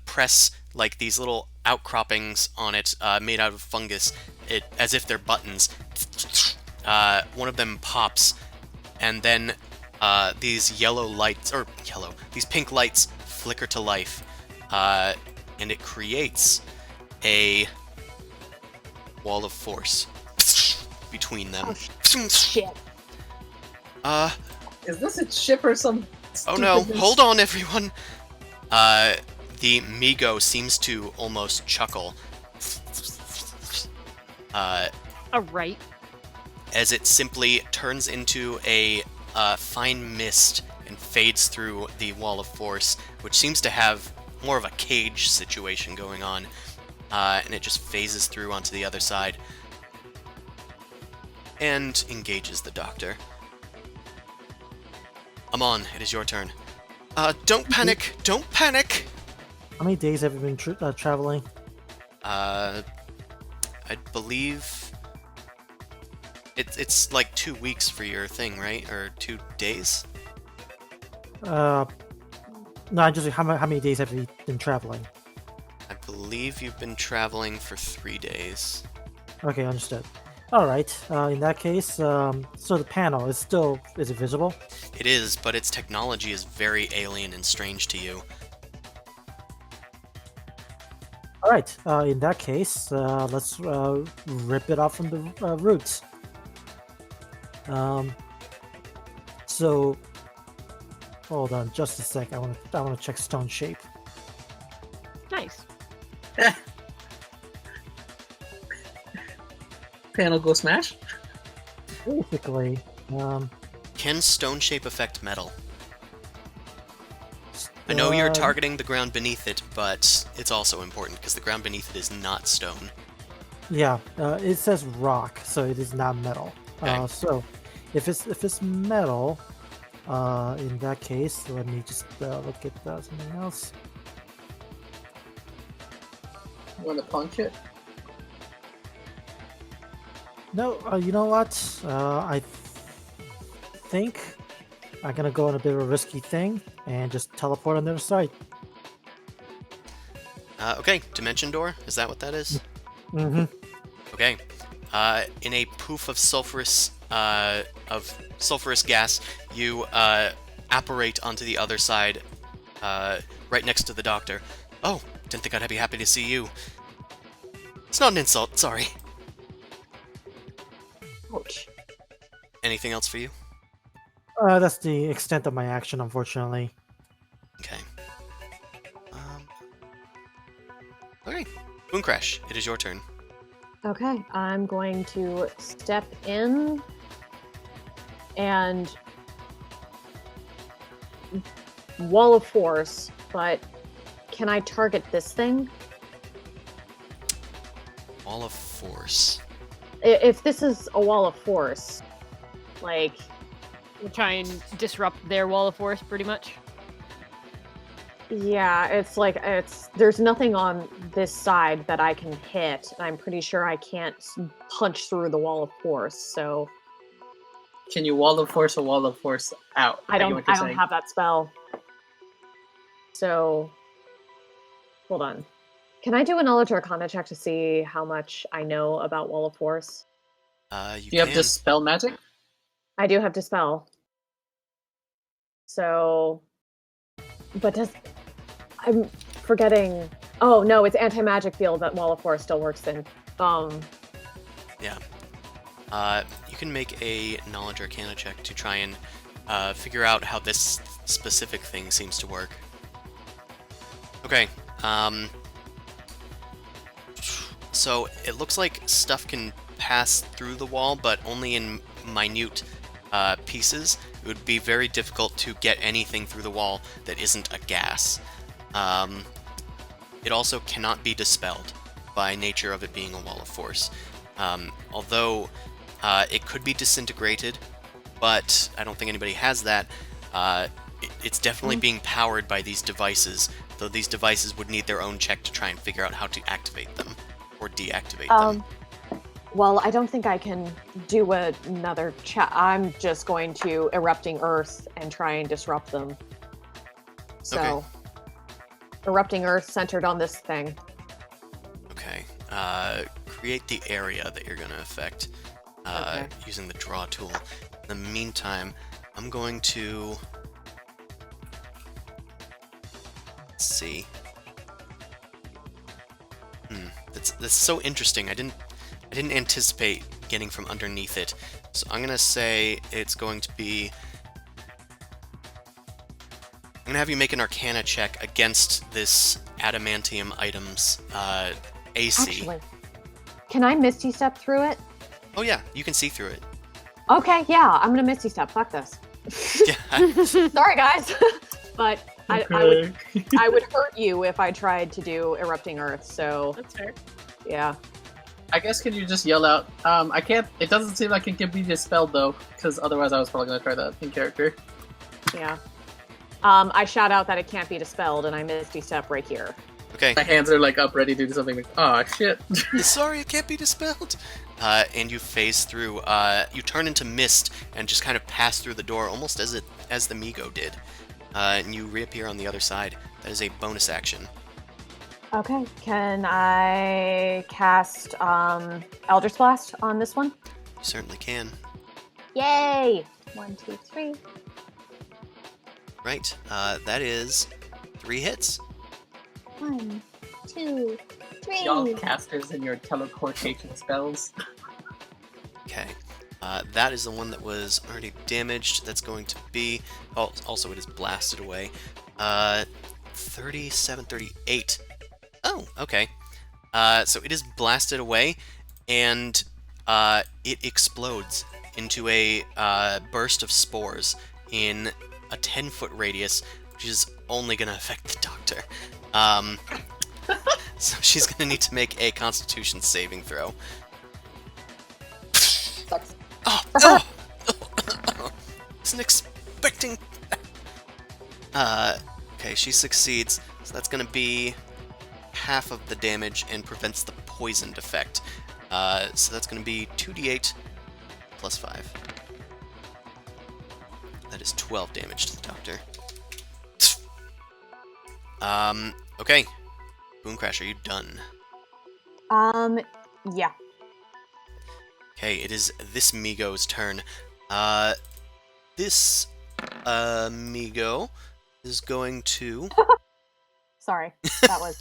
press like these little outcroppings on it, made out of fungus, as if they're buttons. One of them pops, and then these these pink lights flicker to life, and it creates a wall of force between them. Shit. Is this a ship or some Oh no, stupidness? hold on everyone! The Migo seems to almost chuckle. Alright. As it simply turns into a fine mist and fades through the wall of force, which seems to have more of a cage situation going on, and it just phases through onto the other side and engages the doctor. Amon, it is your turn. Don't panic! Don't panic! How many days have you been traveling? I believe it's like 2 weeks for your thing, right? Or 2 days? No, I just how many days have you been traveling? I believe you've been traveling for 3 days. Okay, understood. All right. In that case, so the panel is it visible? It is, but its technology is very alien and strange to you. All right. In that case, let's rip it off from the roots. So, hold on, just a sec. I want to check stone shape. Nice. Panel go smash? Basically, Can stone shape affect metal? I know you're targeting the ground beneath it, but it's also important because the ground beneath it is not stone. Yeah, it says rock, so it is not metal. Okay. So, if it's metal, in that case, let me just look at something else. You wanna punch it? No, you know what? I think I'm gonna go on a bit of a risky thing and just teleport on the other side. Okay, dimension door, is that what that is? Mm-hmm. Okay. In a poof of sulfurous gas, you apparate onto the other side, right next to the doctor. Oh, didn't think I'd be happy to see you. It's not an insult, sorry. Ouch. Anything else for you? That's the extent of my action, unfortunately. Okay. Okay. Boom Crash, it is your turn. Okay, I'm going to step in and wall of force, but can I target this thing? Wall of Force. If this is a wall of force, like, We'll try and disrupt their wall of force, pretty much. yeah, there's nothing on this side that I can hit, and I'm pretty sure I can't punch through the wall of force, so Can you wall of force a wall of force out? I get don't what you're saying. have that spell. So hold on. Can I do a knowledge arcana check to see how much I know about wall of force? You Do you have can. dispel magic? I do have dispel. So, but I'm forgetting. Oh no, it's anti-magic field that wall of force still works in. Yeah. You can make a knowledge arcana check to try and figure out how this specific thing seems to work. Okay. So it looks like stuff can pass through the wall, but only in minute pieces. It would be very difficult to get anything through the wall that isn't a gas. It also cannot be dispelled by nature of it being a wall of force. Although it could be disintegrated, but I don't think anybody has that. It's definitely being powered by these devices, though these devices would need their own check to try and figure out how to activate them or deactivate them. Well, I don't think I can do another check. I'm just going to erupting earth and try and disrupt them. So, Okay. erupting earth centered on this thing. Okay. Create the area that you're going to affect Okay. using the draw tool. In the meantime, I'm going to... Let's see. That's so interesting. I didn't anticipate getting from underneath it. So I'm gonna say it's going to be... I'm gonna have you make an Arcana check against this adamantium item's AC. Actually, can I Misty Step through it? Oh yeah, you can see through it. Okay, yeah, I'm gonna Misty Step. Fuck this. Yeah. Sorry, guys. But I Okay. I would hurt you if I tried to do erupting earth. So That's fair. yeah. I guess can you just yell out? I can't. It doesn't seem like it can be dispelled though, because otherwise I was probably gonna try that in character. Yeah. I shout out that it can't be dispelled, and I Misty Step right here. Okay. My hands are like up, ready to do something. Like, oh shit! Sorry, it can't be dispelled. And you phase through. You turn into mist and just kind of pass through the door, almost as the Migo did. And you reappear on the other side. That is a bonus action. Okay. Can I cast Eldritch Blast on this one? You certainly can. Yay! 1, 2, 3. Right. That is 3 hits. 1, 2, 3. Y'all casters and your teleportation spells. Okay. That is the one that was already damaged. That's going to be... Oh, also it is blasted away. 37, 38. Oh, okay. So it is blasted away, and it explodes into a burst of spores in a 10-foot radius, which is only going to affect the doctor. So she's going to need to make a Constitution saving throw. Sucks. Oh! Wasn't expecting... Okay, she succeeds, so that's going to be half of the damage and prevents the poisoned effect. So that's going to be 2d8 plus 5. That is 12 damage to the doctor. Okay. Boom Crash, are you done? Yeah. Okay, it is this Migo's turn. This Migo is going to... Sorry. That was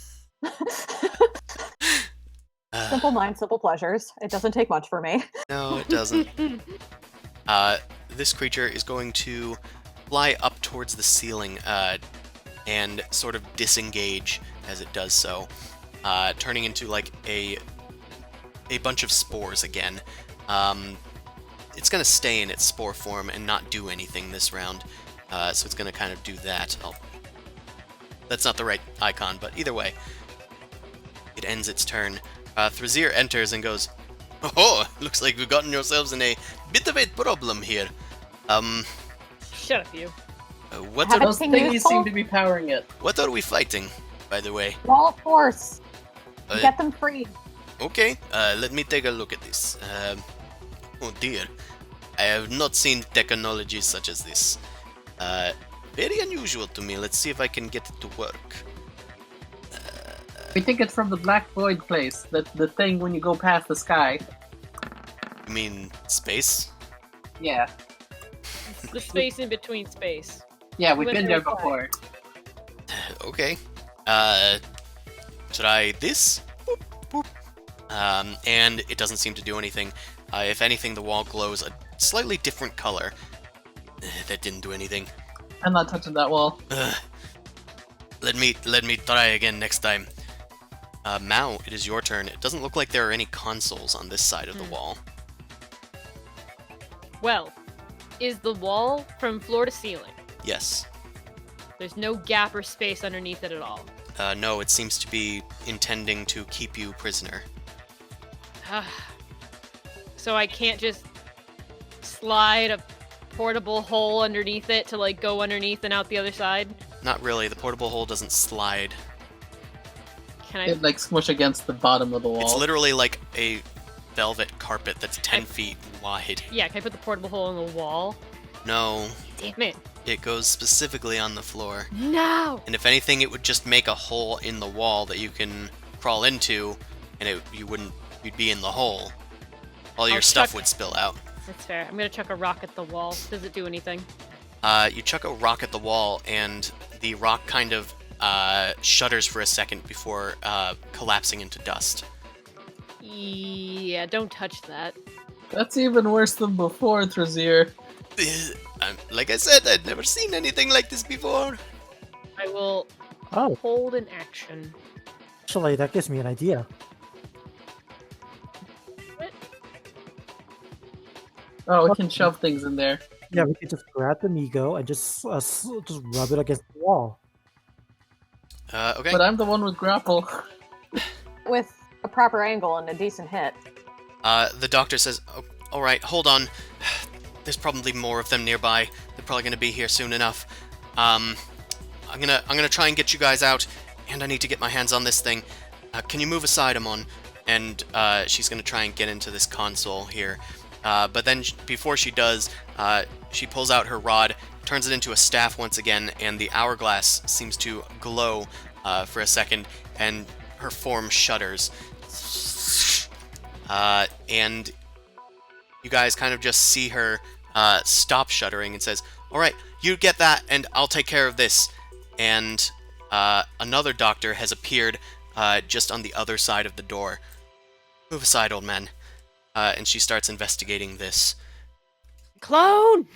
Simple mind, simple pleasures. It doesn't take much for me. No, it doesn't. This creature is going to fly up towards the ceiling and sort of disengage as it does so, turning into like a bunch of spores again. It's going to stay in its spore form and not do anything this round, so it's going to kind of do that. That's not the right icon, but either way, it ends its turn. Thrazir enters and goes, "Oh, looks like we've gotten yourselves in a bit of a problem here. Shut up, you. What Have are Those Everything thingies useful? seem to be powering it. what are we fighting, by the way? Wall of force. Uh, Get them free. Okay, let me take a look at this. Oh dear, I have not seen technology such as this. Very unusual to me. Let's see if I can get it to work. We think it's from the Black Void place. The thing when you go past the sky. You mean space? Yeah. It's the space in between space. Yeah, we've Went been there there before. Okay. Try this. Boop, boop. And it doesn't seem to do anything. If anything, the wall glows a slightly different color. That didn't do anything. I'm not touching that wall. Let me try again next time. Mao, it is your turn. It doesn't look like there are any consoles on this side of the wall. Well, is the wall from floor to ceiling? Yes. There's no gap or space underneath it at all. No, it seems to be intending to keep you prisoner. So I can't just slide a portable hole underneath it to like go underneath and out the other side? Not really. The portable hole doesn't slide. Can I? It like smush against the bottom of the wall. It's literally like a velvet carpet that's 10 feet wide. Yeah, can I put the portable hole in the wall? No, Damn it. it goes specifically on the floor. No! And if anything, it would just make a hole in the wall that you can crawl into, and you'd be in the hole. All your I'll stuff chuck- would spill out. That's fair. I'm gonna chuck a rock at the wall. Does it do anything? You chuck a rock at the wall, and the rock kind of shudders for a second before collapsing into dust. Yeah, don't touch that. That's even worse than before, Thrazir. Like I said, I'd never seen anything like this before. I will Oh, hold an action. actually, that gives me an idea. What? Oh, we can shove things in there. Yeah, we could just grab the Migo and just rub it against the wall. Okay. But I'm the one with grapple. With a proper angle and a decent hit. The doctor says, oh, all right, hold on. There's probably more of them nearby. They're probably gonna be here soon enough. I'm gonna try and get you guys out, and I need to get my hands on this thing. Can you move aside, Amon? And she's gonna try and get into this console here. But then before she does, she pulls out her rod, turns it into a staff once again, and the hourglass seems to glow for a second, and her form shudders. And you guys kind of just see her stop shuddering and says, all right, you get that, and I'll take care of this. And another doctor has appeared just on the other side of the door. Move aside, old man. And she starts investigating this. Clone!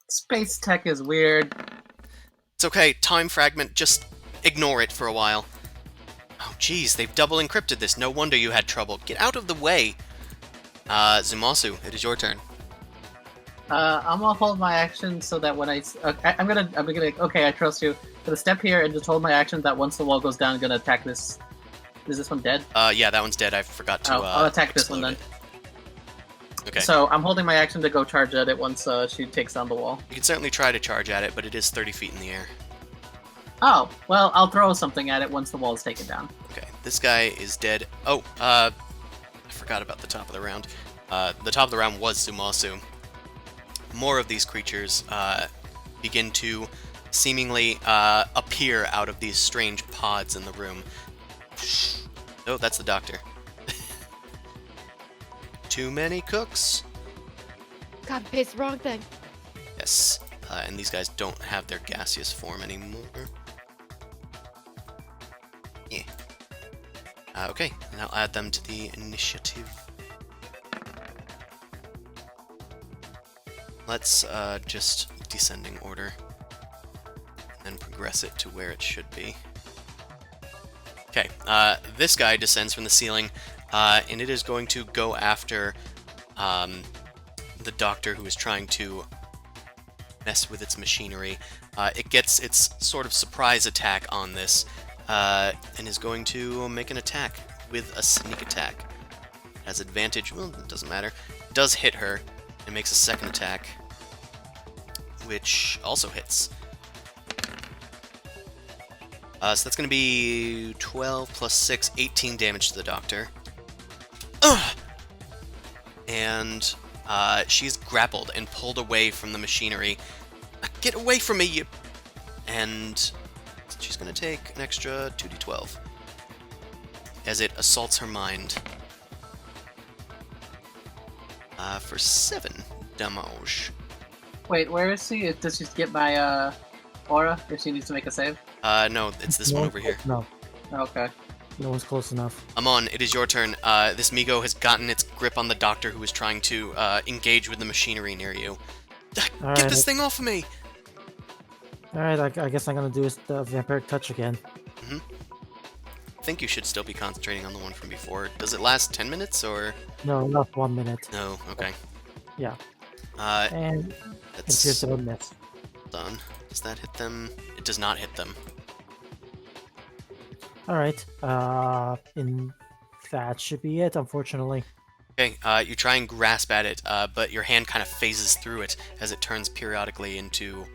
Space tech is weird. It's okay, time fragment, just ignore it for a while. Oh jeez, they've double encrypted this, no wonder you had trouble. Get out of the way! Zumasu, it is your turn. I'm gonna hold my action so that when I'm gonna, okay, I trust you. I'm gonna step here and just hold my action that once the wall goes down, I'm gonna attack this. Is this one dead? Yeah, that one's dead, I forgot to, I'll attack this one explode then. it. Okay. So I'm holding my action to go charge at it once she takes down the wall. You can certainly try to charge at it, but it is 30 feet in the air. Oh, well, I'll throw something at it once the wall is taken down. Okay, this guy is dead. Oh, I forgot about the top of the round. The top of the round was Zumasu. More of these creatures begin to seemingly appear out of these strange pods in the room. Oh, that's the doctor. Too many cooks. God, paste the wrong thing. Yes, and these guys don't have their gaseous form anymore. Yeah. Okay, and I'll add them to the initiative. Let's just descending order, and progress it to where it should be. Okay, this guy descends from the ceiling, and it is going to go after the doctor who is trying to mess with its machinery. It gets its sort of surprise attack on this, and is going to make an attack with a sneak attack. It has advantage, well, it doesn't matter. It does hit her, and makes a second attack, which also hits. So that's going to be 12 plus 6, 18 damage to the doctor. Ugh! And she's grappled and pulled away from the machinery. Get away from me, you... And she's going to take an extra 2d12 as it assaults her mind for 7 damage. Wait, where is she? Does she get my aura if she needs to make a save? No, it's this one over here. No, Okay. no one's close enough. Amon, it is your turn. This Migo has gotten its grip on the doctor who is trying to engage with the machinery near you. Get Alright. this thing off of me! Alright, I guess I'm gonna do the vampiric touch again. I think you should still be concentrating on the one from before. Does it last 10 minutes, or...? No, not 1 minute. No, okay. Yeah. Uh, And it's that's just a miss. done. Does that hit them? It does not hit them. Alright, and that should be it, unfortunately. Okay, you try and grasp at it, but your hand kind of phases through it as it turns periodically into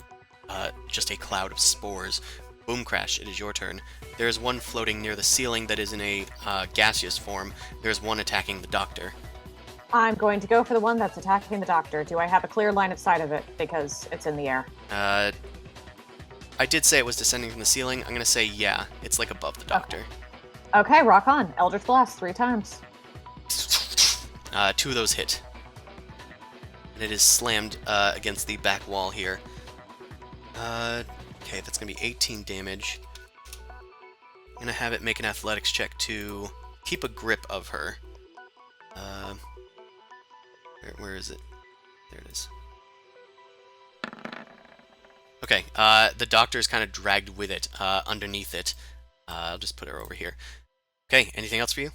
just a cloud of spores. Boom Crash, it is your turn. There is one floating near the ceiling that is in a gaseous form. There's one attacking the doctor. I'm going to go for the one that's attacking the doctor. Do I have a clear line of sight of it because it's in the air? I did say it was descending from the ceiling. I'm going to say yeah. It's like above the doctor. Okay, rock on. Eldritch Blast 3 times. 2 of those hit. And it is slammed against the back wall here. Okay, that's going to be 18 damage. I'm going to have it make an athletics check to keep a grip of her. Where is it? There it is. Okay, the doctor is kind of dragged with it, underneath it. I'll just put her over here. Okay, anything else for you?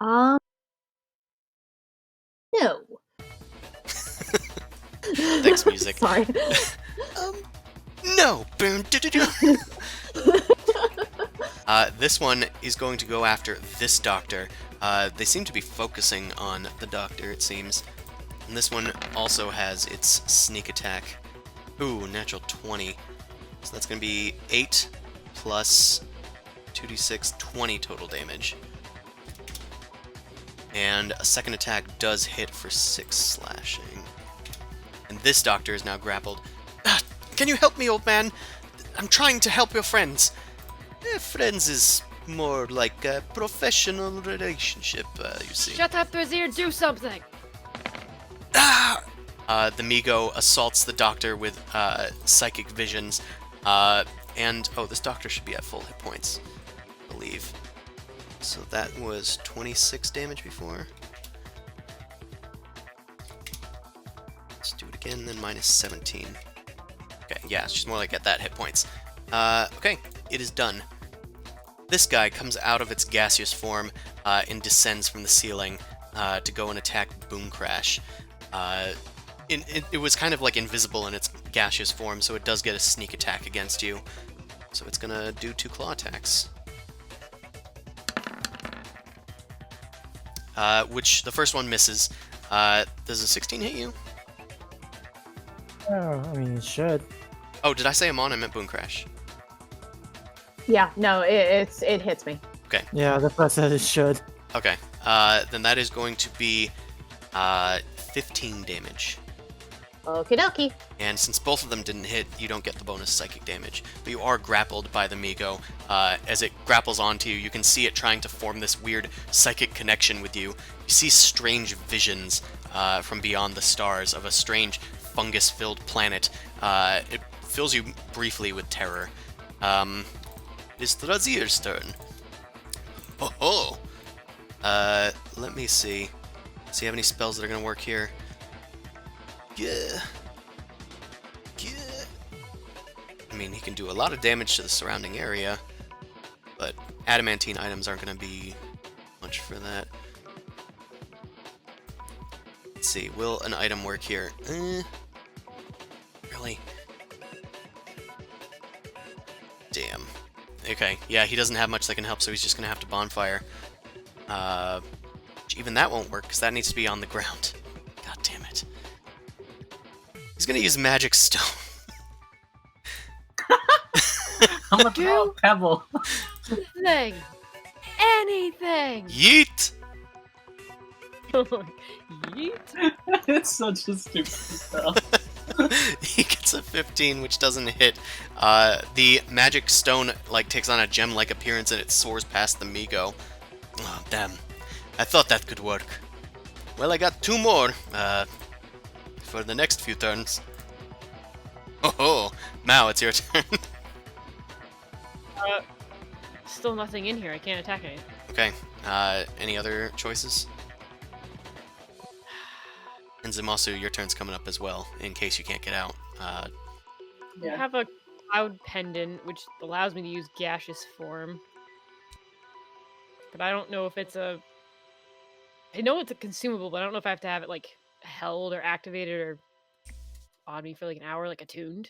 No. Thanks, music. Sorry. No! Boom, do-do-do. This one is going to go after this doctor. They seem to be focusing on the doctor, it seems. And this one also has its sneak attack. Ooh, natural 20. So that's going to be 8 plus 2d6, 20 total damage. And a second attack does hit for 6 slashing. And this doctor is now grappled. Can you help me, old man? I'm trying to help your friends. Friends is more like a professional relationship, you see. Shut up, Brazier, do something! The Migo assaults the doctor with psychic visions. And, oh, this doctor should be at full hit points, I believe. So that was 26 damage before. Let's do it again, then minus 17. Okay, yeah, she's more like at that hit points. Okay, it is done. This guy comes out of its gaseous form and descends from the ceiling to go and attack Boom Crash. It was kind of like invisible in its gaseous form, so it does get a sneak attack against you. So it's gonna do 2 claw attacks. Which the first one misses. Does a 16 hit you? Oh, I mean, it should. Oh, did I say Amon? I meant Boom Crash. Yeah, no, it hits me. Okay. Yeah, that's what I said, it should. Okay. Then that is going to be 15 damage. Okie dokie. And since both of them didn't hit, you don't get the bonus psychic damage. But you are grappled by the Migo. As it grapples onto you, you can see it trying to form this weird psychic connection with you. You see strange visions from beyond the stars of a strange fungus-filled planet. It fills you briefly with terror. It's Razir's turn. Oh. Let me see. Does he have any spells that are gonna work here? Yeah. I mean, he can do a lot of damage to the surrounding area, but adamantine items aren't gonna be much for that. Let's see. Will an item work here? Really? Damn. Okay, yeah, he doesn't have much that can help, so he's just gonna have to bonfire. Even that won't work, because that needs to be on the ground. God damn it. He's gonna use Magic Stone. I'm gonna throw a pebble. Anything! Anything! Yeet! Yeet. It's such a stupid spell. He gets a 15, which doesn't hit. The Magic Stone, like, takes on a gem-like appearance, and it soars past the Migo. Oh, damn. I thought that could work. Well, I got 2 more, for the next few turns. Oh, Mao, it's your turn. Still nothing in here. I can't attack anything. Okay, any other choices? And Zamasu, your turn's coming up as well, in case you can't get out. I Yeah. have a cloud pendant, which allows me to use gaseous form. But I don't know if it's a... I know it's a consumable, but I don't know if I have to have it, like, held or activated or on me for, like, an hour, like, attuned.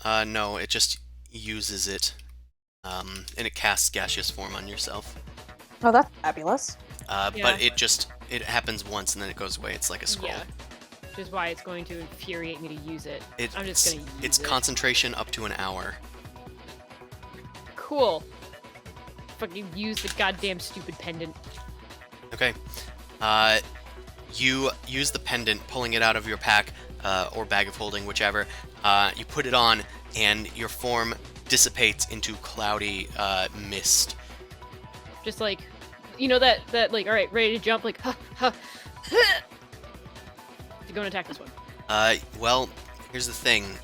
No, it just uses it, and it casts gaseous form on yourself. Oh, that's fabulous. Yeah. But it happens once and then it goes away. It's like a scroll. Yeah. Which is why it's going to infuriate me to use it. It's, I'm just gonna use it's it. concentration up to an hour. Cool. Fucking use the goddamn stupid pendant. Okay. You use the pendant, pulling it out of your pack, or bag of holding, whichever. You put it on, and your form dissipates into cloudy mist. Just like, you know that like, all right, ready to jump, like, ha, ha, ha. To go and attack this one. Well, here's the thing.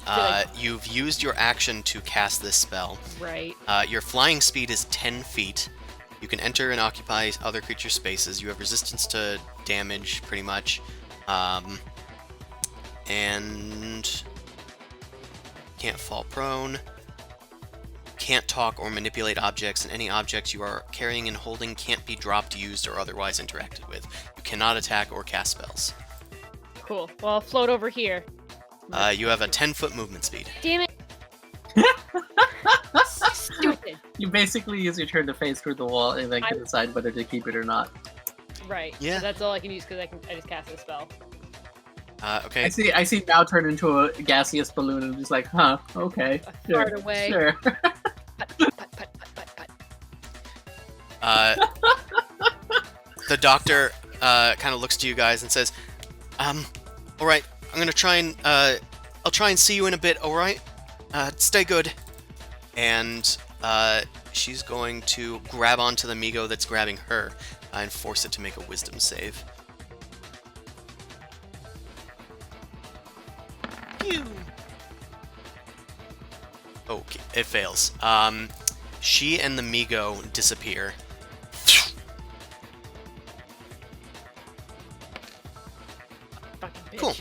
You've used your action to cast this spell. Right. Your flying speed is 10 feet. You can enter and occupy other creature spaces. You have resistance to damage, pretty much. And can't fall prone. Can't talk or manipulate objects, and any objects you are carrying and holding can't be dropped, used, or otherwise interacted with. You cannot attack or cast spells. Cool. Well, I'll float over here. You have a 10-foot movement speed. Damn it. Stupid. You basically use your turn to phase through the wall and then can decide whether to keep it or not. Right. Yeah. So that's all I can use because I just cast a spell. Okay. I see Mao turn into a gaseous balloon and I'm just like, huh, okay. Fart away. Sure. Put, put, put, put, put, put. The doctor kind of looks to you guys and says, alright, I'm gonna try and, I'll try and see you in a bit, alright? Stay good. And, she's going to grab onto the Migo that's grabbing her, and force it to make a wisdom save. Pew! Okay, it fails. She and the Migo disappear. Fucking bitch. Cool.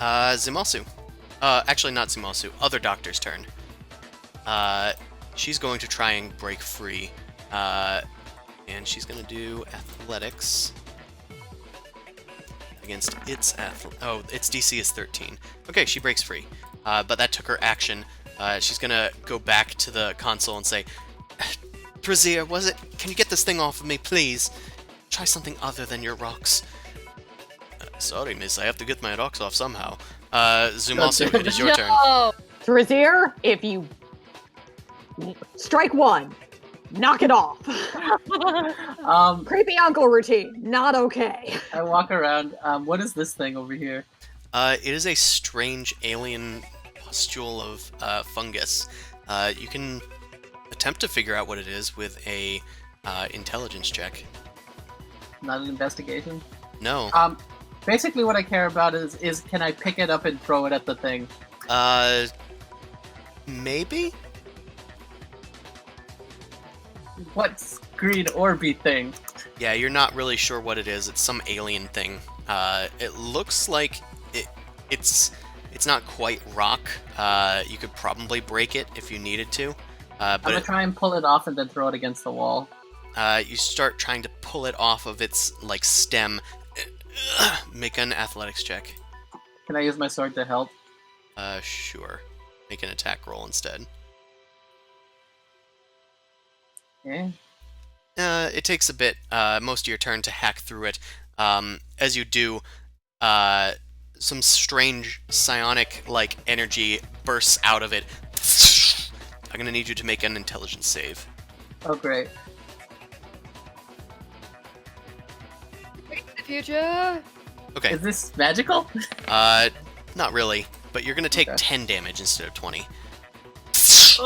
Zimasu. Actually not Zimasu. Other doctor's turn. She's going to try and break free. And she's going to do athletics. Against its its DC is 13. Okay, she breaks free. But that took her action. She's going to go back to the console and say, Brazier, was it? Can you get this thing off of me, please? Try something other than your rocks. Sorry, miss. I have to get my rocks off somehow. Zumasu, it is your turn. No! Brazier, if you strike one, knock it off. Creepy uncle routine, not okay. I walk around. What is this thing over here? It is a strange alien pustule of fungus. You can attempt to figure out what it is with a intelligence check. Not an investigation? No. Basically what I care about is can I pick it up and throw it at the thing? Maybe? What's green orby thing. Yeah, you're not really sure what it is. It's some alien thing. It looks like it's not quite rock. You could probably break it if you needed to. I'm But gonna try and pull it off and then throw it against the wall. you start trying to pull it off of its like stem. Make an athletics check. Can I use my sword to help? Sure. Make an attack roll instead. Yeah. It takes a bit, most of your turn to hack through it. As you do, some strange psionic-like energy bursts out of it. I'm gonna need you to make an intelligence save. Oh, great. The future. Okay. Is this magical? Not really, but you're gonna take Okay. 10 damage instead of 20.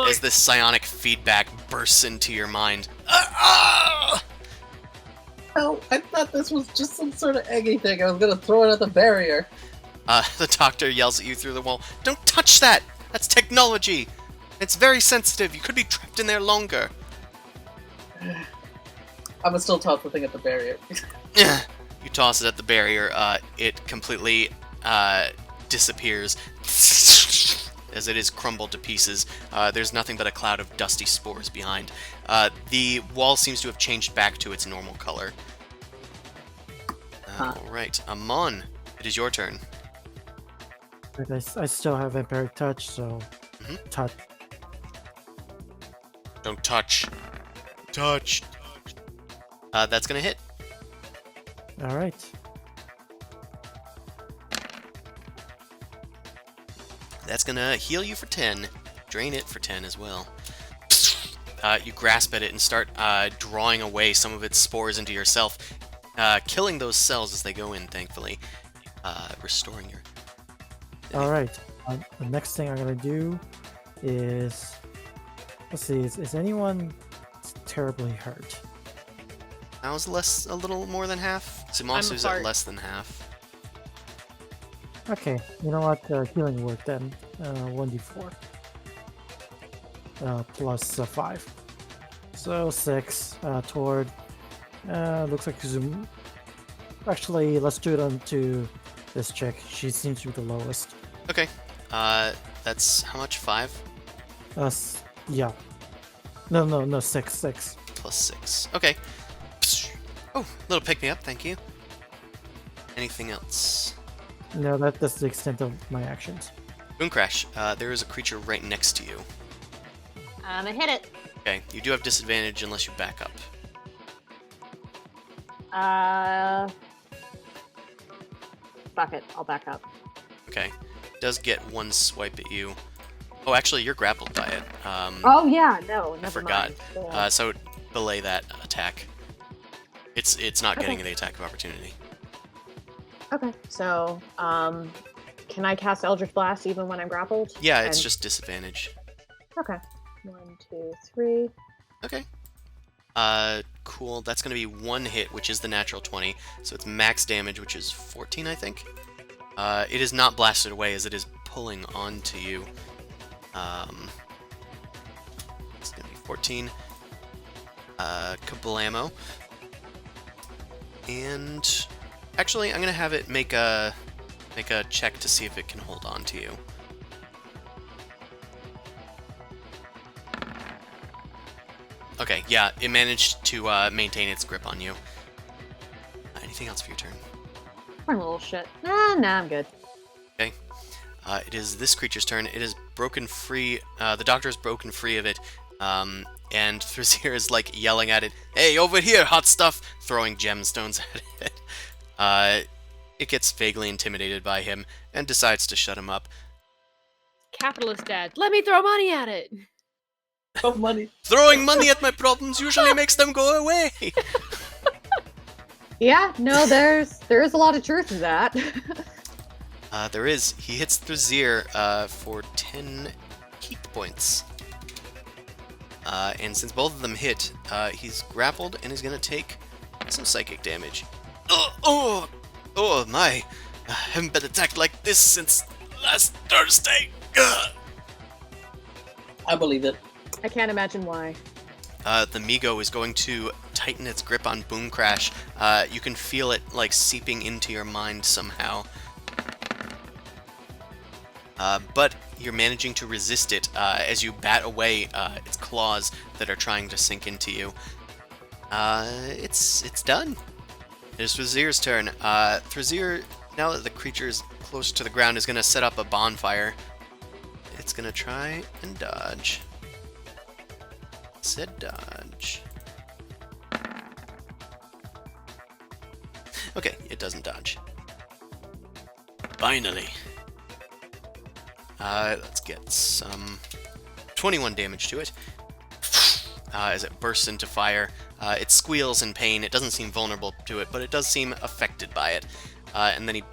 As this psionic feedback bursts into your mind. Oh, I thought this was just some sort of eggy thing. I was gonna throw it at the barrier. The doctor yells at you through the wall. Don't touch that! That's technology! It's very sensitive. You could be trapped in there longer. I'm gonna still toss the thing at the barrier. You toss it at the barrier. It completely disappears as it is crumbled to pieces. There's nothing but a cloud of dusty spores behind. The wall seems to have changed back to its normal color. Alright, Amon, it is your turn. I still have Vampiric Touch, so touch. Don't touch. Touch. That's gonna hit. All right. That's gonna heal you for 10. Drain it for 10 as well. You grasp at it and start drawing away some of its spores into yourself, killing those cells as they go in, thankfully. Restoring your... All right. The next thing I'm gonna do is, let's see, is anyone terribly hurt? That was a little more than half. Zimasu's at less than half. Okay, you know what? Healing work then. 1d4 plus 5, so 6 toward. Looks like Zoom. Actually, let's do it onto this chick. She seems to be the lowest. Okay. That's how much? 5? Yeah. No, 6. Plus 6. Okay. Oh, little pick-me-up, thank you. Anything else? No, that's the extent of my actions. Boom Crash, there is a creature right next to you. I'm gonna hit it. Okay, you do have disadvantage unless you back up. Fuck it. I'll back up. Okay. Does get one swipe at you. Oh, actually, you're grappled by it. Oh yeah, no, never I forgot. mind. So belay that attack. It's not getting the attack of opportunity. Okay, so can I cast Eldritch Blast even when I'm grappled? Yeah, it's just disadvantage. Okay. 1, 2, 3. Okay. Cool. That's gonna be 1 hit, which is the natural 20. So it's max damage, which is 14, I think. It is not blasted away as it is pulling onto you. It's gonna be 14. Kablamo. And actually, I'm gonna have it make a check to see if it can hold on to you. Okay, yeah, it managed to maintain its grip on you. Anything else for your turn? Poor little shit. Nah, I'm good. Okay. It is this creature's turn. It is broken free. The doctor is broken free of it. And Thrazir is like yelling at it, "Hey, over here, hot stuff!" Throwing gemstones at it. It gets vaguely intimidated by him and decides to shut him up. Capitalist dad, let me throw money at it. Oh, money. Throwing money at my problems usually makes them go away. Yeah, no, there is a lot of truth to that. There is. He hits Thrazir for 10 heat points. And since both of them hit, he's grappled and is going to take some psychic damage. Oh my. I haven't been attacked like this since last Thursday. Ugh. I believe it. I can't imagine why. The Migo is going to tighten its grip on Boom Crash. You can feel it like seeping into your mind somehow. But you're managing to resist it as you bat away its claws that are trying to sink into you. It's done. It is Thrazir's turn. Thrazir, now that the creature is close to the ground, is going to set up a bonfire. It's going to try and dodge. Said dodge. Okay, it doesn't dodge. Finally. Let's get some 21 damage to it. As it bursts into fire. It squeals in pain. It doesn't seem vulnerable to it, but it does seem affected by it. And then he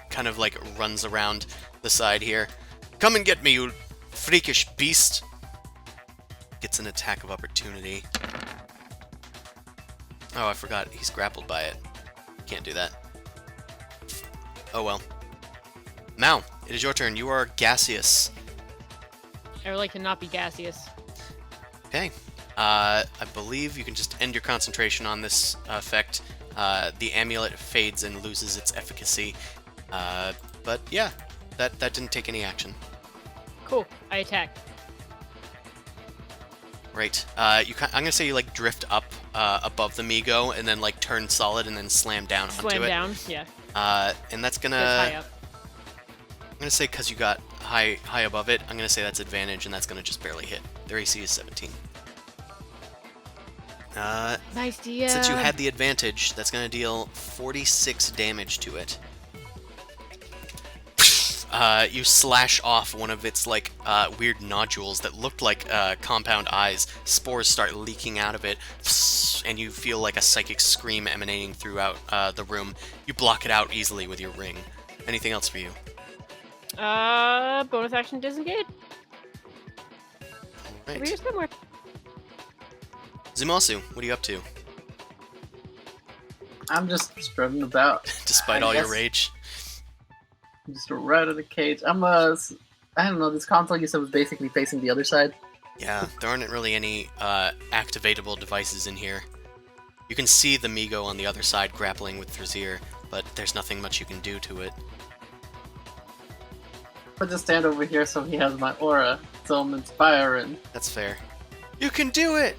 kind of like runs around the side here. Come and get me, you freakish beast! Gets an attack of opportunity. Oh, I forgot. He's grappled by it. Can't do that. Oh well. Mao, it is your turn. You are gaseous. I would like to not be gaseous. Okay. I believe you can just end your concentration on this effect. The amulet fades and loses its efficacy. But yeah, that didn't take any action. Cool. I attack. Right. I'm gonna say you like drift up above the Migo and then like turn solid and then slam down onto it. Slam down. Yeah. And that's That's gonna. high up. I'm gonna say because you got high above it, I'm gonna say that's advantage, and that's gonna just barely hit. Their AC is 17. Nice DM. Since you had the advantage, that's gonna deal 46 damage to it. You slash off one of its like weird nodules that looked like compound eyes. Spores start leaking out of it, and you feel like a psychic scream emanating throughout the room. You block it out easily with your ring. Anything else for you? Bonus action disengage. Over here Right. somewhere. Zumasu, what are you up to? I'm just strutting about. Despite I all your guess- rage? Just right out of the cage. I don't know, this console you said was basically facing the other side. Yeah, there aren't really any activatable devices in here. You can see the Migo on the other side grappling with Thrazir, but there's nothing much you can do to it. I'll just stand over here so he has my aura, so I'm inspiring. That's fair. You can do it!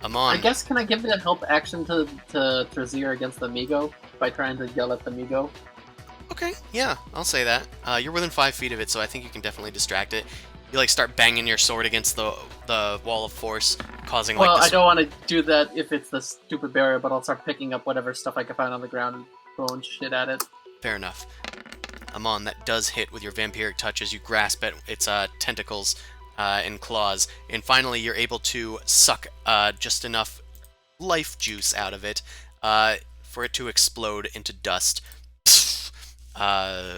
Amon. I guess, can I give that help action to Thrazir against the Migo by trying to yell at the Migo? Okay, yeah, I'll say that. You're within 5 feet of it, so I think you can definitely distract it. You like start banging your sword against the wall of force, causing like Well, this. I don't want to do that if it's the stupid barrier, but I'll start picking up whatever stuff I can find on the ground and throwing shit at it. Fair enough. Amon, that does hit with your vampiric touch as you grasp at its tentacles and claws, and finally you're able to suck just enough life juice out of it for it to explode into dust.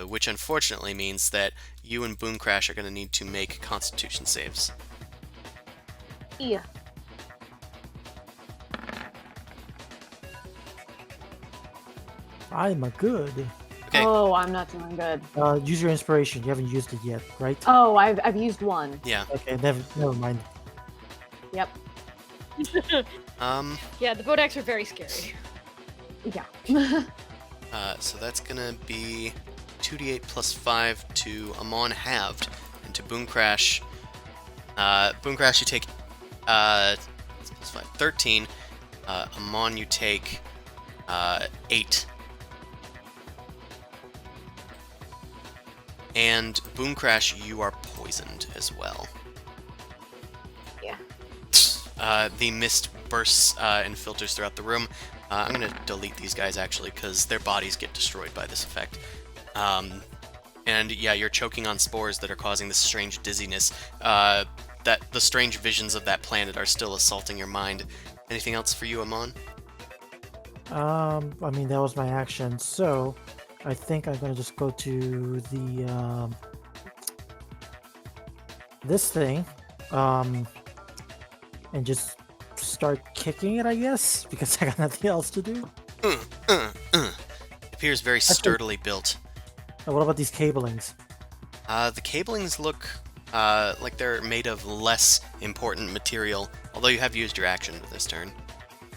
Which unfortunately means that you and Boom Crash are going to need to make Constitution saves. Yeah. I'm a good. Okay, Oh, I'm not doing good. Use your inspiration. You haven't used it yet, right? Oh, I've used one. yeah. Okay, never mind. Yep. Yeah, the Bodaks are very scary. Yeah. So that's going to be 2d8 plus 5 to Amon halved, and to Boom Crash. Boom Crash, you take plus 5, 13. Amon, you take 8. And Boom Crash, you are poisoned as well. Yeah. The mist bursts and filters throughout the room. I'm going to delete these guys, actually, because their bodies get destroyed by this effect. And yeah, you're choking on spores that are causing this strange dizziness. That the strange visions of that planet are still assaulting your mind. Anything else for you, Amon? I mean, that was my action, so I think I'm gonna just go to the this thing, and just start kicking it, I guess, because I got nothing else to do. It appears very sturdily built. What about these cablings? The cablings look like they're made of less important material, although you have used your action for this turn.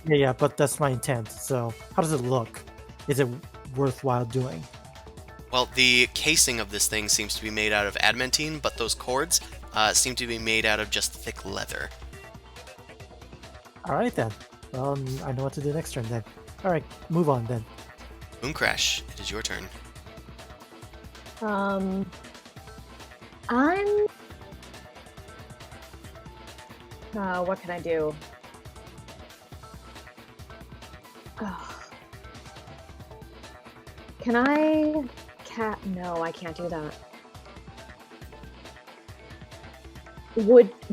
Yeah, but that's my intent. So, how does it look? Is it worthwhile doing? Well, the casing of this thing seems to be made out of adamantine, but those cords seem to be made out of just thick leather. All right then. Well, I know what to do next turn then. All right, move on then. Mooncrash, it is your turn. I'm. What can I do? Ugh. Can I? No, I can't do that.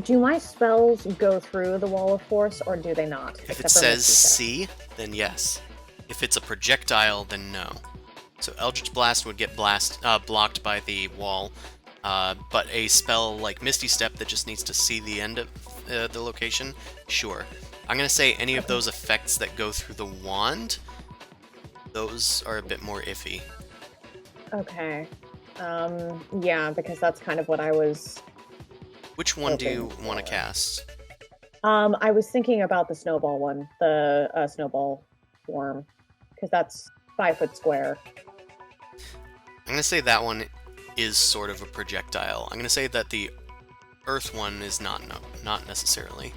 Do my spells go through the wall of force, or do they not? If it Except for says Misty Step? C, then yes. If it's a projectile, then no. So Eldritch Blast would get blocked by the wall, but a spell like Misty Step that just needs to see the end of the location, sure. I'm going to say any of those effects that go through the wand, those are a bit more iffy. Okay. Yeah, because that's kind of what I was. Which one do you want to cast? I was thinking about the snowball one, the snowball form, because that's 5 foot square. I'm going to say that one is sort of a projectile. I'm going to say that the earth one is not necessarily.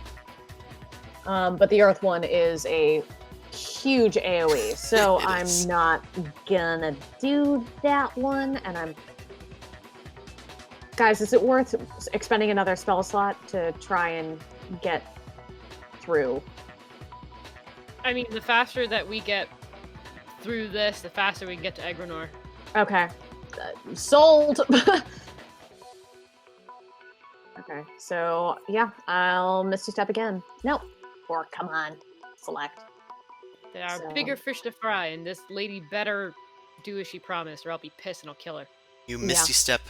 But the earth one is a huge AoE, so It I'm is. not gonna do that one, and I'm... Guys, is it worth expending another spell slot to try and get through? I mean, the faster that we get through this, the faster we can get to Egranor. Okay. Sold! Okay, so, yeah, I'll Misty Step again. Nope. Or, come on, select. There are So- bigger fish to fry, and this lady better do as she promised, or I'll be pissed and I'll kill her. You Misty Step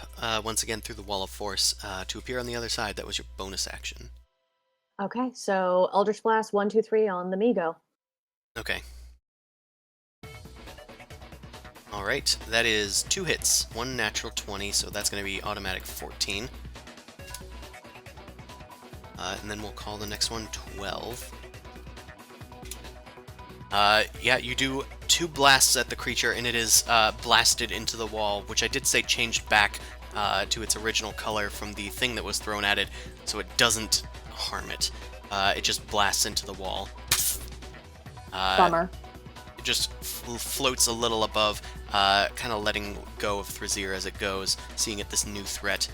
once again through the wall of force to appear on the other side. That was your bonus action. Okay, so Eldritch Blast 1, 2, 3 on the Migo. Okay. Alright, that is 2 hits. 1 natural 20, so that's going to be automatic 14. And then we'll call the next one 12. Yeah, you do 2 blasts at the creature, and it is blasted into the wall, which I did say changed back to its original color from the thing that was thrown at it, so it doesn't harm it. It just blasts into the wall. Bummer. It just floats a little above, kind of letting go of Thrazir as it goes, seeing it this new threat.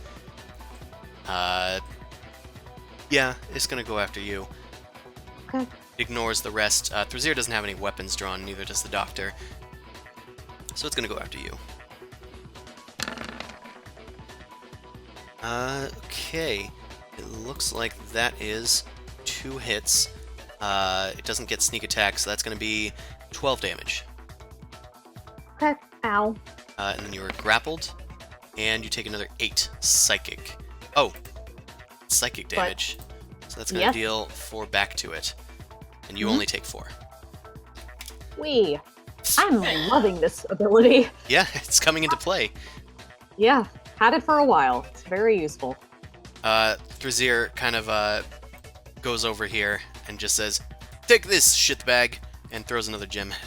Yeah, it's gonna go after you. Okay. Ignores the rest. Thrazir doesn't have any weapons drawn, neither does the doctor. So it's gonna go after you. Okay. It looks like that is 2 hits. It doesn't get sneak attack, so that's gonna be 12 damage. Okay. Ow. And then you are grappled, and you take another 8 psychic. Oh, psychic damage. So that's gonna Yes. deal 4 back to it. And you Mhm. only take 4. Wee. I'm loving this ability. Yeah, it's coming into play. Yeah, had it for a while. It's very useful. Thrazir kind of goes over here and just says, "Take this, shitbag," and throws another gem at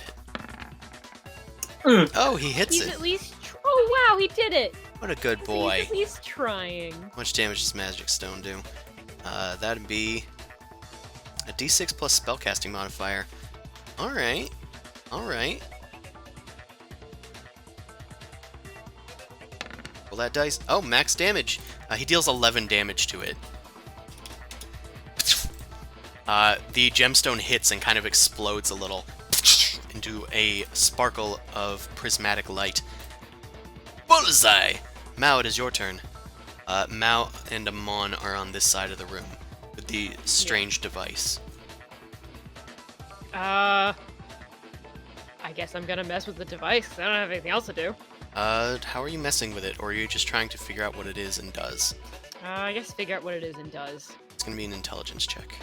it. Oh, he hits He's it. at least... Oh, wow, he did it! What a good He's boy. at least trying. How much damage does Magic Stone do? That'd be a d6 plus spellcasting modifier. Alright. Alright. Roll that dice. Oh, max damage. He deals 11 damage to it. The gemstone hits and kind of explodes a little into a sparkle of prismatic light. Bullseye! Mao, it is your turn. Mao and Amon are on this side of the room with the strange device. I guess I'm gonna mess with the device. I don't have anything else to do. How are you messing with it, or are you just trying to figure out what it is and does? I guess figure out what it is and does. It's gonna be an intelligence check.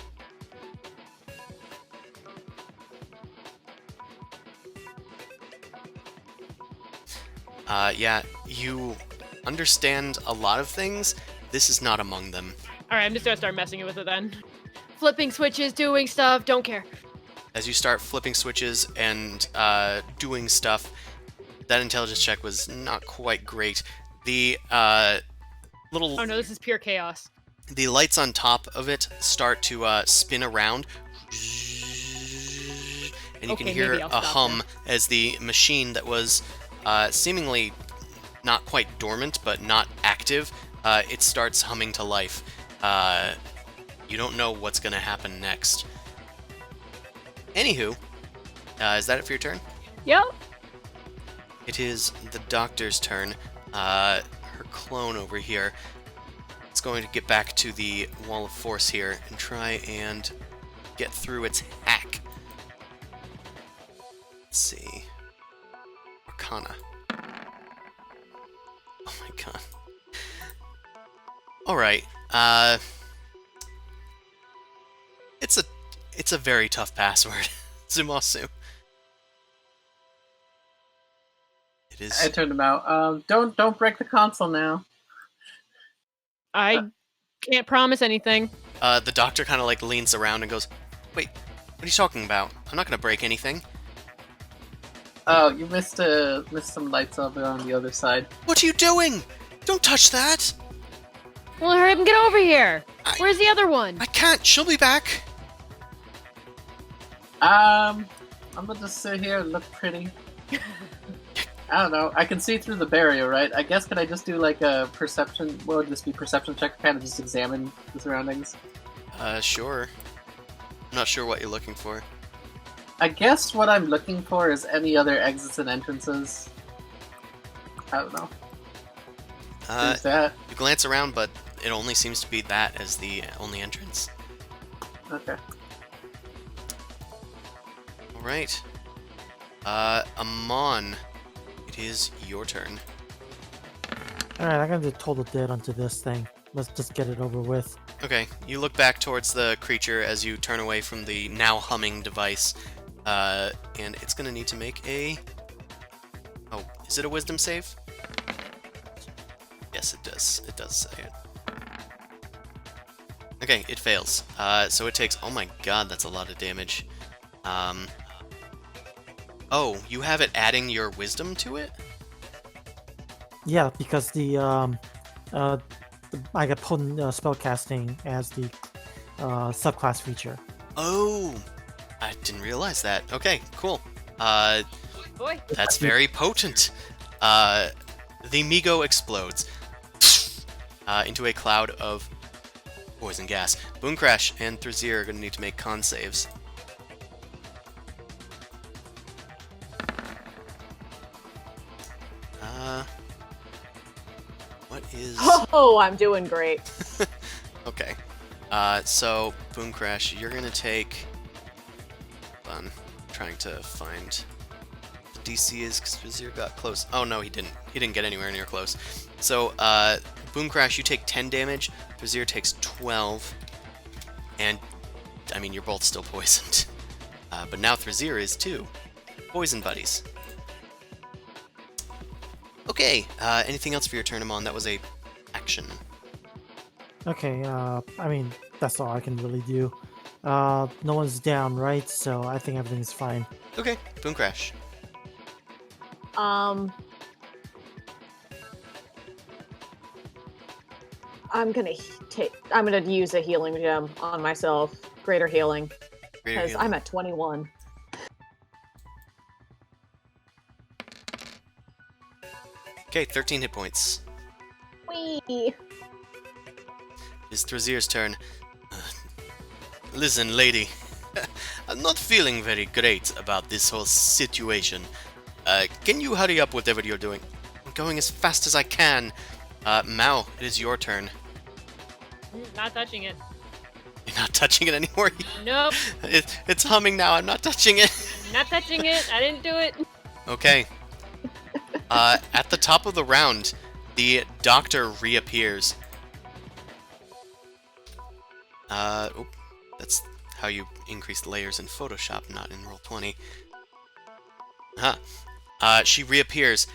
Yeah, you understand a lot of things. this is not among them. All right, I'm just gonna start messing with it then. Flipping switches, doing stuff, don't care. As you start flipping switches and doing stuff, that intelligence check was not quite great. The little Oh no, this is pure chaos. the lights on top of it start to spin around, and you can Okay, hear maybe I'll a stop hum as the machine that was seemingly not quite dormant but not active, it starts humming to life. You don't know what's going to happen next. Anywho, is that it for your turn? Yep. It is the doctor's turn. Her clone over here is going to get back to the wall of force here and try and get through its hack. Let's see. Arcana. Oh my god. Alright, it's a very tough password. Zumasu. It is. I turned him out. Don't break the console now. I can't promise anything. The doctor kind of like leans around and goes, "Wait, what are you talking about? I'm not gonna break anything." Oh, you missed some lights over on the other side. What are you doing? Don't touch that! Well, hurry up and get over here. Where's the other one? I can't. She'll be back. I'm gonna just sit here and look pretty. I don't know. I can see through the barrier, right? I guess could I just do like a perception? What would this be? Perception check? Kind of just examine the surroundings. Sure. I'm not sure what you're looking for. I guess what I'm looking for is any other exits and entrances. I don't know. Who's that? You glance around, but it only seems to be that as the only entrance. Okay. Alright. Amon, it is your turn. Alright, I'm gonna do total dead onto this thing. Let's just get it over with. Okay, you look back towards the creature as you turn away from the now humming device, and it's gonna need to make a... Oh, is it a wisdom save? Yes, it does. It does say it. Okay, it fails. So it takes... Oh my god, that's a lot of damage. Oh, you have it adding your wisdom to it? Yeah, because I got potent spellcasting as the subclass feature. Oh, I didn't realize that. Okay, cool. Boy. That's very potent. The Migo explodes into a cloud of poison gas. Boom Crash and Thrazir are going to need to make con saves. What is... Oh, I'm doing great. Okay. So, Boom Crash, you're going to take... Hold on. I'm trying to find... The DC is because Thrazir got close. Oh, no, he didn't. He didn't get anywhere near close. So, Boom Crash, you take 10 damage. Thrazir takes 12. And, I mean, you're both still poisoned. But now Thrazir is too. Poison buddies. Okay, anything else for your turn, Amon? That was a action. Okay, I mean, that's all I can really do. No one's down, right? So I think everything's fine. Okay, Boom Crash. I'm gonna use a healing gem on myself, greater healing, because I'm at 21. Okay, 13 hit points. Whee! It's Thrazir's turn. Listen, lady. I'm not feeling very great about this whole situation. Can you hurry up whatever you're doing? I'm going as fast as I can. Mao, it is your turn. Not touching it. You're not touching it anymore? Nope. It's humming now. I'm not touching it. Not touching it. I didn't do it. Okay. At the top of the round, the doctor reappears. That's how you increase layers in Photoshop, not in Roll20. She reappears,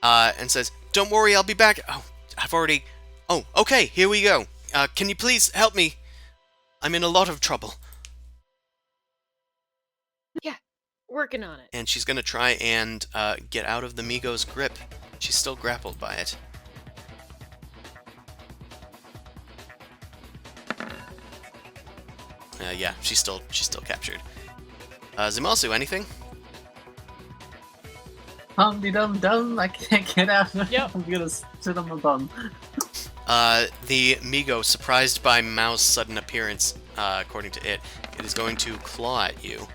and says, "Don't worry, I'll be back." Oh, I've already Oh, okay, here we go. Can you please help me? I'm in a lot of trouble. Yeah, working on it. And she's gonna try and get out of the Migo's grip. She's still grappled by it. Yeah, she's still captured. Zumasu, anything? Dum-de-dum-dum, I can't get out. Yep. I'm gonna sit on my bum. The Migo, surprised by Mao's sudden appearance, according to it is going to claw at you.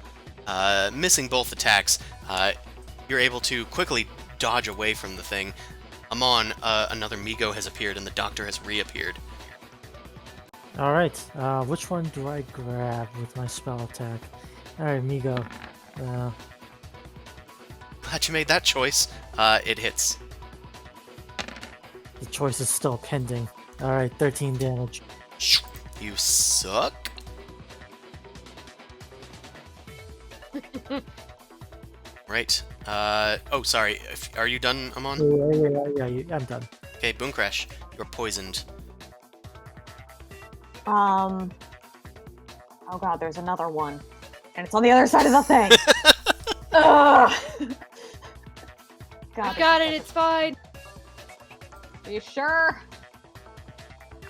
Missing both attacks, you're able to quickly dodge away from the thing. Amon, another Migo has appeared and the doctor has reappeared. Alright, which one do I grab with my spell attack? Alright, Migo. Glad you made that choice. It hits. The choice is still pending. Alright, 13 damage. You suck. Right. Oh, sorry. Are you done, Amon? Yeah, I'm done. Okay, Boom Crash. You're poisoned. Oh god, there's another one. And it's on the other side of the thing. Ugh. God, I got it, it's fine. Are you sure?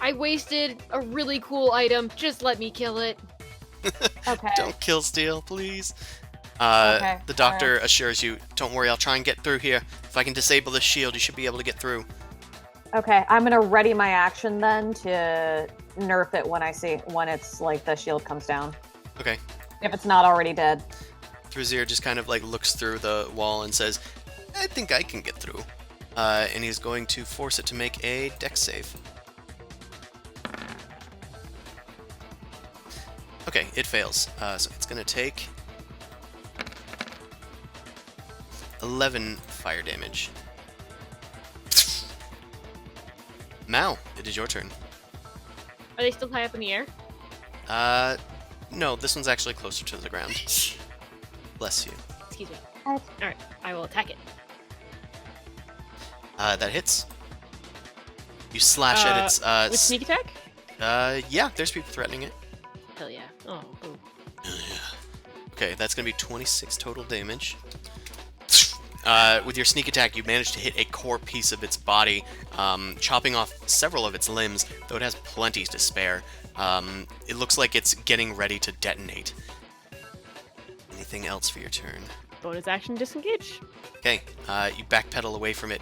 I wasted a really cool item. Just let me kill it. Okay. Don't kill Steel, please. Okay, The doctor assures you, don't worry, I'll try and get through here. If I can disable the shield, you should be able to get through. Okay, I'm gonna ready my action then to nerf it when it's like the shield comes down. Okay. If it's not already dead. Thruzir just kind of like looks through the wall and says, I think I can get through. And he's going to force it to make a dex save. Okay, it fails. So it's going to take 11 fire damage. Mao, it is your turn. Are they still high up in the air? No, this one's actually closer to the ground. Bless you. Excuse me. Alright. Alright, I will attack it. That hits. You slash at its, With sneak attack? yeah, there's people threatening it. Hell yeah. Oh, ooh. Okay, that's gonna be 26 total damage. With your sneak attack, you manage to hit a core piece of its body, chopping off several of its limbs, though it has plenty to spare. It looks like it's getting ready to detonate. Anything else for your turn? Bonus action disengage. Okay, you backpedal away from it,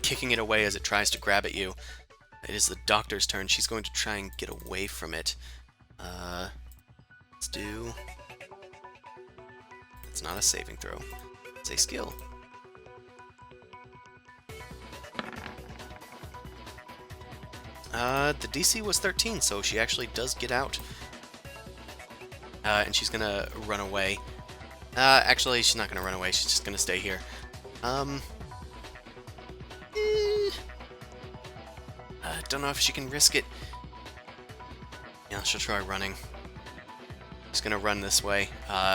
kicking it away as it tries to grab at you. It is the doctor's turn. She's going to try and get away from it. Let's do... It's not a saving throw. It's a skill. The DC was 13, so she actually does get out. And she's gonna run away. Actually, she's not gonna run away. She's just gonna stay here. Don't know if she can risk it. Yeah, she'll try running. She's gonna run this way,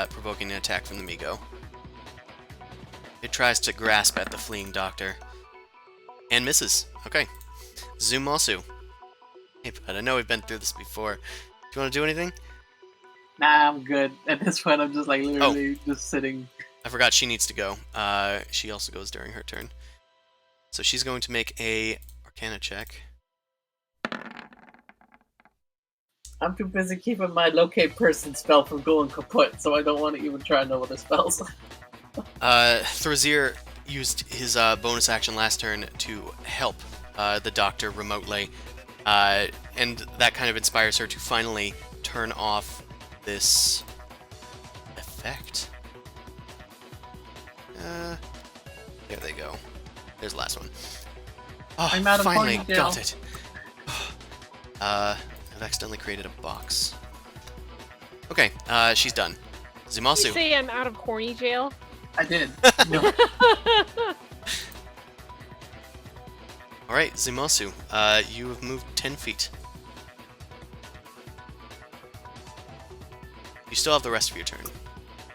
provoking an attack from the Migo. It tries to grasp at the fleeing doctor. And misses. Okay. Zumasu. Hey, bud, I know we've been through this before. Do you want to do anything? Nah, I'm good. At this point, I'm just like literally just sitting. I forgot she needs to go. She also goes during her turn. So she's going to make a Arcana check. I'm too busy keeping my locate person spell from going kaput, so I don't want to even try and know what the spells. Thruzir used his bonus action last turn to help the doctor remotely, and that kind of inspires her to finally turn off this effect. There they go. There's the last one. Oh, I'm out of finally ponytail. got it. I've accidentally created a box. Okay, she's done. You Zumasu. say I'm out of corny jail? I did. No. Alright, Zumasu, you have moved 10 feet. You still have the rest of your turn,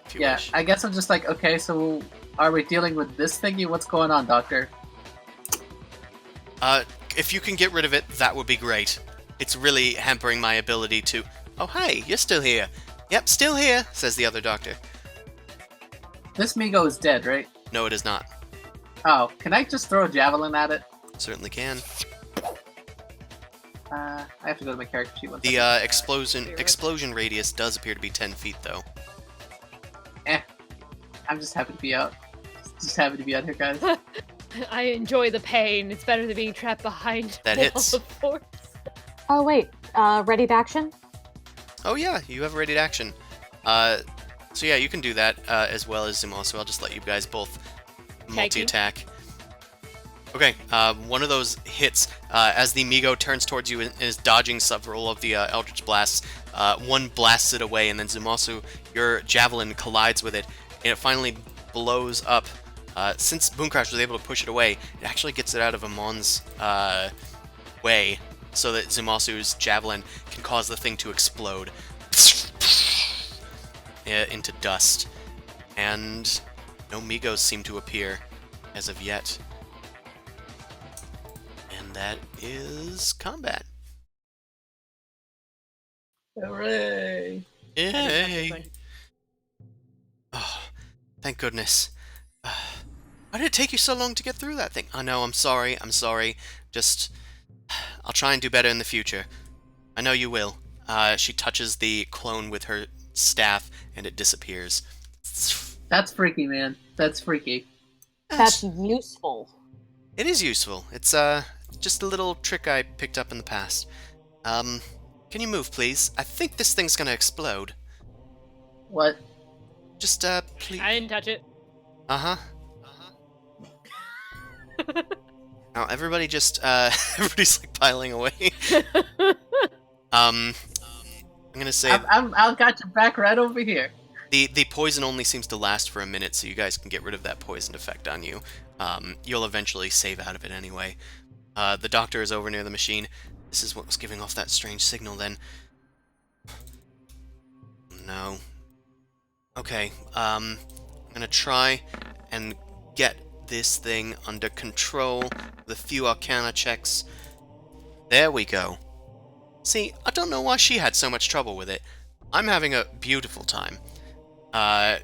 if you Yeah, wish. I guess I'm just like, okay, so are we dealing with this thingy? What's going on, Doctor? if you can get rid of it, that would be great. It's really hampering my ability to... Oh, hey, you're still here. Yep, still here, says the other doctor. This Migo is dead, right? No, it is not. Oh, can I just throw a javelin at it? Certainly can. I have to go to my character sheet. The explosion radius does appear to be 10 feet, though. I'm just happy to be out. Just happy to be out here, guys. I enjoy the pain. It's better than being trapped behind That wall hits. of force. Oh wait, ready to action? Oh yeah, you have ready to action. So yeah, you can do that as well as Zumasu. I'll just let you guys both multi-attack. Okay, one of those hits as the Migo turns towards you and is dodging several of the Eldritch Blasts. One blasts it away, and then Zumasu, your javelin collides with it, and it finally blows up. Since Boomcrash was able to push it away, it actually gets it out of Amon's way, so that Zumasu's javelin can cause the thing to explode into dust. And no Migos seem to appear as of yet. And that is combat. Hooray! Yay! Oh, thank goodness. Why did it take you so long to get through that thing? I know, I'm sorry. Just, I'll try and do better in the future. I know you will. She touches the clone with her staff, and it disappears. That's freaky, man. That's freaky. That's useful. It is useful. It's, just a little trick I picked up in the past. Can you move, please? I think this thing's gonna explode. What? Just, please. I didn't touch it. Uh-huh. Now, everybody just, everybody's, like, piling away. I'm gonna say... I've got your back right over here. The poison only seems to last for a minute, so you guys can get rid of that poison effect on you. You'll eventually save out of it anyway. The doctor is over near the machine. This is what was giving off that strange signal, then. No. Okay, I'm gonna try and get this thing under control with a few Arcana checks. There we go. See, I don't know why she had so much trouble with it. I'm having a beautiful time.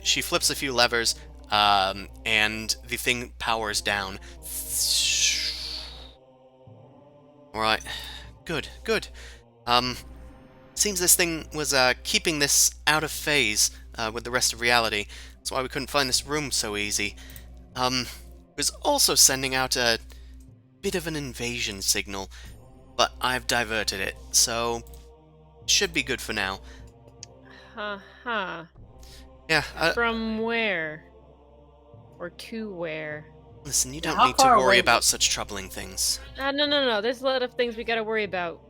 She flips a few levers, and the thing powers down. Alright. Good. Seems this thing was, keeping this out of phase, with the rest of reality. That's why we couldn't find this room so easy. It was also sending out a bit of an invasion signal, but I've diverted it, so should be good for now. Huh. Yeah, From where? Or to where? listen, you don't How need to far worry away- about such troubling things. No. There's a lot of things we gotta worry about.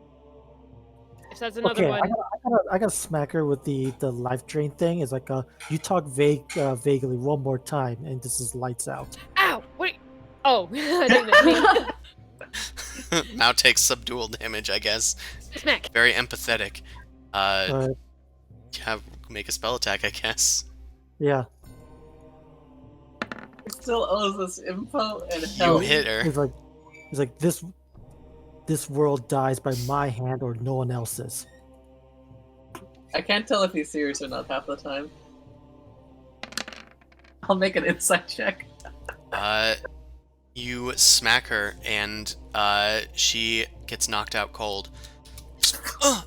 If that's another Okay, one. I gotta smack her with the life drain thing. It's like you talk vaguely one more time, and this is lights out. Ow! Wait! Oh, I didn't mean. Now takes subdual damage, I guess. Smack! Very empathetic. Uh, Yeah, make a spell attack, I guess. yeah, It still owes us info and You help. hit her. it's like this world dies by my hand or no one else's. I can't tell if he's serious or not half the time. I'll make an insight check. You smack her, and she gets knocked out cold. Well,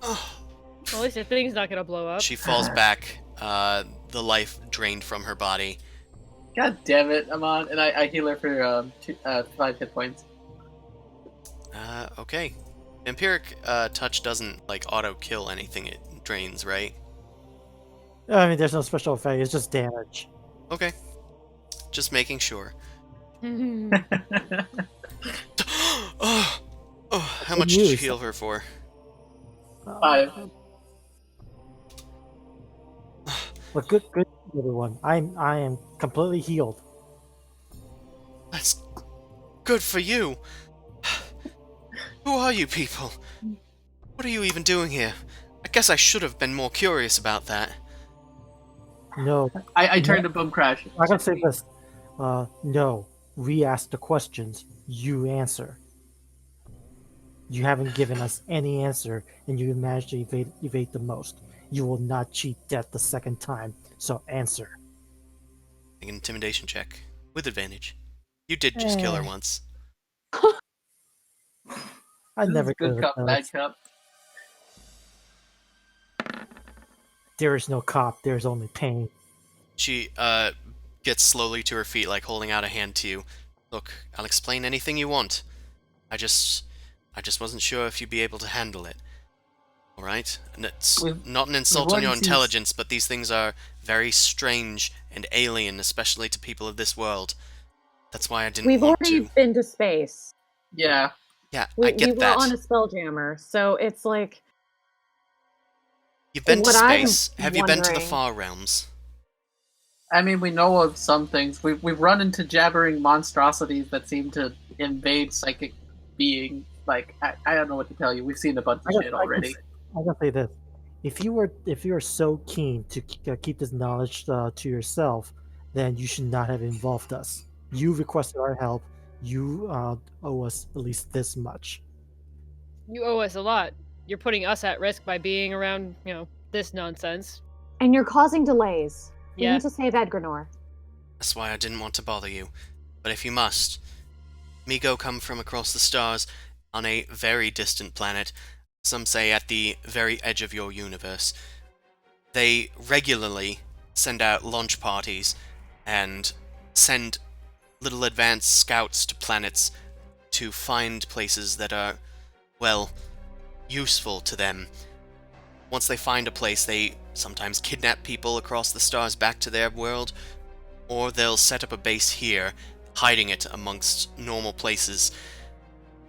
at least the thing's not gonna blow up. She falls back, the life drained from her body. God damn it, Amon. And I heal her for 5 hit points. Okay. Vampiric touch doesn't, like, auto-kill anything it drains, right? I mean, there's no special effect. It's just damage. Okay. Just making sure. Oh, how much did you heal her for? 5. But good, everyone. I am completely healed. That's good for you. Who are you people? What are you even doing here? I guess I should have been more curious about that. No, I turned to Boom Crash. I gotta say this. No, we ask the questions, you answer. You haven't given us any answer, and you managed to evade the most. You will not cheat death the second time, so answer. Make an intimidation check with advantage. You did just kill her Eh. once. I This never is good could cup, have bad cup. There is no cop, there is only pain. She gets slowly to her feet, like holding out a hand to you. Look, I'll explain anything you want. I just wasn't sure if you'd be able to handle it. All right? And it's not an insult on your intelligence, but these things are very strange and alien, especially to people of this world. That's why I didn't We've want already to. been to space. Yeah. Yeah, I We get were that. on a spelljammer, so it's like You've been to what I'm space. Have you been to the wondering- far realms? I mean, we know of some things. We've run into jabbering monstrosities that seem to invade psychic beings. Like, I don't know what to tell you. We've seen a bunch of shit already. I can say this: if you are so keen to keep this knowledge to yourself, then you should not have involved us. You requested our help. You owe us at least this much. You owe us a lot. You're putting us at risk by being around, this nonsense. And you're causing delays. We Yeah. need to save Edgrenor. That's why I didn't want to bother you. But if you must, Migo come from across the stars on a very distant planet, some say at the very edge of your universe. They regularly send out launch parties and send little advanced scouts to planets to find places that are, well, useful to them. Once they find a place, they sometimes kidnap people across the stars back to their world, or they'll set up a base here, hiding it amongst normal places.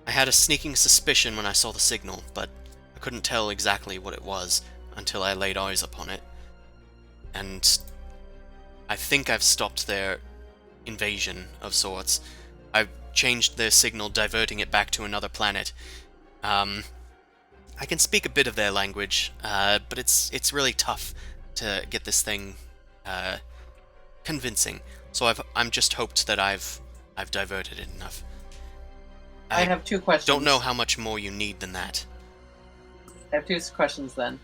I had a sneaking suspicion when I saw the signal, but I couldn't tell exactly what it was until I laid eyes upon it. And I think I've stopped their invasion of sorts. I've changed their signal, diverting it back to another planet. I can speak a bit of their language, but it's really tough to get this thing convincing. So I'm just hoped that I've diverted it enough. I have two questions. Don't know how much more you need than that. I have two questions then.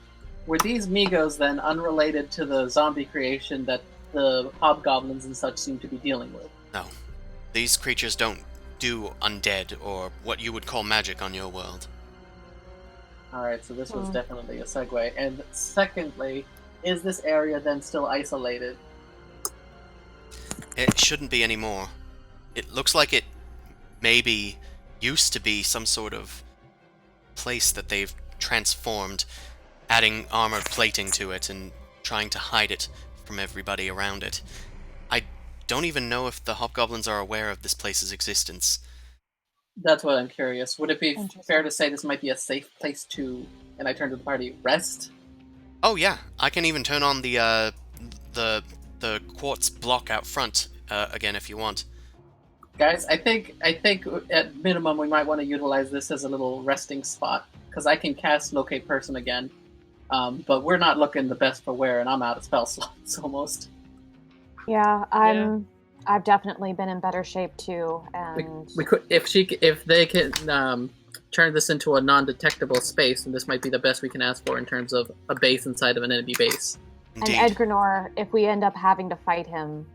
Were these Migos then unrelated to the zombie creation that the hobgoblins and such seem to be dealing with? No. These creatures don't do undead or what you would call magic on your world. Alright, so this was definitely a segue. And secondly, is this area then still isolated? It shouldn't be anymore. It looks like it maybe used to be some sort of place that they've transformed, adding armored plating to it and trying to hide it from everybody around it. I don't even know if the hobgoblins are aware of this place's existence. That's what I'm curious. Would it be fair to say this might be a safe place to, and I turn to the party, rest? Oh yeah, I can even turn on the quartz block out front again if you want. Guys, I think at minimum we might want to utilize this as a little resting spot, because I can cast Locate Person again, but we're not looking the best for wear, and I'm out of spell slots almost. Yeah, I've definitely been in better shape too, and We could if they can turn this into a non-detectable space, and this might be the best we can ask for in terms of a base inside of an enemy base. Indeed. And Edgrenor, if we end up having to fight him,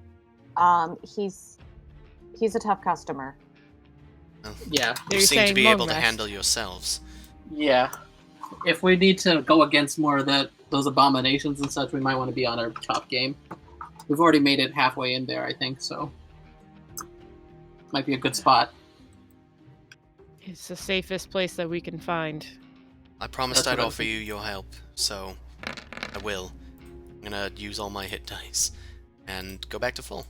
he's a tough customer. Well, Yeah, you You're seem to saying be long able to rest. handle yourselves. yeah. If we need to go against more of those abominations and such, we might want to be on our top game. We've already made it halfway in there, I think, so might be a good spot. It's the safest place that we can find. I promised That's I'd what I'm offer you your help, so I will. I'm gonna use all my hit dice and go back to full.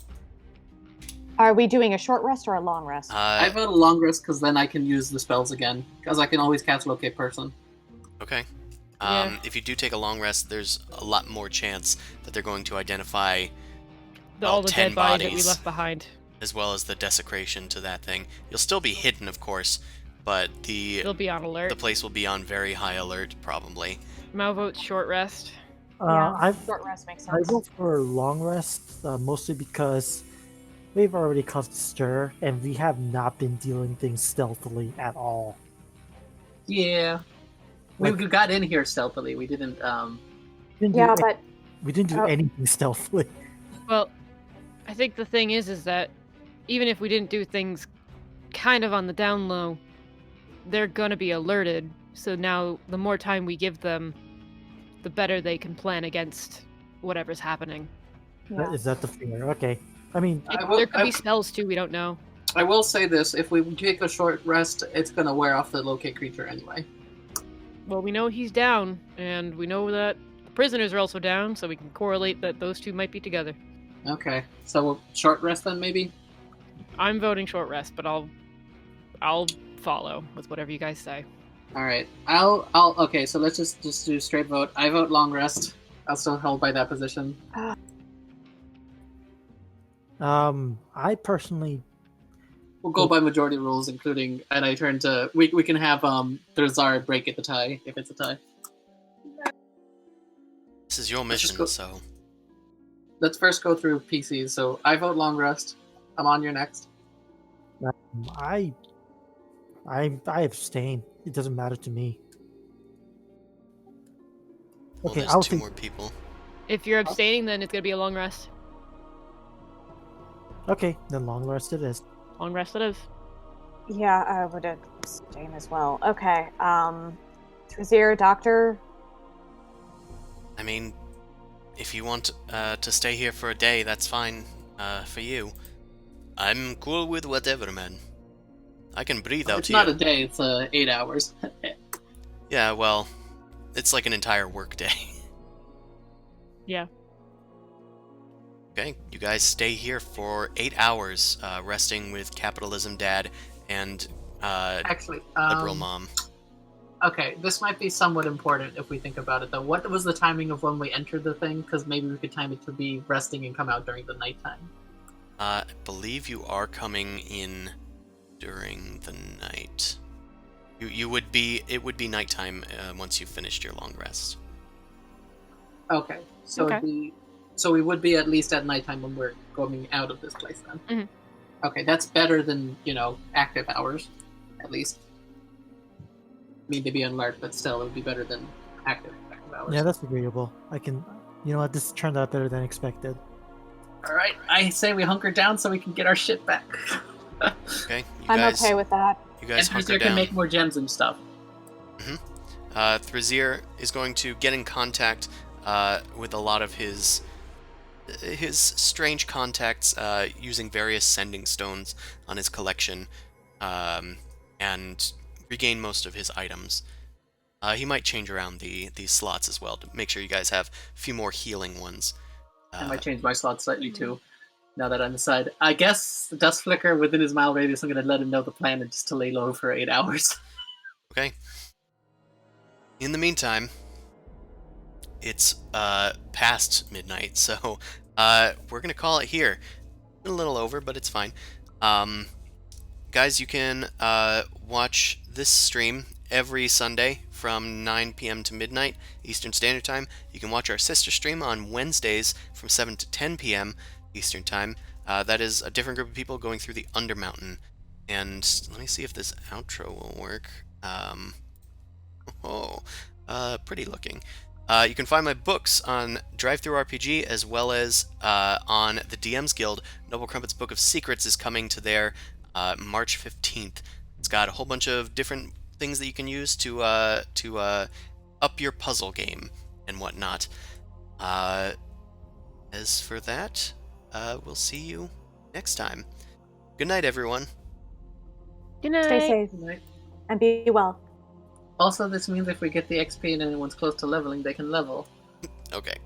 Are we doing a short rest or a long rest? I vote a long rest because then I can use the spells again, because I can always cast Locate Person. Okay. Yeah. If you do take a long rest, there's a lot more chance that they're going to identify All the 10 dead bodies that we bodies. left behind. as well as the desecration to that thing. You'll still be hidden, of course, but They'll be on alert. the place will be on very high alert, probably. Mal votes short rest. Short rest makes I sense. go for a long rest, mostly because we've already caused a stir, and we have not been dealing things stealthily at all. Yeah. We got in here stealthily. We didn't. Yeah, but we didn't do anything stealthily. Well, I think the thing is that even if we didn't do things kind of on the down low, they're gonna be alerted. So now, the more time we give them, the better they can plan against whatever's happening. yeah. Is that the fear? Okay. I mean, There could be spells too. We don't know. I will say this: if we take a short rest, it's gonna wear off the locate creature anyway. Well, we know he's down, and we know that the prisoners are also down, so we can correlate that those two might be together. Okay, so short rest then, maybe. I'm voting short rest, but I'll follow with whatever you guys say. All right, Okay, so let's just do straight vote. I vote long rest. I'll still hold by that position. I personally. We'll go by majority rules, including, and I turn to. We can have Drazar break it the tie if it's a tie. This is your mission, so. Let's first go through PCs. So I vote long rest. I'm on. You're next. I abstain. It doesn't matter to me. Well, Okay, there's I'll two more people. If you're abstaining, then it's gonna be a long rest. Okay, then long rest it is. Long rest it is. Yeah, I would abstain as well. Okay. Trazir, Doctor. I mean, if you want to stay here for a day, that's fine for you. I'm cool with whatever, man. I can breathe out It's here. not a day. It's 8 hours. Yeah, well, it's like an entire work day. Yeah. Okay, you guys stay here for 8 hours, resting with Capitalism Dad and Actually, Liberal Mom. Okay, this might be somewhat important if we think about it, though. What was the timing of when we entered the thing? Because maybe we could time it to be resting and come out during the nighttime. I believe you are coming in during the night. It would be nighttime once you've finished your long rest. Okay, so Okay. so we would be at least at nighttime when we're going out of this place then. Mhm. Okay, that's better than, active hours, at least. I mean, they'd be alert, but still, it would be better than active hours. Yeah, that's agreeable. I can. You know what? This turned out better than expected. All right, I say we hunker down so we can get our shit back. Okay, you I'm guys, okay with that. You guys And hunker Trazir down. can make more gems and stuff. Trazir is going to get in contact with a lot of his strange contacts using various sending stones on his collection and regain most of his items. He might change around these slots as well to make sure you guys have a few more healing ones. I might change my slot slightly too, now that I'm inside. I guess the Dust Flicker within his mile radius, I'm going to let him know the plan and just to lay low for 8 hours. Okay. In the meantime, it's past midnight, so we're gonna call it here. A little over, but it's fine. Guys, you can watch this stream every Sunday from 9 p.m. to midnight Eastern Standard Time. You can watch our sister stream on Wednesdays from 7 to 10 p.m. Eastern Time. That is a different group of people going through the Undermountain. And let me see if this outro will work. Pretty looking. You can find my books on DriveThruRPG as well as on the DM's Guild. Noble Crumpet's Book of Secrets is coming to there March 15th. It's got a whole bunch of different things that you can use to up your puzzle game and whatnot. As for that, we'll see you next time. Good night, everyone. Good night. Stay safe and be well. Also, this means if we get the XP and anyone's close to leveling, they can level. Okay.